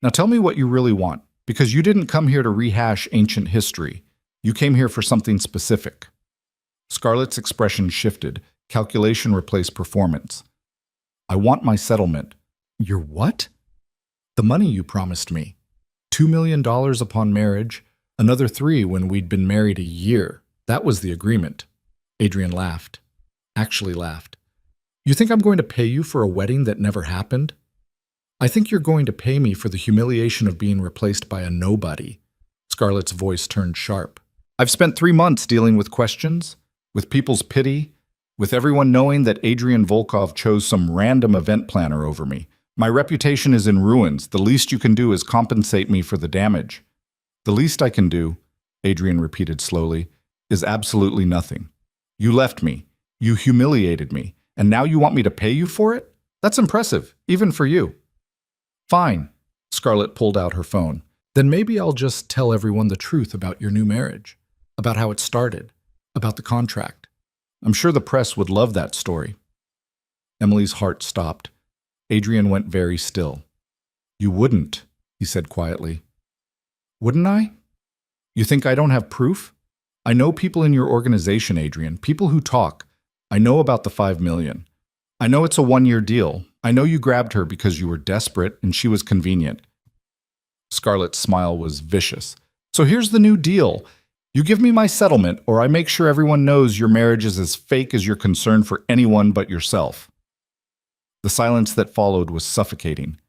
Now tell me what you really want, because you didn't come here to rehash ancient history. You came here for something specific. Scarlett's expression shifted. Calculation replaced performance. I want my settlement. Your what? The money you promised me. $2 million upon marriage, another $3 million when we'd been married a year. That was the agreement. Adrian laughed. Actually laughed. You think I'm going to pay you for a wedding that never happened? I think you're going to pay me for the humiliation of being replaced by a nobody. Scarlett's voice turned sharp. I've spent 3 months dealing with questions, with people's pity, with everyone knowing that Adrian Volkov chose some random event planner over me. My reputation is in ruins. The least you can do is compensate me for the damage. The least I can do, Adrian repeated slowly, is absolutely nothing. You left me. You humiliated me. And now you want me to pay you for it? That's impressive, even for you. Fine. Scarlett pulled out her phone. Then maybe I'll just tell everyone the truth about your new marriage, about how it started, about the contract. I'm sure the press would love that story. Emily's heart stopped. Adrian went very still. You wouldn't, he said quietly. Wouldn't I? You think I don't have proof? I know people in your organization, Adrian, people who talk. I know about the $5 million. I know it's a 1-year deal. I know you grabbed her because you were desperate and she was convenient. Scarlett's smile was vicious. So here's the new deal. You give me my settlement, or I make sure everyone knows your marriage is as fake as your concern for anyone but yourself. The silence that followed was suffocating.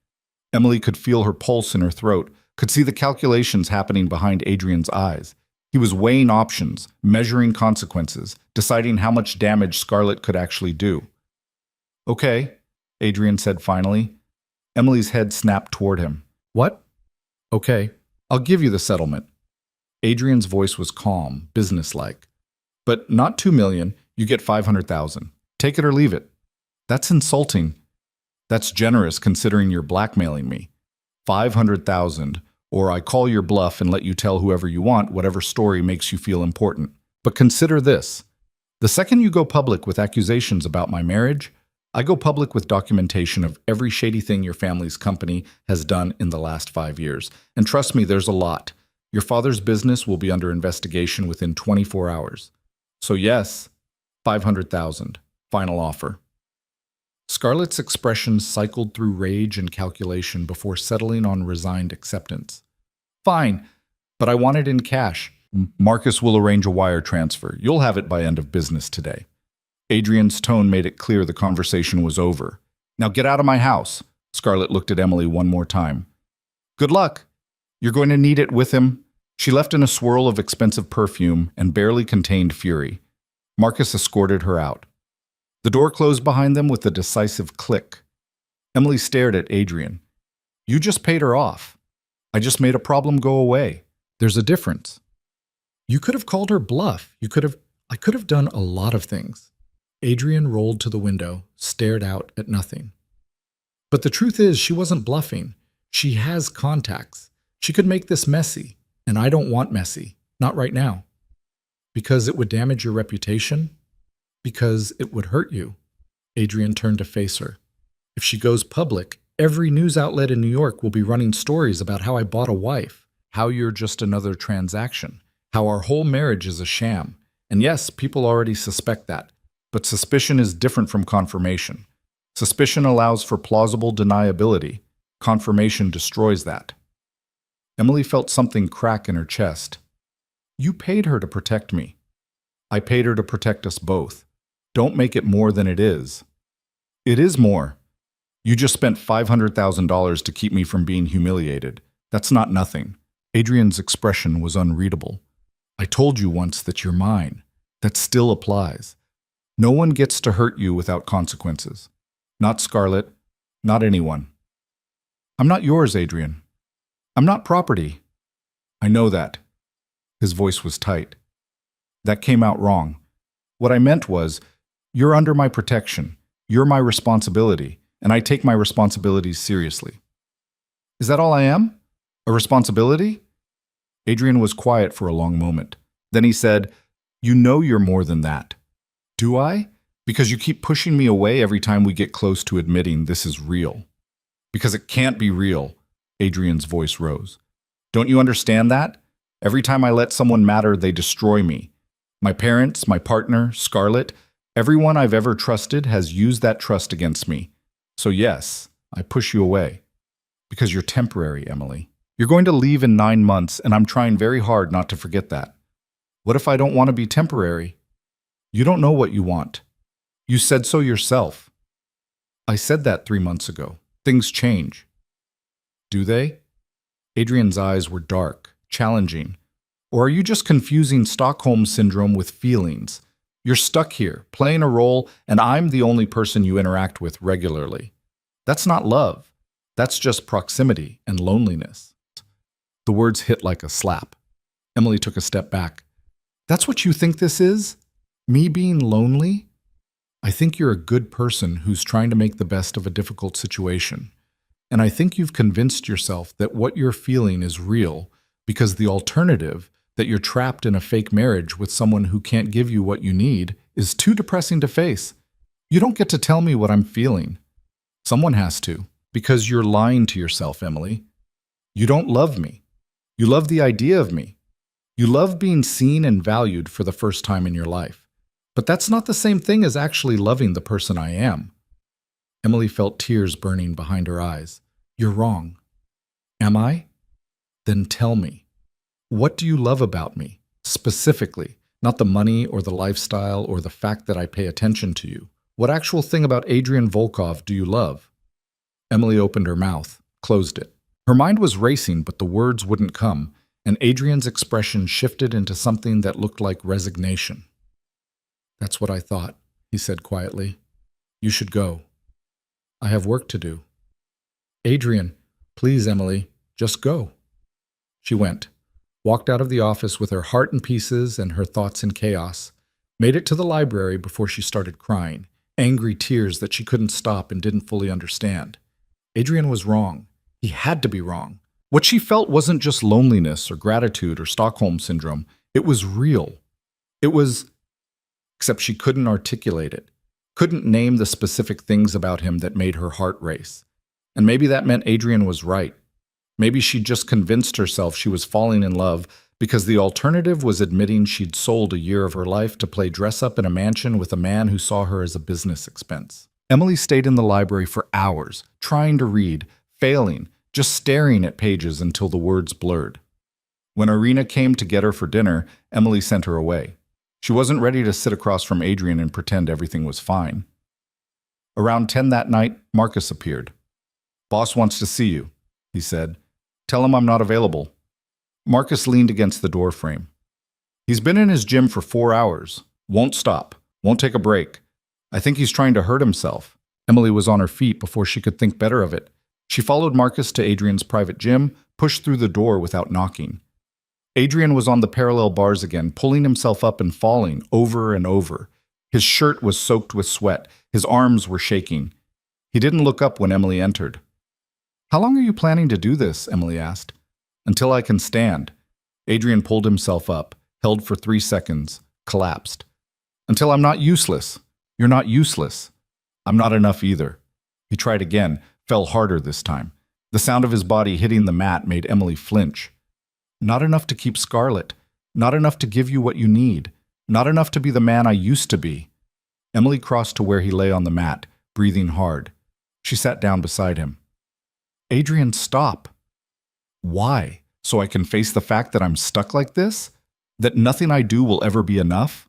Emily could feel her pulse in her throat, could see the calculations happening behind Adrian's eyes. He was weighing options, measuring consequences, deciding how much damage Scarlett could actually do. Okay, Adrian said finally. Emily's head snapped toward him. What? Okay, I'll give you the settlement. Adrian's voice was calm, businesslike. But not 2 million, you get 500,000. Take it or leave it. That's insulting. That's generous considering you're blackmailing me. 500,000, or I call your bluff and let you tell whoever you want whatever story makes you feel important. But consider this. The second you go public with accusations about my marriage, I go public with documentation of every shady thing your family's company has done in the last 5 years. And trust me, there's a lot. Your father's business will be under investigation within 24 hours. So yes, 500,000. Final offer. Scarlett's expression cycled through rage and calculation before settling on resigned acceptance. Fine, but I want it in cash. Marcus will arrange a wire transfer. You'll have it by end of business today. Adrian's tone made it clear the conversation was over. Now get out of my house. Scarlett looked at Emily one more time. Good luck. You're going to need it with him. She left in a swirl of expensive perfume and barely contained fury. Marcus escorted her out. The door closed behind them with a decisive click. Emily stared at Adrian. You just paid her off. I just made a problem go away. There's a difference. You could have called her bluff. I could have done a lot of things. Adrian rolled to the window, stared out at nothing. But the truth is, she wasn't bluffing. She has contacts. She could make this messy, and I don't want messy. Not right now. Because it would damage your reputation? Because it would hurt you. Adrian turned to face her. If she goes public, every news outlet in New York will be running stories about how I bought a wife, how you're just another transaction, how our whole marriage is a sham. And yes, people already suspect that. But suspicion is different from confirmation. Suspicion allows for plausible deniability. Confirmation destroys that. Emily felt something crack in her chest. You paid her to protect me. I paid her to protect us both. Don't make it more than it is. It is more. You just spent $500,000 to keep me from being humiliated. That's not nothing. Adrian's expression was unreadable. I told you once that you're mine. That still applies. No one gets to hurt you without consequences. Not Scarlett, not anyone. I'm not yours, Adrian. I'm not property. I know that. His voice was tight. That came out wrong. What I meant was, you're under my protection. You're my responsibility, and I take my responsibilities seriously. Is that all I am? A responsibility? Adrian was quiet for a long moment. Then he said, You know you're more than that. Do I? Because you keep pushing me away every time we get close to admitting this is real. Because it can't be real. Adrian's voice rose. Don't you understand that? Every time I let someone matter, they destroy me. My parents, my partner, Scarlett, everyone I've ever trusted has used that trust against me. So yes, I push you away. Because you're temporary, Emily. You're going to leave in 9 months, and I'm trying very hard not to forget that. What if I don't want to be temporary? You don't know what you want. You said so yourself. I said that 3 months ago. Things change. Do they? Adrian's eyes were dark, challenging. Or are you just confusing Stockholm Syndrome with feelings? You're stuck here, playing a role, and I'm the only person you interact with regularly. That's not love. That's just proximity and loneliness. The words hit like a slap. Emily took a step back. That's what you think this is? Me being lonely? I think you're a good person who's trying to make the best of a difficult situation. And I think you've convinced yourself that what you're feeling is real because the alternative, that you're trapped in a fake marriage with someone who can't give you what you need, is too depressing to face. You don't get to tell me what I'm feeling. Someone has to, because you're lying to yourself, Emily. You don't love me. You love the idea of me. You love being seen and valued for the first time in your life. But that's not the same thing as actually loving the person I am. Emily felt tears burning behind her eyes. You're wrong. Am I? Then tell me. What do you love about me? specifically, not the money or the lifestyle or the fact that I pay attention to you. What actual thing about Adrian Volkov do you love? Emily opened her mouth, closed it. Her mind was racing, but the words wouldn't come, and Adrian's expression shifted into something that looked like resignation. That's what I thought, he said quietly. You should go. I have work to do. Adrian, please, Emily, just go. She went, walked out of the office with her heart in pieces and her thoughts in chaos, made it to the library before she started crying, angry tears that she couldn't stop and didn't fully understand. Adrian was wrong. He had to be wrong. What she felt wasn't just loneliness or gratitude or Stockholm syndrome. It was real. It was, except she couldn't articulate it, couldn't name the specific things about him that made her heart race. And maybe that meant Adrian was right. Maybe she'd just convinced herself she was falling in love because the alternative was admitting she'd sold a year of her life to play dress-up in a mansion with a man who saw her as a business expense. Emily stayed in the library for hours, trying to read, failing, just staring at pages until the words blurred. When Irina came to get her for dinner, Emily sent her away. She wasn't ready to sit across from Adrian and pretend everything was fine. Around 10 that night, Marcus appeared. "Boss wants to see you," he said. "Tell him I'm not available." Marcus leaned against the doorframe. "He's been in his gym for 4 hours. Won't stop. Won't take a break. I think he's trying to hurt himself." Emily was on her feet before she could think better of it. She followed Marcus to Adrian's private gym, pushed through the door without knocking. Adrian was on the parallel bars again, pulling himself up and falling over and over. His shirt was soaked with sweat. His arms were shaking. He didn't look up when Emily entered. "How long are you planning to do this?" Emily asked. "Until I can stand." Adrian pulled himself up, held for 3 seconds, collapsed. "Until I'm not useless." "You're not useless." "I'm not enough either." He tried again, fell harder this time. The sound of his body hitting the mat made Emily flinch. "Not enough to keep Scarlett. Not enough to give you what you need. Not enough to be the man I used to be." Emily crossed to where he lay on the mat, breathing hard. She sat down beside him. "Adrian, stop." "Why? So I can face the fact that I'm stuck like this? That nothing I do will ever be enough?"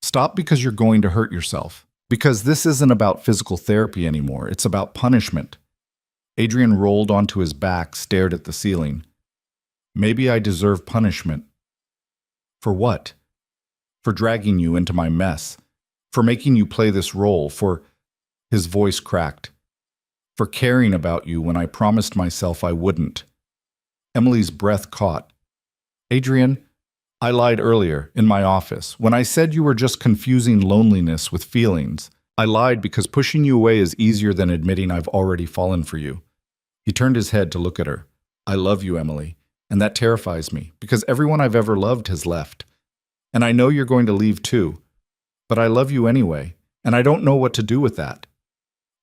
"Stop because you're going to hurt yourself. Because this isn't about physical therapy anymore. It's about punishment." Adrian rolled onto his back, stared at the ceiling. "Maybe I deserve punishment." "For what?" "For dragging you into my mess. For making you play this role. For—" His voice cracked. "For caring about you when I promised myself I wouldn't." Emily's breath caught. "Adrian, I lied earlier, in my office, when I said you were just confusing loneliness with feelings. I lied because pushing you away is easier than admitting I've already fallen for you." He turned his head to look at her. "I love you, Emily, and that terrifies me, because everyone I've ever loved has left. And I know you're going to leave too. But I love you anyway, and I don't know what to do with that."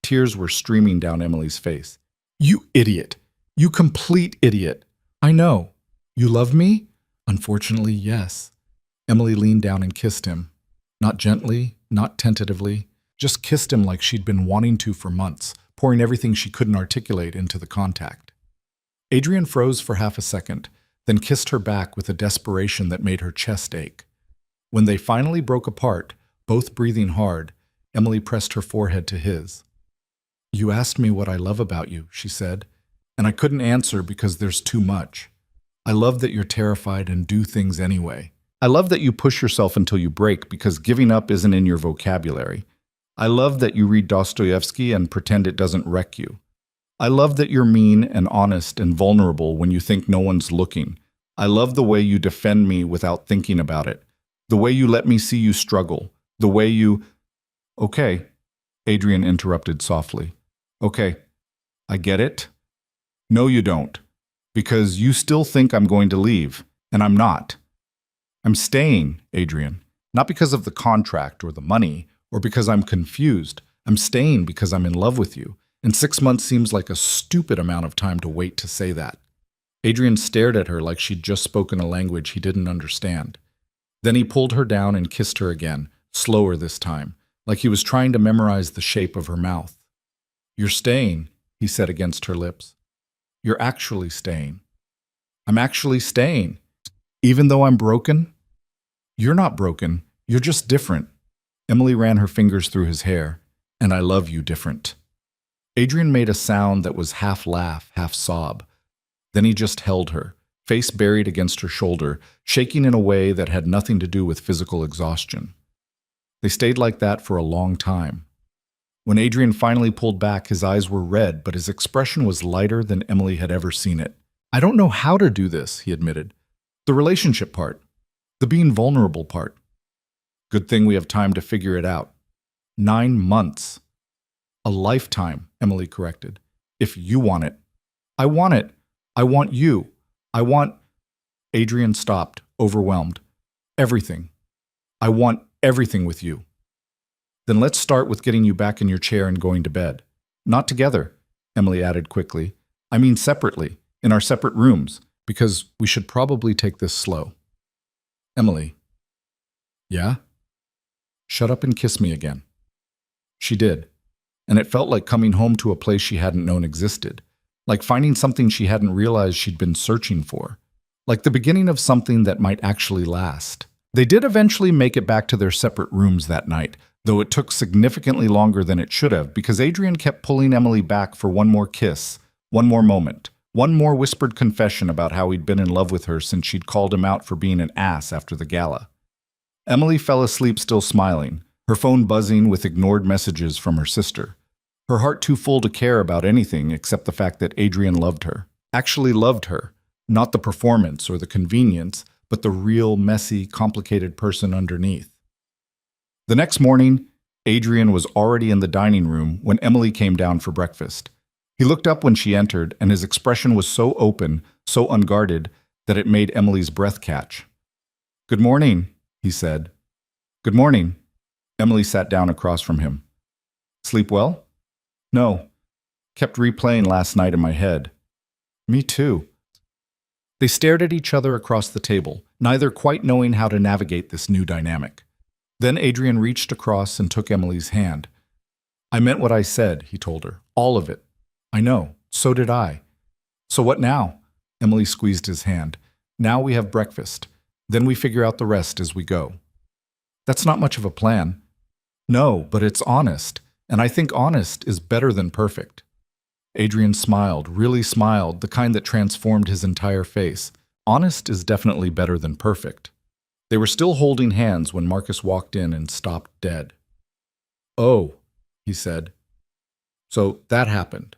Tears were streaming down Emily's face. "You idiot! You complete idiot! I know. You love me?" "Unfortunately, yes." Emily leaned down and kissed him. Not gently, not tentatively, just kissed him like she'd been wanting to for months, pouring everything she couldn't articulate into the contact. Adrian froze for half a second, then kissed her back with a desperation that made her chest ache. When they finally broke apart, both breathing hard, Emily pressed her forehead to his. "You asked me what I love about you," she said, "and I couldn't answer because there's too much. I love that you're terrified and do things anyway. I love that you push yourself until you break because giving up isn't in your vocabulary. I love that you read Dostoevsky and pretend it doesn't wreck you. I love that you're mean and honest and vulnerable when you think no one's looking. I love the way you defend me without thinking about it. The way you let me see you struggle. The way you—" "Okay," Adrian interrupted softly. "Okay, I get it. No, you don't. Because you still think I'm going to leave, and I'm not. I'm staying, Adrian, not because of the contract or the money or because I'm confused. I'm staying because I'm in love with you, and 6 months seems like a stupid amount of time to wait to say that." Adrian stared at her like she'd just spoken a language he didn't understand. Then he pulled her down and kissed her again, slower this time, like he was trying to memorize the shape of her mouth. "You're staying," he said against her lips. "You're actually staying." "I'm actually staying. Even though I'm broken?" You're not broken. You're just different. Emily ran her fingers through his hair. And I love you different. Adrian made a sound that was half laugh, half sob. Then he just held her, face buried against her shoulder, shaking in a way that had nothing to do with physical exhaustion. They stayed like that for a long time. When Adrian finally pulled back, his eyes were red, but his expression was lighter than Emily had ever seen it. I don't know how to do this, he admitted. The relationship part. The being vulnerable part. Good thing we have time to figure it out. 9 months. A lifetime, Emily corrected. If you want it. I want it. I want you. I want... Adrian stopped, overwhelmed. Everything. I want everything with you. Then let's start with getting you back in your chair and going to bed. Not together, Emily added quickly. I mean separately, in our separate rooms, because we should probably take this slow. Emily. Yeah? Shut up and kiss me again. She did, and it felt like coming home to a place she hadn't known existed, like finding something she hadn't realized she'd been searching for, like the beginning of something that might actually last. They did eventually make it back to their separate rooms that night, though it took significantly longer than it should have because Adrian kept pulling Emily back for one more kiss, one more moment, one more whispered confession about how he'd been in love with her since she'd called him out for being an ass after the gala. Emily fell asleep still smiling, her phone buzzing with ignored messages from her sister, her heart too full to care about anything except the fact that Adrian loved her, actually loved her, not the performance or the convenience, but the real, messy, complicated person underneath. The next morning, Adrian was already in the dining room when Emily came down for breakfast. He looked up when she entered, and his expression was so open, so unguarded, that it made Emily's breath catch. "Good morning," he said. "Good morning." Emily sat down across from him. "Sleep well?" "No. Kept replaying last night in my head." "Me too." They stared at each other across the table, neither quite knowing how to navigate this new dynamic. Then Adrian reached across and took Emily's hand. "I meant what I said," he told her. "All of it." "I know. So did I." "So what now?" Emily squeezed his hand. "Now we have breakfast. Then we figure out the rest as we go." "That's not much of a plan." "No, but it's honest, and I think honest is better than perfect." Adrian smiled, really smiled, the kind that transformed his entire face. Honest is definitely better than perfect. They were still holding hands when Marcus walked in and stopped dead. "Oh," he said. "So that happened."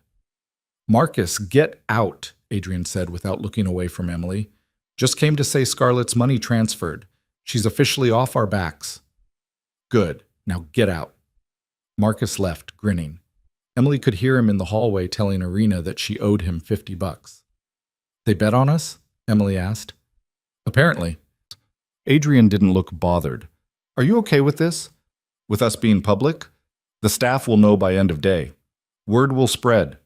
"Marcus, get out," Adrian said without looking away from Emily. "Just came to say Scarlett's money transferred. She's officially off our backs." "Good. Now get out." Marcus left, grinning. Emily could hear him in the hallway telling Irina that she owed him $50. "They bet on us?" Emily asked. "Apparently." Adrian didn't look bothered. "Are you okay with this? With us being public? The staff will know by end of day. Word will spread."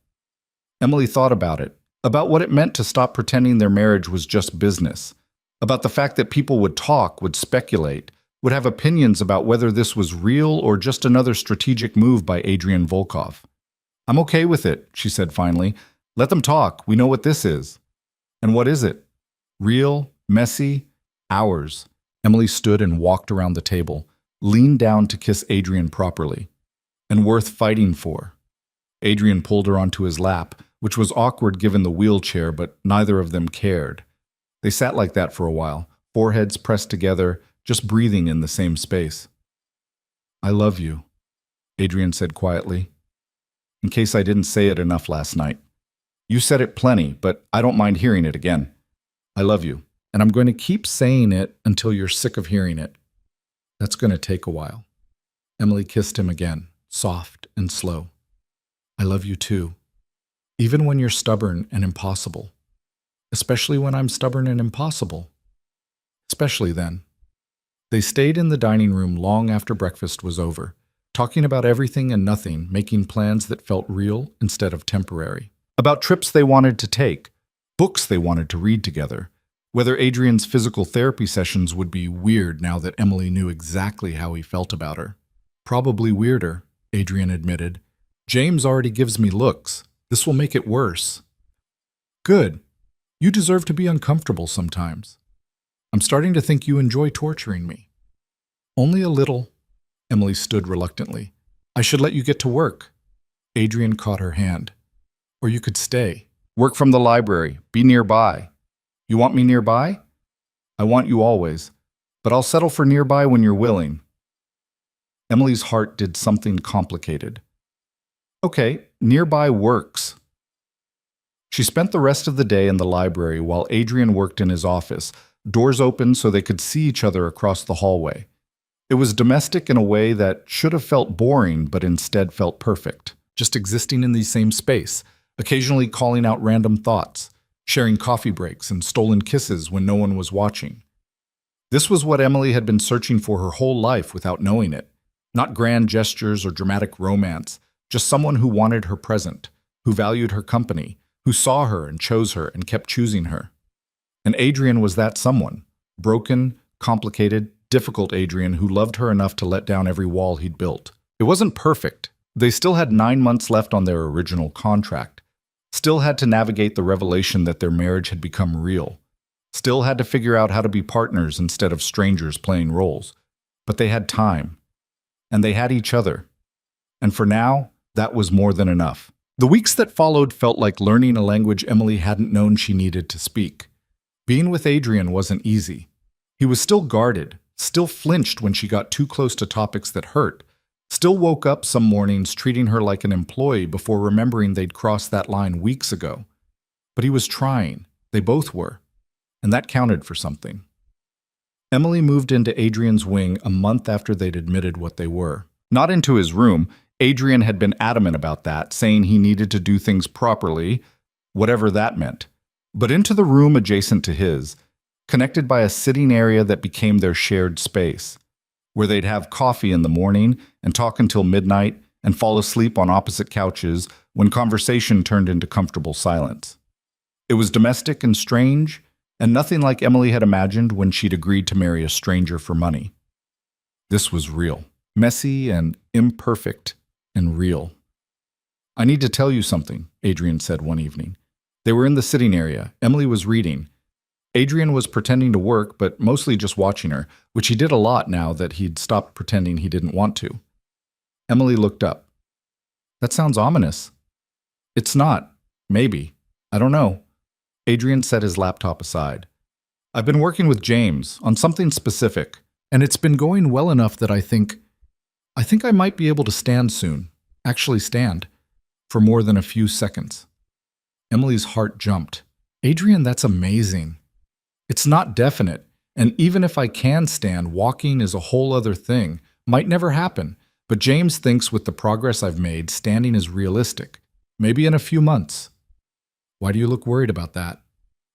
Emily thought about it, about what it meant to stop pretending their marriage was just business, about the fact that people would talk, would speculate, would have opinions about whether this was real or just another strategic move by Adrian Volkov. "I'm okay with it," she said finally. "Let them talk. We know what this is." "And what is it?" "Real, messy, ours." Emily stood and walked around the table, leaned down to kiss Adrian properly. "And worth fighting for." Adrian pulled her onto his lap, which was awkward given the wheelchair, but neither of them cared. They sat like that for a while, foreheads pressed together, just breathing in the same space. "I love you," Adrian said quietly. "In case I didn't say it enough last night. You said it plenty, but I don't mind hearing it again. I love you, and I'm going to keep saying it until you're sick of hearing it." "That's going to take a while." Emily kissed him again, soft and slow. "I love you too. Even when you're stubborn and impossible. Especially when I'm stubborn and impossible. Especially then." They stayed in the dining room long after breakfast was over, talking about everything and nothing, making plans that felt real instead of temporary. About trips they wanted to take, books they wanted to read together, whether Adrian's physical therapy sessions would be weird now that Emily knew exactly how he felt about her. "Probably weirder," Adrian admitted. "James already gives me looks. This will make it worse." "Good. You deserve to be uncomfortable sometimes." I'm starting to think you enjoy torturing me. Only a little. Emily stood reluctantly. I should let you get to work. Adrian caught her hand. Or you could stay. Work from the library. Be nearby. You want me nearby? I want you always, but I'll settle for nearby when you're willing. Emily's heart did something complicated. Okay, nearby works. She spent the rest of the day in the library while Adrian worked in his office, doors open so they could see each other across the hallway. It was domestic in a way that should have felt boring, but instead felt perfect. Just existing in the same space, occasionally calling out random thoughts, sharing coffee breaks and stolen kisses when no one was watching. This was what Emily had been searching for her whole life without knowing it. Not grand gestures or dramatic romance, just someone who wanted her present, who valued her company, who saw her and chose her and kept choosing her. And Adrian was that someone. Broken, complicated, difficult Adrian who loved her enough to let down every wall he'd built. It wasn't perfect. They still had 9 months left on their original contract. Still had to navigate the revelation that their marriage had become real. Still had to figure out how to be partners instead of strangers playing roles. But they had time. And they had each other. And for now, that was more than enough. The weeks that followed felt like learning a language Emily hadn't known she needed to speak. Being with Adrian wasn't easy. He was still guarded, still flinched when she got too close to topics that hurt, still woke up some mornings treating her like an employee before remembering they'd crossed that line weeks ago. But he was trying. They both were. And that counted for something. Emily moved into Adrian's wing a month after they'd admitted what they were. Not into his room. Adrian had been adamant about that, saying he needed to do things properly, whatever that meant. But into the room adjacent to his, connected by a sitting area that became their shared space, where they'd have coffee in the morning and talk until midnight and fall asleep on opposite couches when conversation turned into comfortable silence. It was domestic and strange, and nothing like Emily had imagined when she'd agreed to marry a stranger for money. This was real, messy and imperfect and real. I need to tell you something, Adrian said one evening. They were in the sitting area. Emily was reading. Adrian was pretending to work, but mostly just watching her, which he did a lot now that he'd stopped pretending he didn't want to. Emily looked up. That sounds ominous. It's not. Maybe. I don't know. Adrian set his laptop aside. I've been working with James on something specific, and it's been going well enough that I think I might be able to stand soon. Actually stand. For more than a few seconds. Emily's heart jumped. Adrian, that's amazing. It's not definite, and even if I can stand, walking is a whole other thing. Might never happen, but James thinks with the progress I've made, standing is realistic. Maybe in a few months. Why do you look worried about that?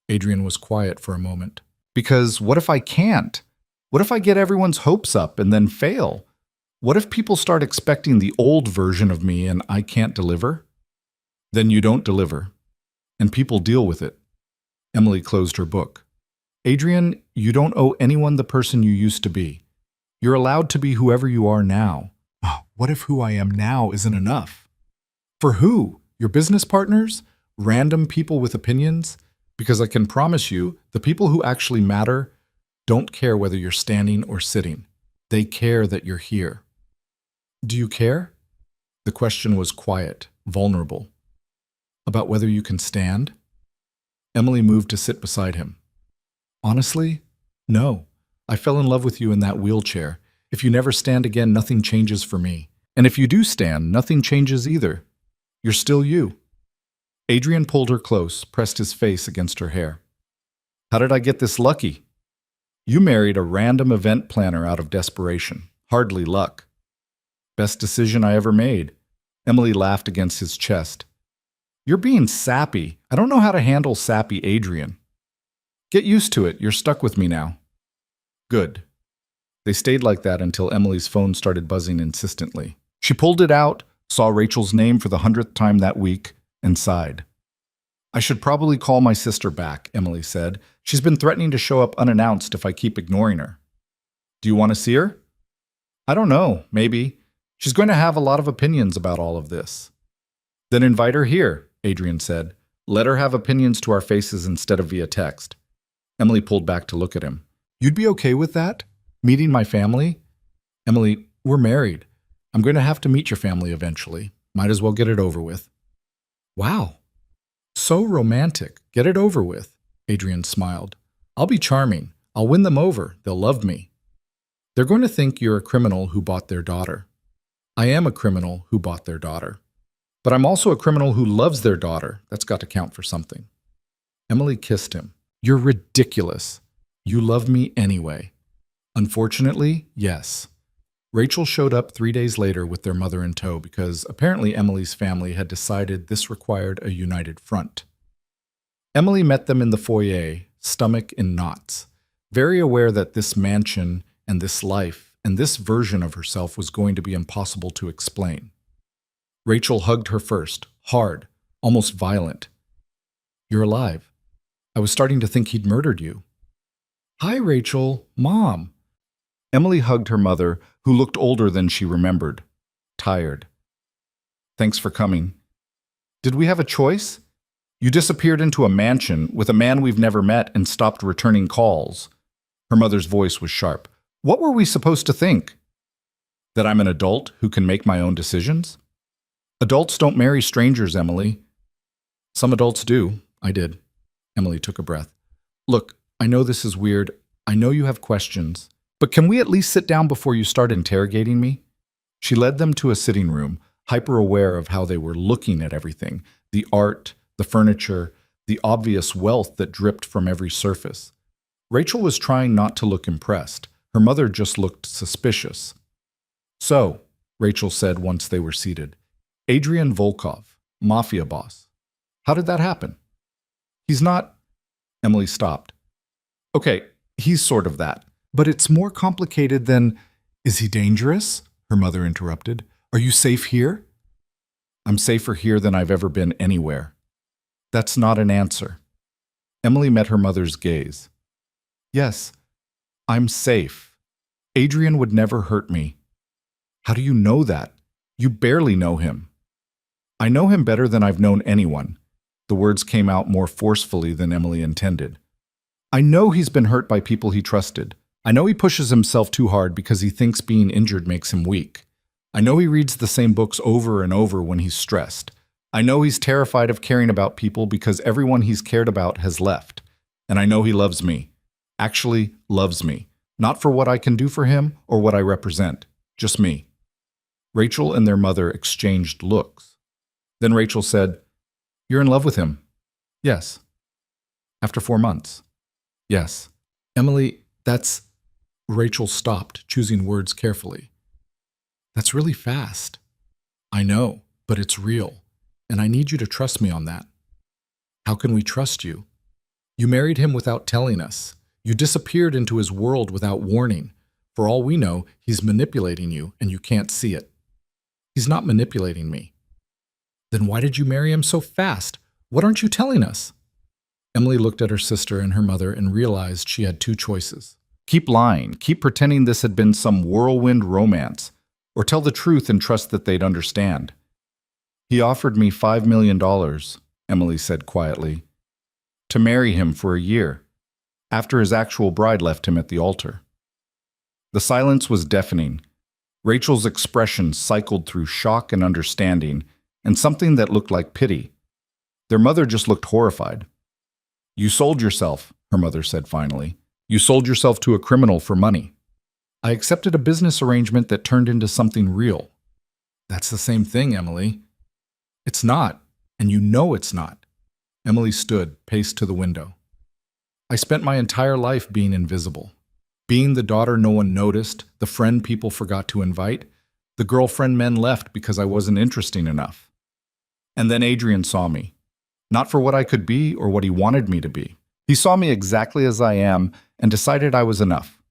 Adrian was quiet for a moment. Because what if I can't? What if I get everyone's hopes up and then fail? What if people start expecting the old version of me and I can't deliver? Then you don't deliver, and people deal with it. Emily closed her book. Adrian, you don't owe anyone the person you used to be. You're allowed to be whoever you are now. Oh, what if who I am now isn't enough? For who? Your business partners? Random people with opinions? Because I can promise you, the people who actually matter don't care whether you're standing or sitting. They care that you're here. Do you care? The question was quiet, vulnerable. About whether you can stand? Emily moved to sit beside him. Honestly, no. I fell in love with you in that wheelchair. If you never stand again, nothing changes for me. And if you do stand, nothing changes either. You're still you. Adrian pulled her close, pressed his face against her hair. How did I get this lucky? You married a random event planner out of desperation. Hardly luck. Best decision I ever made. Emily laughed against his chest. You're being sappy. I don't know how to handle sappy Adrian. Get used to it. You're stuck with me now. Good. They stayed like that until Emily's phone started buzzing insistently. She pulled it out, saw Rachel's name for the 100th time that week, and sighed. I should probably call my sister back, Emily said. She's been threatening to show up unannounced if I keep ignoring her. Do you want to see her? I don't know, maybe. She's going to have a lot of opinions about all of this. Then invite her here, Adrian said. Let her have opinions to our faces instead of via text. Emily pulled back to look at him. You'd be okay with that? Meeting my family? Emily, we're married. I'm going to have to meet your family eventually. Might as well get it over with. Wow. So romantic. Get it over with. Adrian smiled. I'll be charming. I'll win them over. They'll love me. They're going to think you're a criminal who bought their daughter. I am a criminal who bought their daughter. But I'm also a criminal who loves their daughter. That's got to count for something. Emily kissed him. You're ridiculous. You love me anyway. Unfortunately, yes. Rachel showed up 3 days later with their mother in tow because apparently Emily's family had decided this required a united front. Emily met them in the foyer, stomach in knots, very aware that this mansion and this life and this version of herself was going to be impossible to explain. Rachel hugged her first, hard, almost violent. You're alive. I was starting to think he'd murdered you. Hi, Rachel. Mom. Emily hugged her mother, who looked older than she remembered. Tired. Thanks for coming. Did we have a choice? You disappeared into a mansion with a man we've never met and stopped returning calls. Her mother's voice was sharp. What were we supposed to think? That I'm an adult who can make my own decisions? Adults don't marry strangers, Emily. Some adults do. I did. Emily took a breath. Look, I know this is weird. I know you have questions. But can we at least sit down before you start interrogating me? She led them to a sitting room, hyper-aware of how they were looking at everything, the art, the furniture, the obvious wealth that dripped from every surface. Rachel was trying not to look impressed. Her mother just looked suspicious. So, Rachel said once they were seated, Adrian Volkov, Mafia boss. How did that happen? He's not... Emily stopped. Okay, he's sort of that. But it's more complicated than... Is he dangerous? Her mother interrupted. Are you safe here? I'm safer here than I've ever been anywhere. That's not an answer. Emily met her mother's gaze. Yes, I'm safe. Adrian would never hurt me. How do you know that? You barely know him. I know him better than I've known anyone. The words came out more forcefully than Emily intended. I know he's been hurt by people he trusted. I know he pushes himself too hard because he thinks being injured makes him weak. I know he reads the same books over and over when he's stressed. I know he's terrified of caring about people because everyone he's cared about has left. And I know he loves me. Actually loves me. Not for what I can do for him or what I represent. Just me. Rachel and their mother exchanged looks. Then Rachel said, You're in love with him? Yes. After 4 months? Yes. Emily, that's... Rachel stopped, choosing words carefully. That's really fast. I know, but it's real, and I need you to trust me on that. How can we trust you? You married him without telling us. You disappeared into his world without warning. For all we know, he's manipulating you, and you can't see it. He's not manipulating me. Then why did you marry him so fast? What aren't you telling us? Emily looked at her sister and her mother and realized she had 2 choices. Keep lying, keep pretending this had been some whirlwind romance, or tell the truth and trust that they'd understand. He offered me $5 million, Emily said quietly, to marry him for a year, after his actual bride left him at the altar. The silence was deafening. Rachel's expression cycled through shock and understanding, and something that looked like pity. Their mother just looked horrified. You sold yourself, her mother said finally. You sold yourself to a criminal for money. I accepted a business arrangement that turned into something real. That's the same thing, Emily. It's not, and you know it's not. Emily stood, paced to the window. I spent my entire life being invisible. Being the daughter no one noticed, the friend people forgot to invite, the girlfriend men left because I wasn't interesting enough. And then Adrian saw me. Not for what I could be or what he wanted me to be. He saw me exactly as I am and decided I was enough.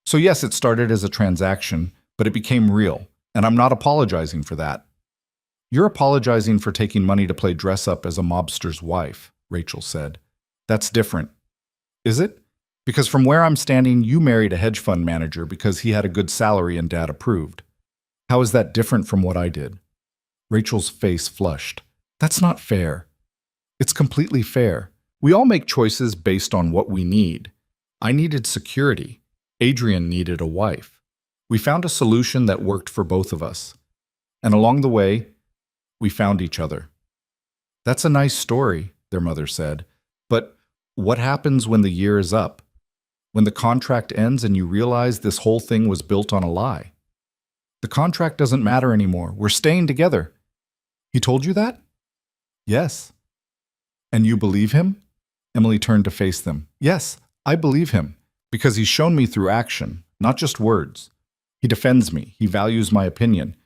So yes, it started as a transaction, but it became real, and I'm not apologizing for that. You're apologizing for taking money to play dress-up as a mobster's wife, Rachel said. That's different. Is it? Because from where I'm standing, you married a hedge fund manager because he had a good salary and Dad approved. How is that different from what I did? Rachel's face flushed. That's not fair. It's completely fair. We all make choices based on what we need. I needed security. Adrian needed a wife. We found a solution that worked for both of us. And along the way, we found each other. That's a nice story, their mother said. But what happens when the year is up? When the contract ends and you realize this whole thing was built on a lie? The contract doesn't matter anymore. We're staying together. He told you that? Yes. And you believe him? Emily turned to face them. Yes, I believe him, because he's shown me through action, not just words. He defends me. He values my opinion.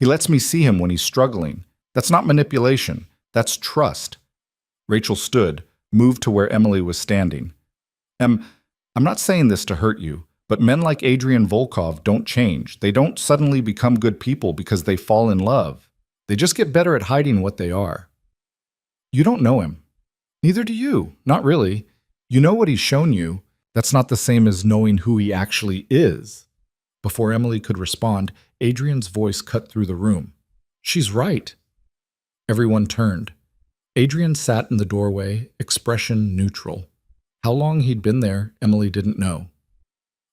He lets me see him when he's struggling. That's not manipulation. That's trust. Rachel stood, moved to where Emily was standing. I'm not saying this to hurt you, but men like Adrian Volkov don't change. They don't suddenly become good people because they fall in love. They just get better at hiding what they are. You don't know him. Neither do you. Not really. You know what he's shown you. That's not the same as knowing who he actually is. Before Emily could respond, Adrian's voice cut through the room. She's right. Everyone turned. Adrian sat in the doorway, expression neutral. How long he'd been there, Emily didn't know.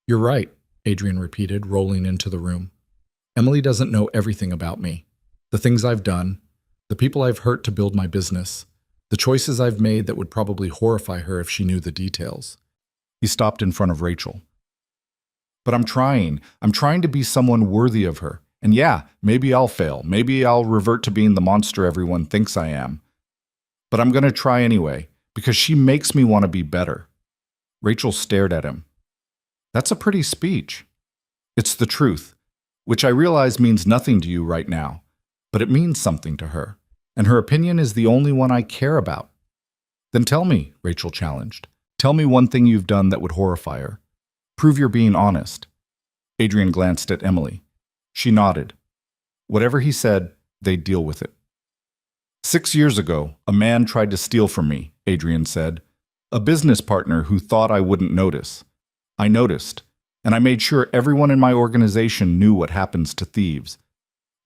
You're right, Adrian repeated, rolling into the room. Emily doesn't know everything about me. The things I've done, the people I've hurt to build my business, the choices I've made that would probably horrify her if she knew the details. He stopped in front of Rachel. But I'm trying to be someone worthy of her. And yeah, maybe I'll fail. Maybe I'll revert to being the monster everyone thinks I am. But I'm going to try anyway, because she makes me want to be better. Rachel stared at him. That's a pretty speech. It's the truth, which I realize means nothing to you right now, but it means something to her, and her opinion is the only one I care about. Then tell me, Rachel challenged. Tell me one thing you've done that would horrify her. Prove you're being honest. Adrian glanced at Emily. She nodded. Whatever he said, they'd deal with it. 6 years ago, a man tried to steal from me, Adrian said. A business partner who thought I wouldn't notice. I noticed, and I made sure everyone in my organization knew what happens to thieves.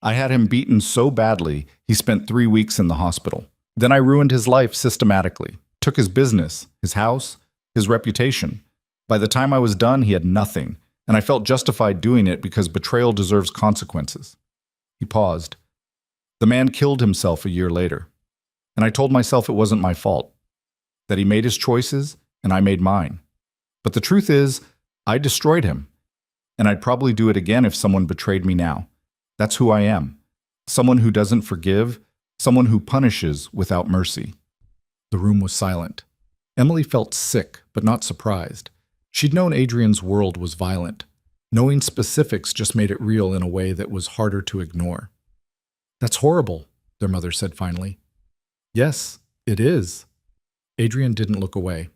I had him beaten so badly, he spent 3 weeks in the hospital. Then I ruined his life systematically, took his business, his house, his reputation. By the time I was done, he had nothing, and I felt justified doing it because betrayal deserves consequences. He paused. The man killed himself a year later, and I told myself it wasn't my fault, that he made his choices and I made mine. But the truth is, I destroyed him, and I'd probably do it again if someone betrayed me now. That's who I am. Someone who doesn't forgive, someone who punishes without mercy. The room was silent. Emily felt sick, but not surprised. She'd known Adrian's world was violent. Knowing specifics just made it real in a way that was harder to ignore. That's horrible, their mother said finally. Yes, it is. Adrian didn't look away.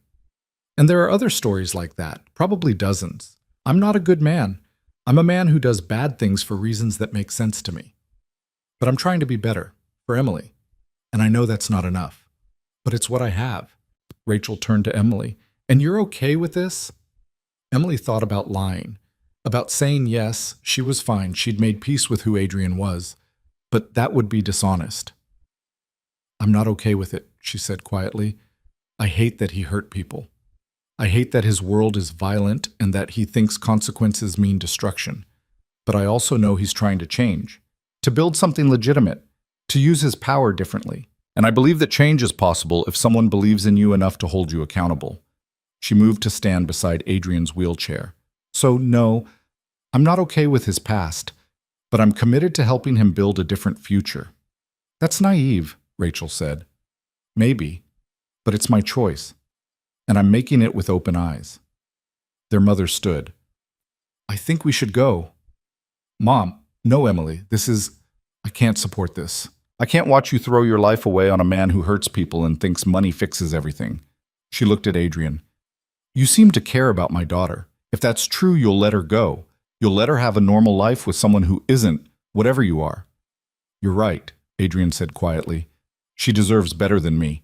And there are other stories like that, probably dozens. I'm not a good man. I'm a man who does bad things for reasons that make sense to me. But I'm trying to be better, for Emily. And I know that's not enough. But it's what I have. Rachel turned to Emily. And you're okay with this? Emily thought about lying. About saying yes, she was fine. She'd made peace with who Adrian was. But that would be dishonest. I'm not okay with it, she said quietly. I hate that he hurt people. I hate that his world is violent and that he thinks consequences mean destruction. But I also know he's trying to change, to build something legitimate, to use his power differently. And I believe that change is possible if someone believes in you enough to hold you accountable. She moved to stand beside Adrian's wheelchair. So no, I'm not okay with his past, but I'm committed to helping him build a different future. That's naive, Rachel said. Maybe, but it's my choice, and I'm making it with open eyes. Their mother stood. I think we should go. Mom, no, Emily, I can't support this. I can't watch you throw your life away on a man who hurts people and thinks money fixes everything. She looked at Adrian. You seem to care about my daughter. If that's true, you'll let her go. You'll let her have a normal life with someone who isn't, whatever you are. You're right, Adrian said quietly. She deserves better than me.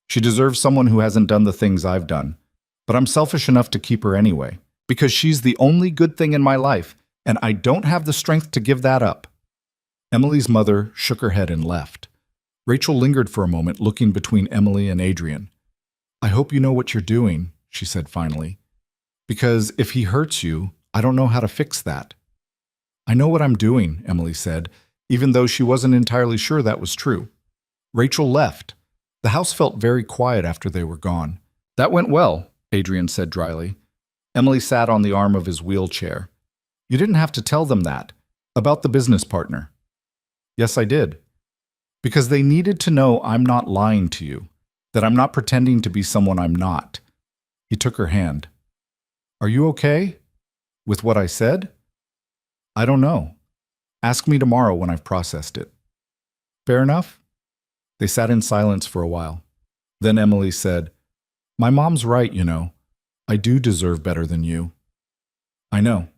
She deserves someone who hasn't done the things I've done. But I'm selfish enough to keep her anyway, because she's the only good thing in my life, and I don't have the strength to give that up. Emily's mother shook her head and left. Rachel lingered for a moment, looking between Emily and Adrian. I hope you know what you're doing, she said finally. Because if he hurts you, I don't know how to fix that. I know what I'm doing, Emily said, even though she wasn't entirely sure that was true. Rachel left. The house felt very quiet after they were gone. That went well, Adrian said dryly. Emily sat on the arm of his wheelchair. You didn't have to tell them that. About the business partner. Yes, I did. Because they needed to know I'm not lying to you, that I'm not pretending to be someone I'm not. He took her hand. Are you okay? With what I said? I don't know. Ask me tomorrow when I've processed it. Fair enough? They sat in silence for a while. Then Emily said, My mom's right, you know. I do deserve better than you. I know.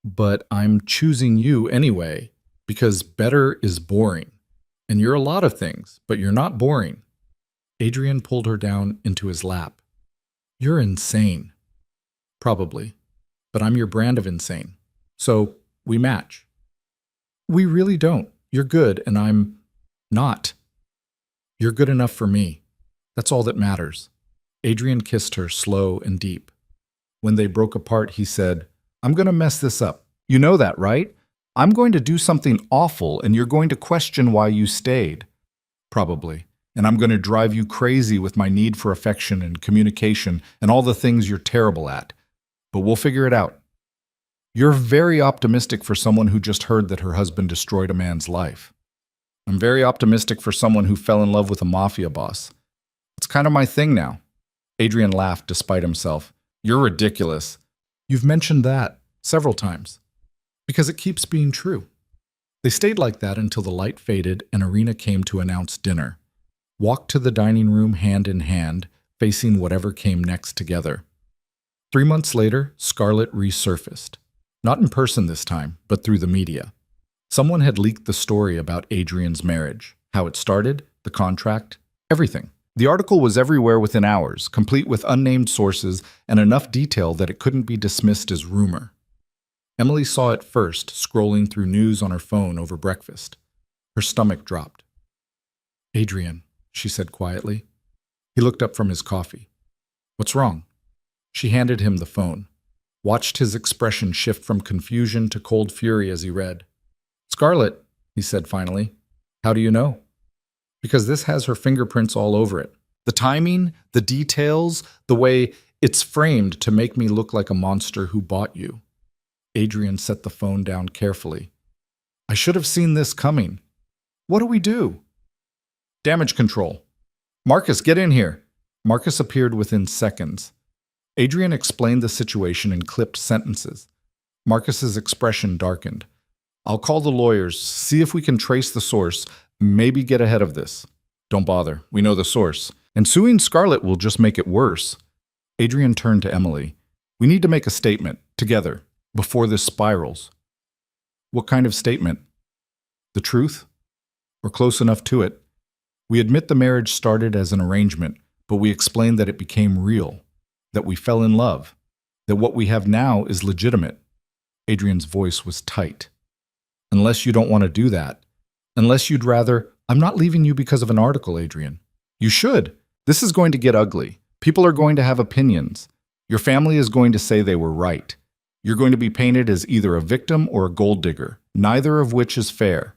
But I'm choosing you anyway, because better is boring. And you're a lot of things, but you're not boring. Adrian pulled her down into his lap. You're insane. Probably. But I'm your brand of insane. So we match. We really don't. You're good, and I'm not. You're good enough for me. That's all that matters. Adrian kissed her slow and deep. When they broke apart, he said, I'm going to mess this up. You know that, right? I'm going to do something awful, and you're going to question why you stayed. Probably. And I'm going to drive you crazy with my need for affection and communication and all the things you're terrible at. But we'll figure it out. You're very optimistic for someone who just heard that her husband destroyed a man's life. I'm very optimistic for someone who fell in love with a mafia boss. It's kind of my thing now. Adrian laughed despite himself. You're ridiculous. You've mentioned that several times. Because it keeps being true. They stayed like that until the light faded and Irina came to announce dinner. Walked to the dining room hand in hand, facing whatever came next together. 3 months later, Scarlett resurfaced. Not in person this time, but through the media. Someone had leaked the story about Adrian's marriage, how it started, the contract, everything. The article was everywhere within hours, complete with unnamed sources and enough detail that it couldn't be dismissed as rumor. Emily saw it first, scrolling through news on her phone over breakfast. Her stomach dropped. Adrian, she said quietly. He looked up from his coffee. What's wrong? She handed him the phone. Watched his expression shift from confusion to cold fury as he read. Scarlett, he said finally. How do you know? Because this has her fingerprints all over it. The timing, the details, the way it's framed to make me look like a monster who bought you. Adrian set the phone down carefully. I should have seen this coming. What do we do? Damage control. Marcus, get in here. Marcus appeared within seconds. Adrian explained the situation in clipped sentences. Marcus's expression darkened. I'll call the lawyers, see if we can trace the source, maybe get ahead of this. Don't bother, we know the source. And suing Scarlett will just make it worse. Adrian turned to Emily. We need to make a statement, together, before this spirals. What kind of statement? The truth? Or close enough to it? We admit the marriage started as an arrangement, but we explain that it became real, that we fell in love, that what we have now is legitimate. Adrian's voice was tight. Unless you don't want to do that. Unless you'd rather, I'm not leaving you because of an article, Adrian. You should. This is going to get ugly. People are going to have opinions. Your family is going to say they were right. You're going to be painted as either a victim or a gold digger, neither of which is fair.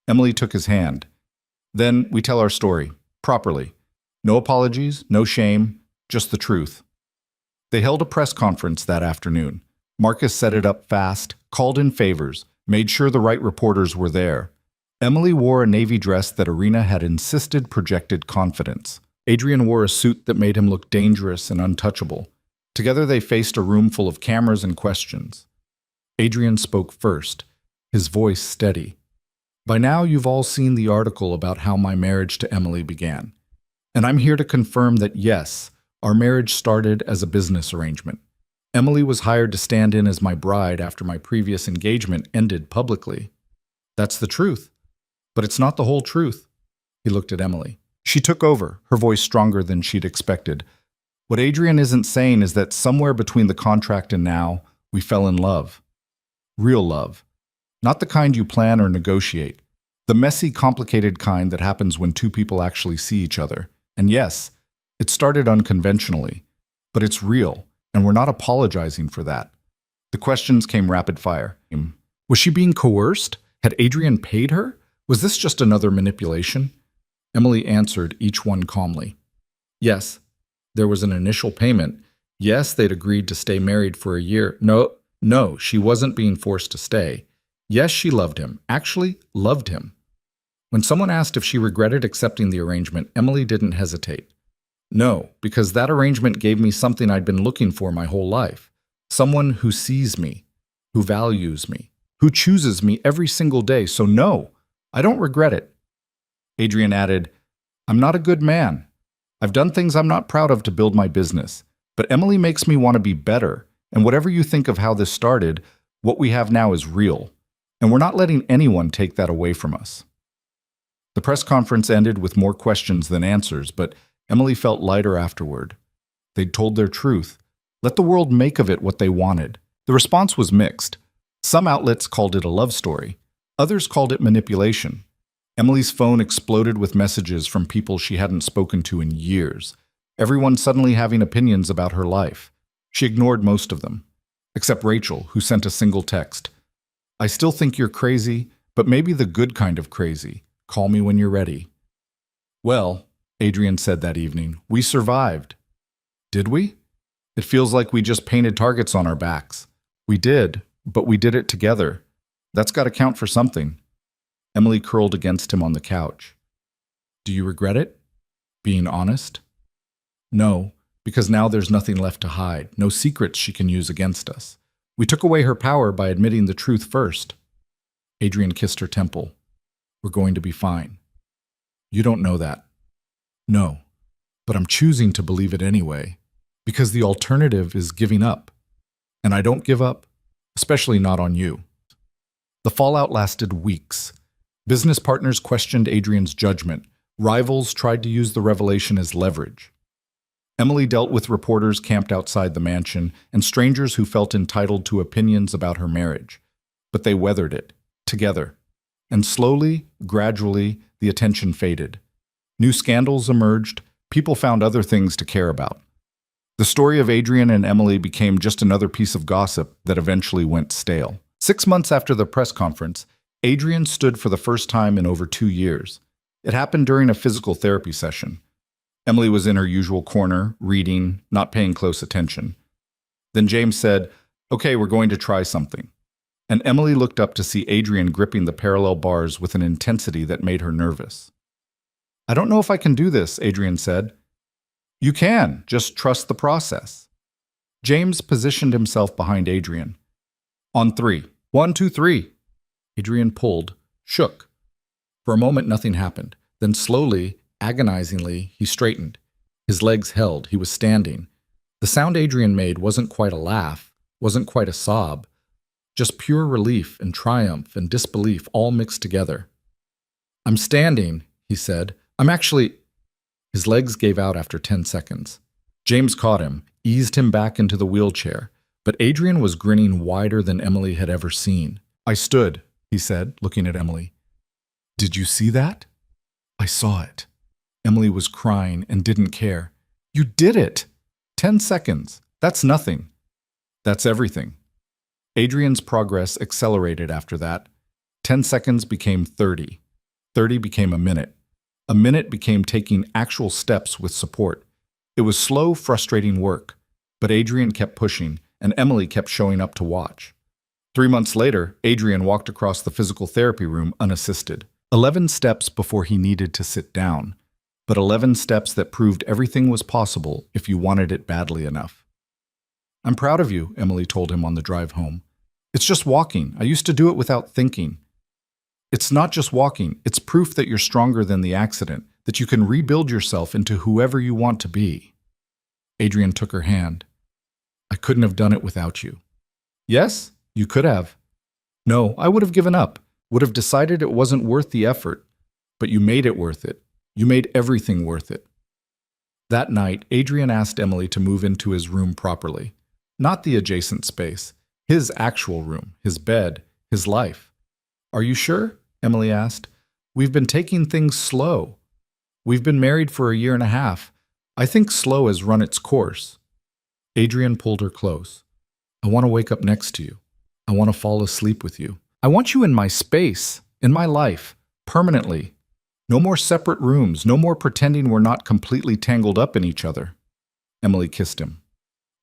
Emily took his hand. Then we tell our story, properly. No apologies, no shame, just the truth. They held a press conference that afternoon. Marcus set it up fast, called in favors, made sure the right reporters were there. Emily wore a navy dress that Irina had insisted projected confidence. Adrian wore a suit that made him look dangerous and untouchable. Together they faced a room full of cameras and questions. Adrian spoke first, his voice steady. By now you've all seen the article about how my marriage to Emily began. And I'm here to confirm that yes, our marriage started as a business arrangement. Emily was hired to stand in as my bride after my previous engagement ended publicly. That's the truth. But it's not the whole truth. He looked at Emily. She took over, her voice stronger than she'd expected. What Adrian isn't saying is that somewhere between the contract and now, we fell in love. Real love. Not the kind you plan or negotiate. The messy, complicated kind that happens when two people actually see each other. And yes, it started unconventionally. But it's real. and we're not apologizing for that. The questions came rapid fire. Was she being coerced? Had Adrian paid her? Was this just another manipulation? Emily answered each one calmly. Yes, there was an initial payment. Yes, they'd agreed to stay married for a year. No, she wasn't being forced to stay. Yes, she loved him, actually loved him. When someone asked if she regretted accepting the arrangement, Emily didn't hesitate. No, because that arrangement gave me something I'd been looking for my whole life. Someone who sees me, who values me, who chooses me every single day. So no, I don't regret it. Adrian added, I'm not a good man. I've done things I'm not proud of to build my business, but Emily makes me want to be better. And whatever you think of how this started, what we have now is real. And we're not letting anyone take that away from us. The press conference ended with more questions than answers, but Emily felt lighter afterward. They'd told their truth. Let the world make of it what they wanted. The response was mixed. Some outlets called it a love story. Others called it manipulation. Emily's phone exploded with messages from people she hadn't spoken to in years, everyone suddenly having opinions about her life. She ignored most of them, except Rachel, who sent a single text. I still think you're crazy, but maybe the good kind of crazy. Call me when you're ready. Well, Adrian said that evening, we survived. Did we? It feels like we just painted targets on our backs. We did, but we did it together. That's got to count for something. Emily curled against him on the couch. Do you regret it? Being honest? No, because now there's nothing left to hide, no secrets she can use against us. We took away her power by admitting the truth first. Adrian kissed her temple. We're going to be fine. You don't know that. No, but I'm choosing to believe it anyway, because the alternative is giving up. And I don't give up, especially not on you. The fallout lasted weeks. Business partners questioned Adrian's judgment. Rivals tried to use the revelation as leverage. Emily dealt with reporters camped outside the mansion and strangers who felt entitled to opinions about her marriage. But they weathered it, together. And slowly, gradually, the attention faded. New scandals emerged. People found other things to care about. The story of Adrian and Emily became just another piece of gossip that eventually went stale. 6 months after the press conference, Adrian stood for the first time in over 2 years. It happened during a physical therapy session. Emily was in her usual corner, reading, not paying close attention. Then James said, "Okay, we're going to try something." And Emily looked up to see Adrian gripping the parallel bars with an intensity that made her nervous. "I don't know if I can do this," Adrian said. "You can, just trust the process." James positioned himself behind Adrian. On 3. 1, 2, 3. Adrian pulled, shook. For a moment, nothing happened. Then slowly, agonizingly, he straightened. His legs held. He was standing. The sound Adrian made wasn't quite a laugh, wasn't quite a sob. Just pure relief and triumph and disbelief all mixed together. "I'm standing," he said. "I'm actually—" His legs gave out after 10 seconds. James caught him, eased him back into the wheelchair, but Adrian was grinning wider than Emily had ever seen. "I stood," he said, looking at Emily. "Did you see that?" "I saw it." Emily was crying and didn't care. "You did it! 10 seconds. That's nothing. That's everything." Adrian's progress accelerated after that. 10 seconds became 30. 30 became a minute. A minute became taking actual steps with support. It was slow, frustrating work, but Adrian kept pushing, and Emily kept showing up to watch. 3 months later, Adrian walked across the physical therapy room unassisted. 11 steps before he needed to sit down, but 11 steps that proved everything was possible if you wanted it badly enough. "I'm proud of you," Emily told him on the drive home. "It's just walking. I used to do it without thinking." "It's not just walking. It's proof that you're stronger than the accident, that you can rebuild yourself into whoever you want to be." Adrian took her hand. "I couldn't have done it without you." "Yes, you could have." "No, I would have given up, would have decided it wasn't worth the effort. But you made it worth it. You made everything worth it." That night, Adrian asked Emily to move into his room properly. Not the adjacent space. His actual room, his bed, his life. "Are you sure?" Emily asked. "We've been taking things slow. We've been married for a year and a half. I think slow has run its course." Adrian pulled her close. I want to wake up next to you. I want to fall asleep with you. I want you in my space, in my life, permanently. No more separate rooms, no more pretending we're not completely tangled up in each other. Emily kissed him.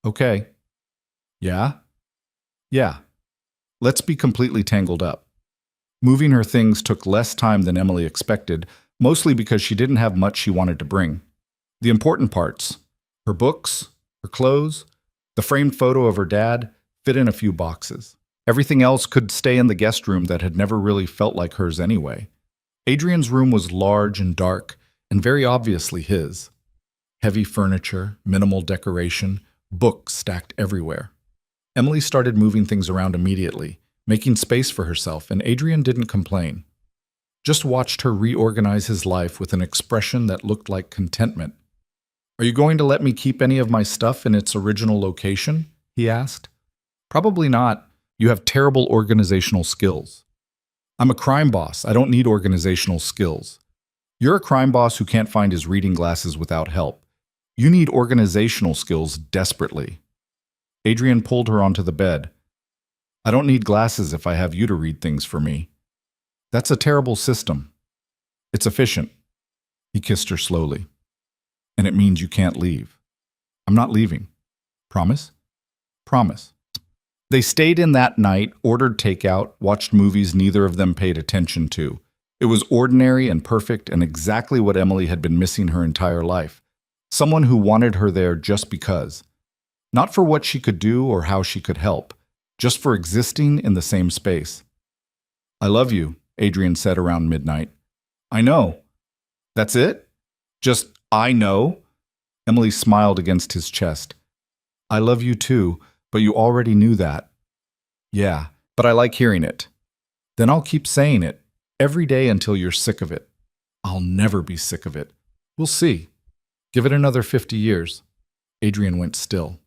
Okay. Yeah? Yeah. Let's be completely tangled up. Moving her things took less time than Emily expected, mostly because she didn't have much she wanted to bring. The important parts, her books, her clothes, the framed photo of her dad, fit in a few boxes. Everything else could stay in the guest room that had never really felt like hers anyway. Adrian's room was large and dark, and very obviously his. Heavy furniture, minimal decoration, books stacked everywhere. Emily started moving things around immediately, making space for herself, and Adrian didn't complain. Just watched her reorganize his life with an expression that looked like contentment. Are you going to let me keep any of my stuff in its original location? He asked. Probably not. You have terrible organizational skills. I'm a crime boss. I don't need organizational skills. You're a crime boss who can't find his reading glasses without help. You need organizational skills desperately. Adrian pulled her onto the bed. I don't need glasses if I have you to read things for me. That's a terrible system. It's efficient. He kissed her slowly. And it means you can't leave. I'm not leaving. Promise? Promise. They stayed in that night, ordered takeout, watched movies neither of them paid attention to. It was ordinary and perfect and exactly what Emily had been missing her entire life. Someone who wanted her there just because. Not for what she could do or how she could help, just for existing in the same space. I love you, Adrian said around midnight. I know. That's it? Just, I know? Emily smiled against his chest. I love you too, but you already knew that. Yeah, but I like hearing it. Then I'll keep saying it, every day until you're sick of it. I'll never be sick of it. We'll see. Give it another 50 years. Adrian went still.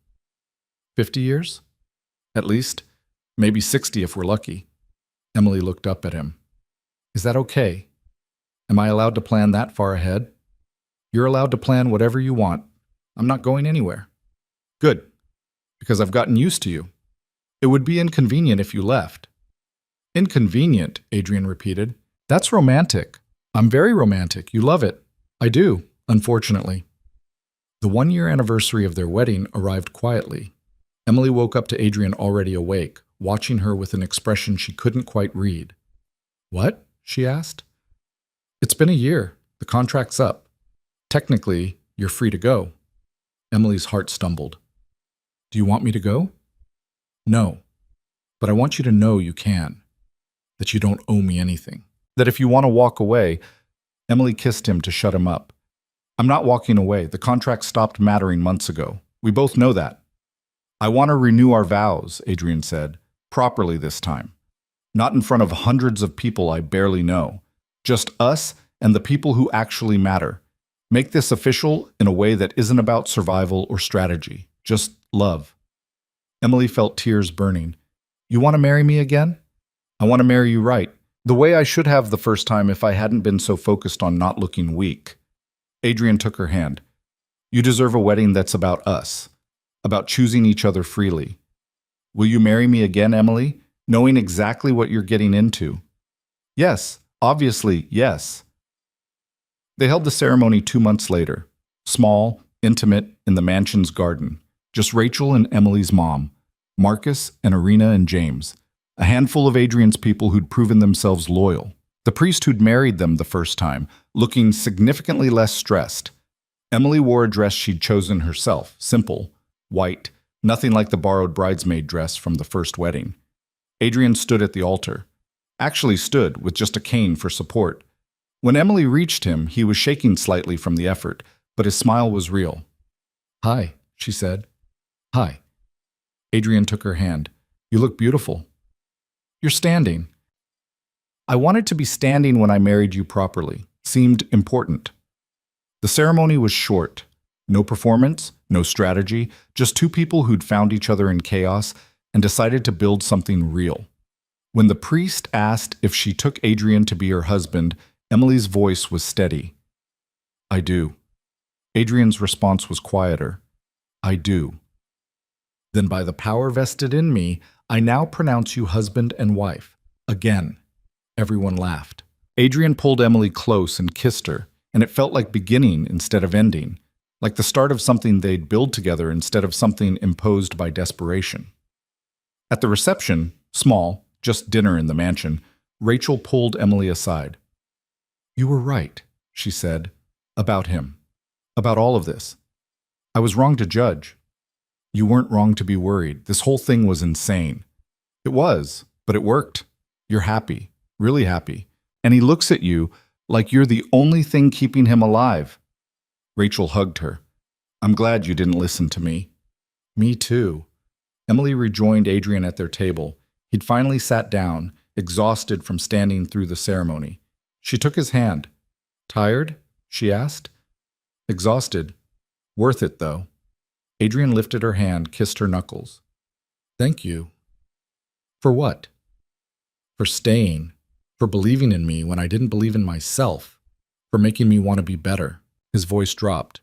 50 years? At least. Maybe 60 if we're lucky. Emily looked up at him. Is that okay? Am I allowed to plan that far ahead? You're allowed to plan whatever you want. I'm not going anywhere. Good. Because I've gotten used to you. It would be inconvenient if you left. Inconvenient, Adrian repeated. That's romantic. I'm very romantic. You love it. I do, unfortunately. The 1-year anniversary of their wedding arrived quietly. Emily woke up to Adrian already awake, watching her with an expression she couldn't quite read. What? She asked. It's been a year. The contract's up. Technically, you're free to go. Emily's heart stumbled. Do you want me to go? No. But I want you to know you can. That you don't owe me anything. That if you want to walk away, Emily kissed him to shut him up. I'm not walking away. The contract stopped mattering months ago. We both know that. I want to renew our vows, Adrian said, properly this time. Not in front of hundreds of people I barely know. Just us and the people who actually matter. Make this official in a way that isn't about survival or strategy. Just love. Emily felt tears burning. You want to marry me again? I want to marry you right. The way I should have the first time if I hadn't been so focused on not looking weak. Adrian took her hand. You deserve a wedding that's about us. About choosing each other freely. Will you marry me again, Emily? Knowing exactly what you're getting into. Yes, obviously, yes. They held the ceremony 2 months later. Small, intimate, in the mansion's garden. Just Rachel and Emily's mom. Marcus and Irina and James. A handful of Adrian's people who'd proven themselves loyal. The priest who'd married them the first time, looking significantly less stressed. Emily wore a dress she'd chosen herself, simple, white, nothing like the borrowed bridesmaid dress from the first wedding. Adrian stood at the altar. Actually stood, with just a cane for support. When Emily reached him, he was shaking slightly from the effort, but his smile was real. Hi, she said. Hi. Adrian took her hand. You look beautiful. You're standing. I wanted to be standing when I married you properly. Seemed important. The ceremony was short. No performance, no strategy, just two people who'd found each other in chaos and decided to build something real. When the priest asked if she took Adrian to be her husband, Emily's voice was steady. I do. Adrian's response was quieter. I do. Then by the power vested in me, I now pronounce you husband and wife. Again. Everyone laughed. Adrian pulled Emily close and kissed her, and it felt like beginning instead of ending, like the start of something they'd build together instead of something imposed by desperation. At the reception, small, just dinner in the mansion, Rachel pulled Emily aside. "You were right," she said, "about him, about all of this. I was wrong to judge. You weren't wrong to be worried. This whole thing was insane." "It was, but it worked. You're happy, really happy. And he looks at you like you're the only thing keeping him alive." Rachel hugged her. "I'm glad you didn't listen to me." "Me too." Emily rejoined Adrian at their table. He'd finally sat down, exhausted from standing through the ceremony. She took his hand. "Tired?" she asked. "Exhausted. Worth it, though." Adrian lifted her hand, kissed her knuckles. "Thank you." "For what?" "For staying. For believing in me when I didn't believe in myself. For making me want to be better." His voice dropped.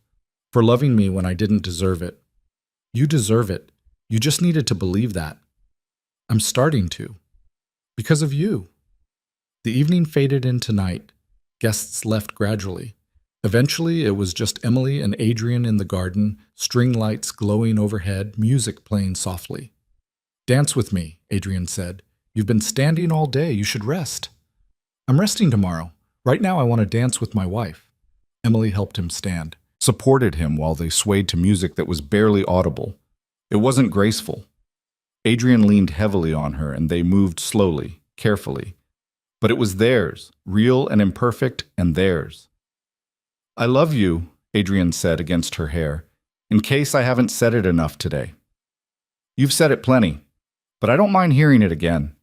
"For loving me when I didn't deserve it." "You deserve it. You just needed to believe that." "I'm starting to. Because of you." The evening faded into night. Guests left gradually. Eventually, it was just Emily and Adrian in the garden, string lights glowing overhead, music playing softly. "Dance with me," Adrian said. "You've been standing all day. You should rest." "I'm resting tomorrow. Right now I want to dance with my wife." Emily helped him stand, supported him while they swayed to music that was barely audible. It wasn't graceful. Adrian leaned heavily on her, and they moved slowly, carefully. But it was theirs, real and imperfect, and theirs. "I love you," Adrian said against her hair, "in case I haven't said it enough today." "You've said it plenty, but I don't mind hearing it again."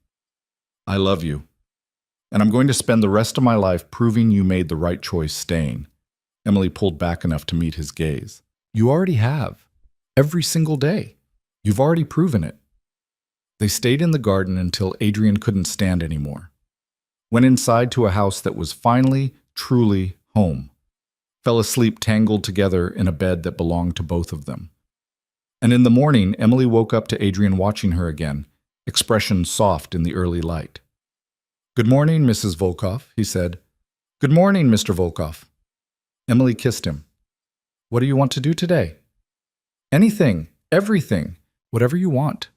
"I love you. And I'm going to spend the rest of my life proving you made the right choice staying." Emily pulled back enough to meet his gaze. "You already have. Every single day. You've already proven it." They stayed in the garden until Adrian couldn't stand anymore. Went inside to a house that was finally, truly home. Fell asleep tangled together in a bed that belonged to both of them. And in the morning, Emily woke up to Adrian watching her again, expression soft in the early light. "Good morning, Mrs. Volkov," he said. "Good morning, Mr. Volkov." Emily kissed him. "What do you want to do today?" "Anything, everything, whatever you want.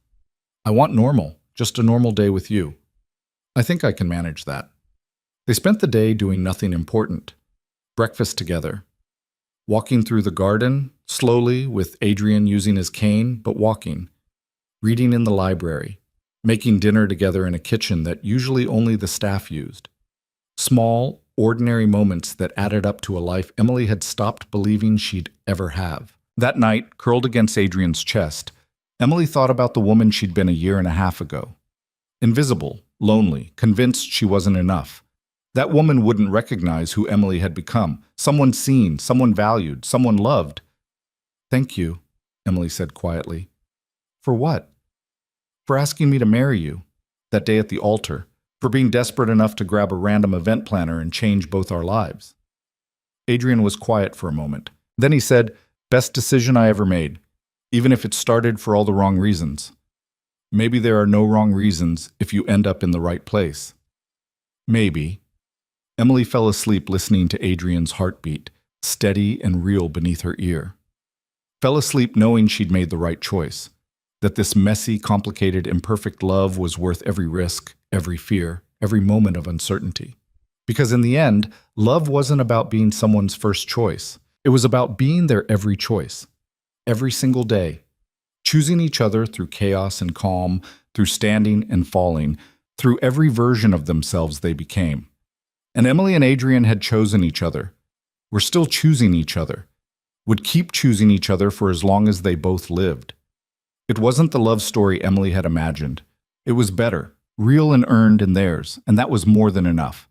I want normal, just a normal day with you." "I think I can manage that." They spent the day doing nothing important. Breakfast together. Walking through the garden, slowly, with Adrian using his cane, but walking. Reading in the library. Making dinner together in a kitchen that usually only the staff used. Small, ordinary moments that added up to a life Emily had stopped believing she'd ever have. That night, curled against Adrian's chest, Emily thought about the woman she'd been a year and a half ago. Invisible, lonely, convinced she wasn't enough. That woman wouldn't recognize who Emily had become. Someone seen, someone valued, someone loved. "Thank you," Emily said quietly. "For what?" "For asking me to marry you, that day at the altar. For being desperate enough to grab a random event planner and change both our lives." Adrian was quiet for a moment. Then he said, "Best decision I ever made, even if it started for all the wrong reasons. Maybe there are no wrong reasons if you end up in the right place." "Maybe." Emily fell asleep listening to Adrian's heartbeat, steady and real beneath her ear. Fell asleep knowing she'd made the right choice, that this messy, complicated, imperfect love was worth every risk, every fear, every moment of uncertainty. Because in the end, love wasn't about being someone's first choice. It was about being their every choice, every single day, choosing each other through chaos and calm, through standing and falling, through every version of themselves they became. And Emily and Adrian had chosen each other, were still choosing each other, would keep choosing each other for as long as they both lived. It wasn't the love story Emily had imagined. It was better, real and earned in theirs, and that was more than enough.